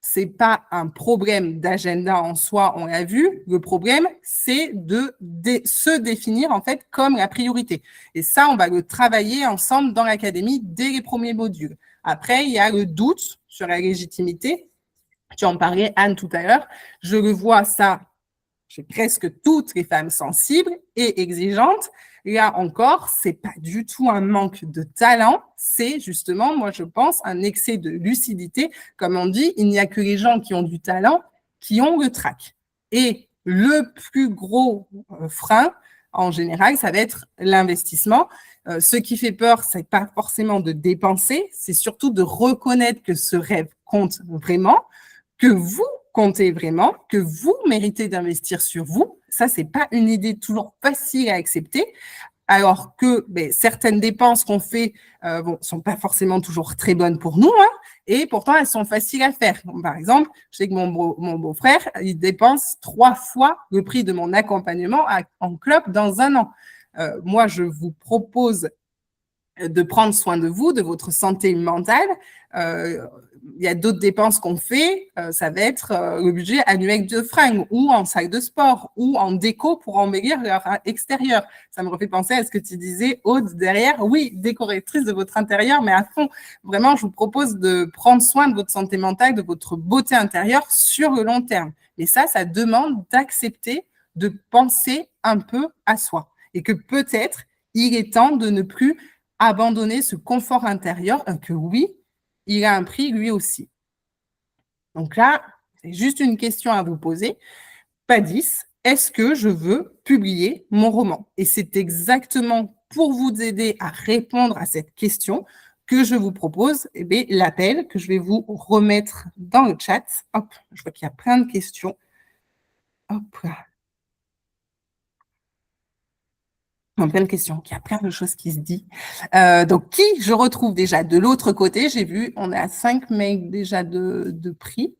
A: C'est pas un problème d'agenda en soi, on l'a vu. Le problème, c'est de se définir en fait comme la priorité. Et ça, on va le travailler ensemble dans l'académie dès les premiers modules. Après, il y a le doute sur la légitimité. Tu en parlais, Anne, tout à l'heure. Je le vois, ça, chez presque toutes les femmes sensibles et exigeantes. Là encore, c'est pas du tout un manque de talent, c'est justement, moi je pense, un excès de lucidité. Comme on dit, il n'y a que les gens qui ont du talent qui ont le trac. Et le plus gros frein, en général, ça va être l'investissement. Ce qui fait peur, c'est pas forcément de dépenser, c'est surtout de reconnaître que ce rêve compte vraiment, que vous comptez vraiment, que vous méritez d'investir sur vous. Ça, c'est pas une idée toujours facile à accepter, alors que certaines dépenses qu'on fait sont pas forcément toujours très bonnes pour nous, et pourtant elles sont faciles à faire. Donc, par exemple, je sais que mon beau-frère, il dépense 3 fois le prix de mon accompagnement en clope dans un an. Moi, je vous propose de prendre soin de vous, de votre santé mentale. Il y a d'autres dépenses qu'on fait, ça va être le budget annuel de fringues ou en salle de sport ou en déco pour embellir leur extérieur. Ça me refait penser à ce que tu disais, Aude, derrière. Oui, décoratrice de votre intérieur, mais à fond. Vraiment, je vous propose de prendre soin de votre santé mentale, de votre beauté intérieure sur le long terme. Et ça demande d'accepter de penser un peu à soi. Et que peut-être, il est temps de ne plus abandonner ce confort intérieur, que oui, il a un prix lui aussi. Donc là, c'est juste une question à vous poser. Pas 10, est-ce que je veux publier mon roman? Et c'est exactement pour vous aider à répondre à cette question que je vous propose l'appel que je vais vous remettre dans le chat. Hop, je vois qu'il y a plein de questions. Hop là. Plein de questions, il y a plein de choses qui se disent. Donc, qui je retrouve déjà de l'autre côté? J'ai vu, on est à 5 mails déjà de prix.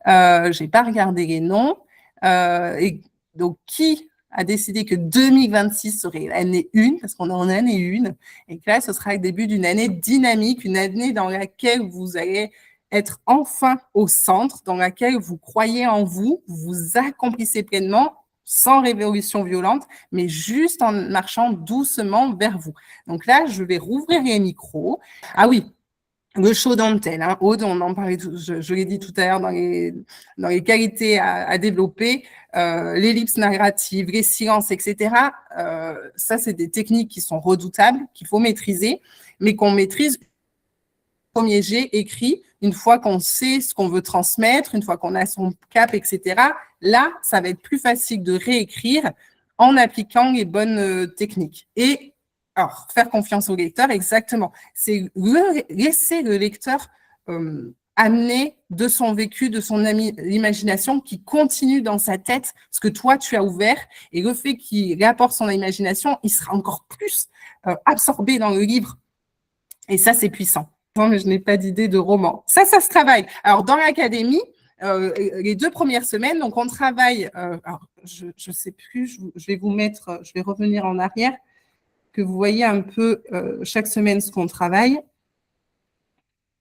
A: Je n'ai pas regardé les noms. Et donc, qui a décidé que 2026 serait l'année 1, parce qu'on est en année 1, et que là, ce sera le début d'une année dynamique, une année dans laquelle vous allez être enfin au centre, dans laquelle vous croyez en vous, vous accomplissez pleinement, sans révolution violente, mais juste en marchant doucement vers vous. Donc là, je vais rouvrir les micros. Ah oui, le show d'antenne, Aude, on en parlait, je l'ai dit tout à l'heure dans les qualités à développer, l'ellipse narrative, les silences, etc. Ça, c'est des techniques qui sont redoutables, qu'il faut maîtriser, mais qu'on maîtrise premier jet écrit, une fois qu'on sait ce qu'on veut transmettre, une fois qu'on a son cap, etc., là, ça va être plus facile de réécrire en appliquant les bonnes techniques. Et alors, faire confiance au lecteur, exactement. C'est laisser le lecteur amener de son vécu, de son imagination qui continue dans sa tête ce que toi, tu as ouvert. Et le fait qu'il apporte son imagination, il sera encore plus absorbé dans le livre. Et ça, c'est puissant. Non, mais je n'ai pas d'idée de roman. Ça se travaille. Alors, dans l'académie, les 2 premières semaines, donc on travaille, alors, je ne sais plus, je vais vous mettre, je vais revenir en arrière. que vous voyez un peu chaque semaine ce qu'on travaille.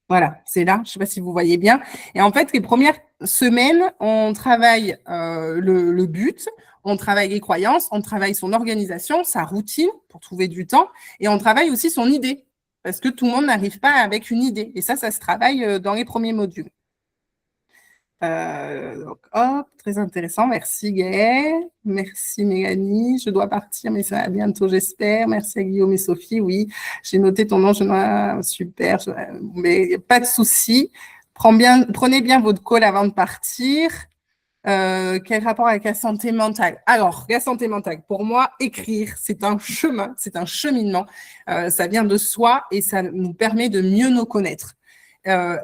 A: Voilà, c'est là, je ne sais pas si vous voyez bien. Et en fait, les premières semaines, on travaille le but, on travaille les croyances, on travaille son organisation, sa routine pour trouver du temps, et on travaille aussi son idée, parce que tout le monde n'arrive pas avec une idée. Et ça se travaille dans les premiers modules. Donc, hop, très intéressant. Merci Gaëlle, merci Mélanie. Je dois partir, mais ça va bientôt, j'espère. Merci à Guillaume et Sophie. Oui, j'ai noté ton nom. Super, mais pas de souci. Prenez bien votre call avant de partir. Quel rapport avec la santé mentale? Alors, la santé mentale, pour moi, écrire, c'est un chemin, c'est un cheminement. Ça vient de soi et ça nous permet de mieux nous connaître.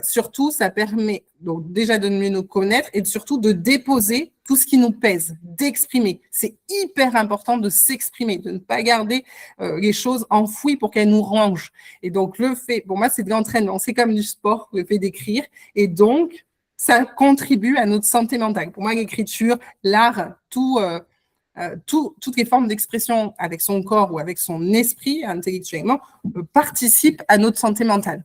A: Surtout, ça permet donc déjà de mieux nous connaître et surtout de déposer tout ce qui nous pèse, d'exprimer. C'est hyper important de s'exprimer, de ne pas garder les choses enfouies pour qu'elles nous rangent. Et donc, le fait, pour moi, c'est de l'entraînement, c'est comme du sport, le fait d'écrire. Et donc, ça contribue à notre santé mentale. Pour moi, l'écriture, l'art, toutes les formes d'expression avec son corps ou avec son esprit intellectuellement participent à notre santé mentale.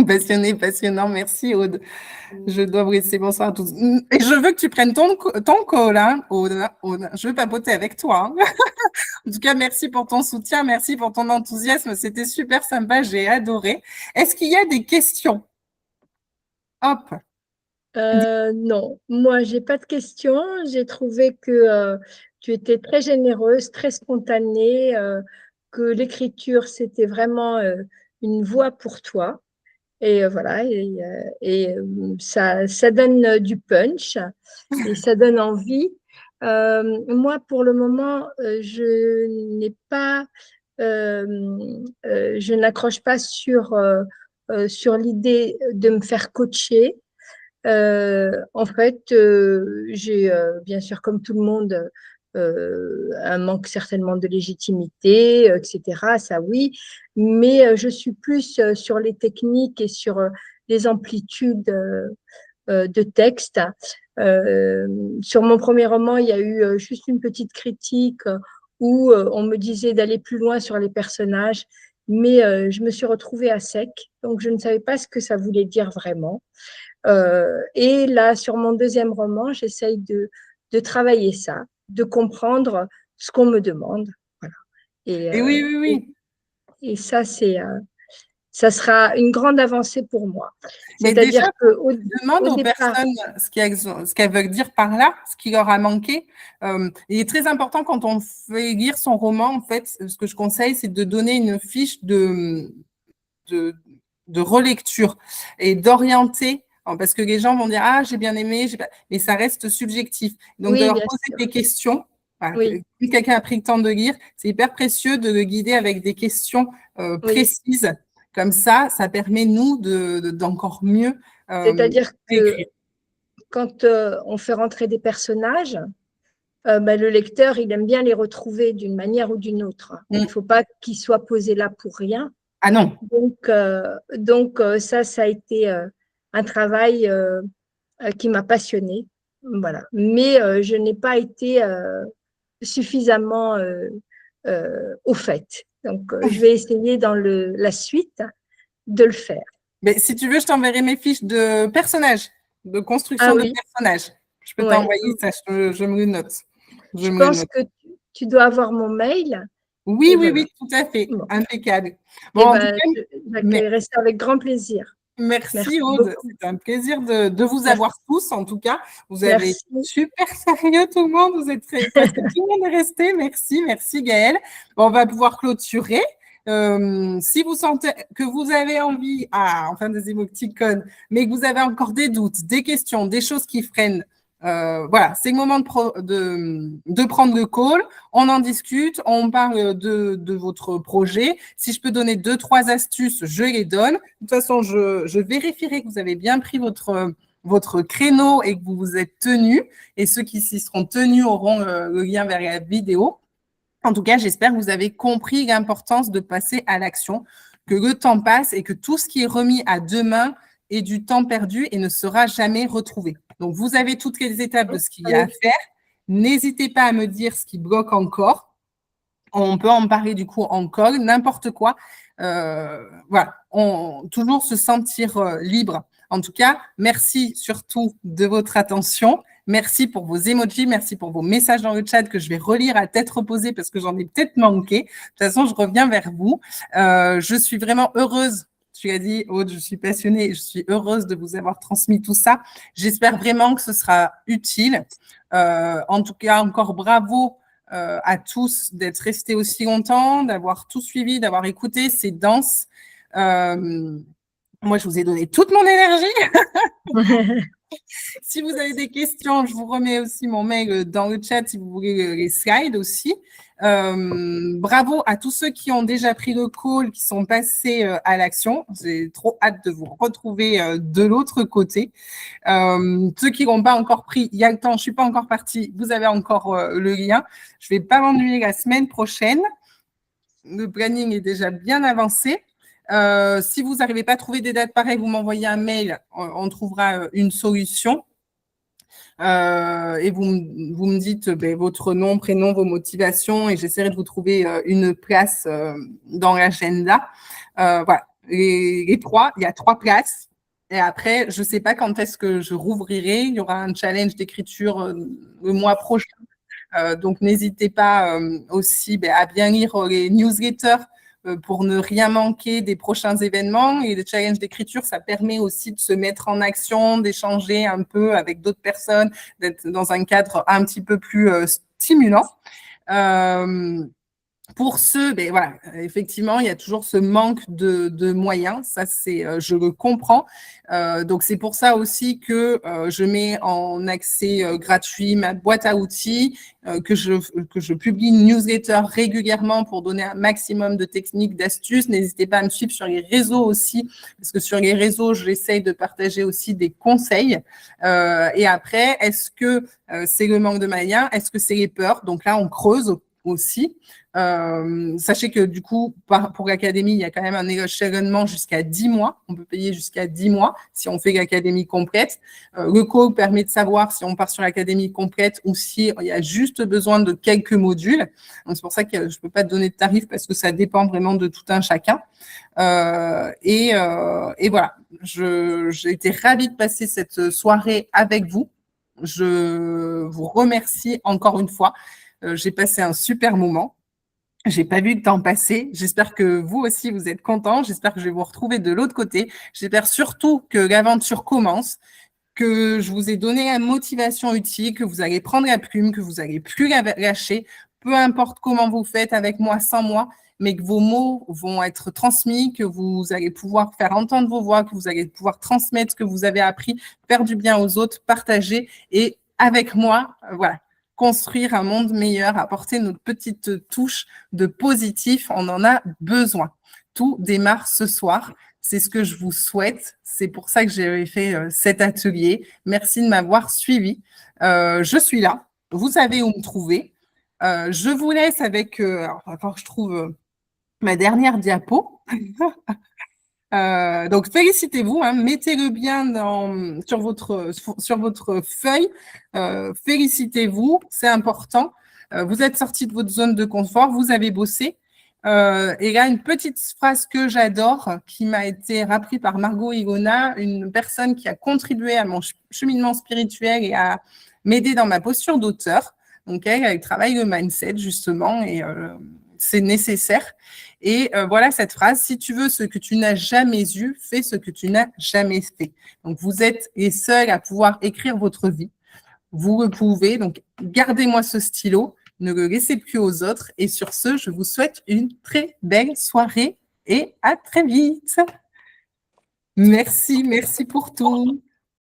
A: Passionné, passionnant. Merci, Aude. Je dois vous laisser. Bonsoir à tous. Et je veux que tu prennes ton call, hein, Aude. Je veux papoter avec toi. Hein. En tout cas, merci pour ton soutien. Merci pour ton enthousiasme. C'était super sympa. J'ai adoré. Est-ce qu'il y a des questions? Hop.
D: Non, moi, j'ai pas de questions. J'ai trouvé que tu étais très généreuse, très spontanée, que l'écriture, c'était vraiment une voie pour toi. Et voilà, ça donne du punch et ça donne envie. Moi, pour le moment, je n'accroche pas sur l'idée de me faire coacher. En fait, j'ai bien sûr, comme tout le monde, un manque certainement de légitimité, etc. Ça, oui. Mais je suis plus sur les techniques et sur les amplitudes de texte. Sur mon premier roman, il y a eu juste une petite critique où on me disait d'aller plus loin sur les personnages, mais je me suis retrouvée à sec, donc je ne savais pas ce que ça voulait dire vraiment. Et là, sur mon deuxième roman, j'essaye de travailler ça, de comprendre ce qu'on me demande. Voilà.
A: Et oui.
D: Et ça, ça sera une grande avancée pour moi.
A: Mais déjà, demande aux personnes ce qu'elles veulent dire par là, ce qui leur a manqué. Il est très important quand on fait lire son roman, en fait, ce que je conseille, c'est de donner une fiche de relecture et d'orienter. Parce que les gens vont dire « Ah, j'ai bien aimé, mais ça reste subjectif. » Donc, de leur poser des questions. Voilà,
D: oui.
A: Si quelqu'un a pris le temps de lire, c'est hyper précieux de le guider avec des questions précises. Oui. Comme ça permet, nous, d'encore mieux
D: c'est-à-dire que quand on fait rentrer des personnages, le lecteur, il aime bien les retrouver d'une manière ou d'une autre. Il ne faut pas qu'ils soient posés là pour rien.
A: Ah non.
D: Donc ça a été un travail qui m'a passionnée. Voilà. Mais je n'ai pas été suffisamment au fait. Donc, je vais essayer dans la suite de le faire.
A: Mais si tu veux, je t'enverrai mes fiches de personnages, de construction de personnages. Je peux t'envoyer ça, je me le note.
D: Je pense que tu dois avoir mon mail.
A: Oui, tout à fait. Bon. Impeccable.
D: Bon, j'accueillerai ça avec grand plaisir.
A: Merci Aude, c'est un plaisir de vous avoir tous, en tout cas. Vous avez été super sérieux tout le monde, tout le monde est resté. Merci Gaëlle. Bon, on va pouvoir clôturer. Si vous sentez que vous avez envie, enfin des émoticônes, mais que vous avez encore des doutes, des questions, des choses qui freinent, voilà, c'est le moment de prendre le call, on en discute, on parle de votre projet. Si je peux donner 2-3 astuces, je les donne. De toute façon, je vérifierai que vous avez bien pris votre créneau et que vous vous êtes tenus. Et ceux qui s'y seront tenus auront le lien vers la vidéo. En tout cas, j'espère que vous avez compris l'importance de passer à l'action, que le temps passe et que tout ce qui est remis à demain est du temps perdu et ne sera jamais retrouvé. Donc, vous avez toutes les étapes de ce qu'il y a à faire. N'hésitez pas à me dire ce qui bloque encore. On peut en parler du coup en call, n'importe quoi. Voilà, toujours se sentir libre. En tout cas, merci surtout de votre attention. Merci pour vos emojis, merci pour vos messages dans le chat que je vais relire à tête reposée parce que j'en ai peut-être manqué. De toute façon, je reviens vers vous. Je suis vraiment heureuse. Tu as dit, Aude, je suis passionnée, je suis heureuse de vous avoir transmis tout ça. J'espère vraiment que ce sera utile. En tout cas, encore bravo à tous d'être restés aussi longtemps, d'avoir tout suivi, d'avoir écouté. C'est dense. Moi, je vous ai donné toute mon énergie. Si vous avez des questions, je vous remets aussi mon mail dans le chat si vous voulez les slides aussi. Bravo à tous ceux qui ont déjà pris le call, qui sont passés à l'action. J'ai trop hâte de vous retrouver de l'autre côté. Ceux qui n'ont pas encore pris, il y a le temps, je ne suis pas encore partie, vous avez encore le lien. Je ne vais pas m'ennuyer la semaine prochaine. Le planning est déjà bien avancé. Si vous n'arrivez pas à trouver des dates pareilles, vous m'envoyez un mail, on trouvera une solution. Et vous me dites votre nom, prénom, vos motivations et j'essaierai de vous trouver une place dans l'agenda. Voilà, les trois, il y a 3 places. Et après, je ne sais pas quand est-ce que je rouvrirai. Il y aura un challenge d'écriture le mois prochain. Donc, n'hésitez pas aussi à bien lire les newsletters pour ne rien manquer des prochains événements. Et le challenge d'écriture, ça permet aussi de se mettre en action, d'échanger un peu avec d'autres personnes, d'être dans un cadre un petit peu plus stimulant. Pour ceux, voilà, effectivement, il y a toujours ce manque de moyens. Ça, je le comprends. Donc, c'est pour ça aussi que je mets en accès gratuit ma boîte à outils, que je publie une newsletter régulièrement pour donner un maximum de techniques, d'astuces. N'hésitez pas à me suivre sur les réseaux aussi, parce que sur les réseaux, j'essaye de partager aussi des conseils. Et après, est-ce que c'est le manque de moyens? Est-ce que c'est les peurs? Donc là, on creuse aussi. Sachez que du coup, pour l'académie, il y a quand même un échelonnement jusqu'à 10 mois. On peut payer jusqu'à 10 mois si on fait l'académie complète. Le call permet de savoir si on part sur l'académie complète ou si il y a juste besoin de quelques modules. Donc, c'est pour ça que je ne peux pas te donner de tarif parce que ça dépend vraiment de tout un chacun. Et voilà, j'ai été ravie de passer cette soirée avec vous. Je vous remercie encore une fois. J'ai passé un super moment. J'ai pas vu le temps passer. J'espère que vous aussi, vous êtes contents. J'espère que je vais vous retrouver de l'autre côté. J'espère surtout que l'aventure commence, que je vous ai donné la motivation utile, que vous allez prendre la plume, que vous n'allez plus la lâcher, peu importe comment vous faites, avec moi, sans moi, mais que vos mots vont être transmis, que vous allez pouvoir faire entendre vos voix, que vous allez pouvoir transmettre ce que vous avez appris, faire du bien aux autres, partager et avec moi, voilà, construire un monde meilleur, apporter notre petite touche de positif, on en a besoin. Tout démarre ce soir. C'est ce que je vous souhaite. C'est pour ça que j'ai fait cet atelier. Merci de m'avoir suivi. Je suis là. Vous savez où me trouver. Je vous laisse avec... alors, il va falloir que je trouve ma dernière diapo. Donc, félicitez-vous, hein, mettez-le bien sur votre feuille. Félicitez-vous, c'est important. Vous êtes sorti de votre zone de confort, vous avez bossé. Et là, une petite phrase que j'adore, qui m'a été rappelée par Margot Igona, une personne qui a contribué à mon cheminement spirituel et à m'aider dans ma posture d'auteur. Donc, elle travaille le mindset, justement, et c'est nécessaire. Et voilà cette phrase, si tu veux ce que tu n'as jamais eu, fais ce que tu n'as jamais fait. Donc, vous êtes les seuls à pouvoir écrire votre vie. Vous le pouvez, donc gardez-moi ce stylo, ne le laissez plus aux autres. Et sur ce, je vous souhaite une très belle soirée et à très vite. Merci pour tout.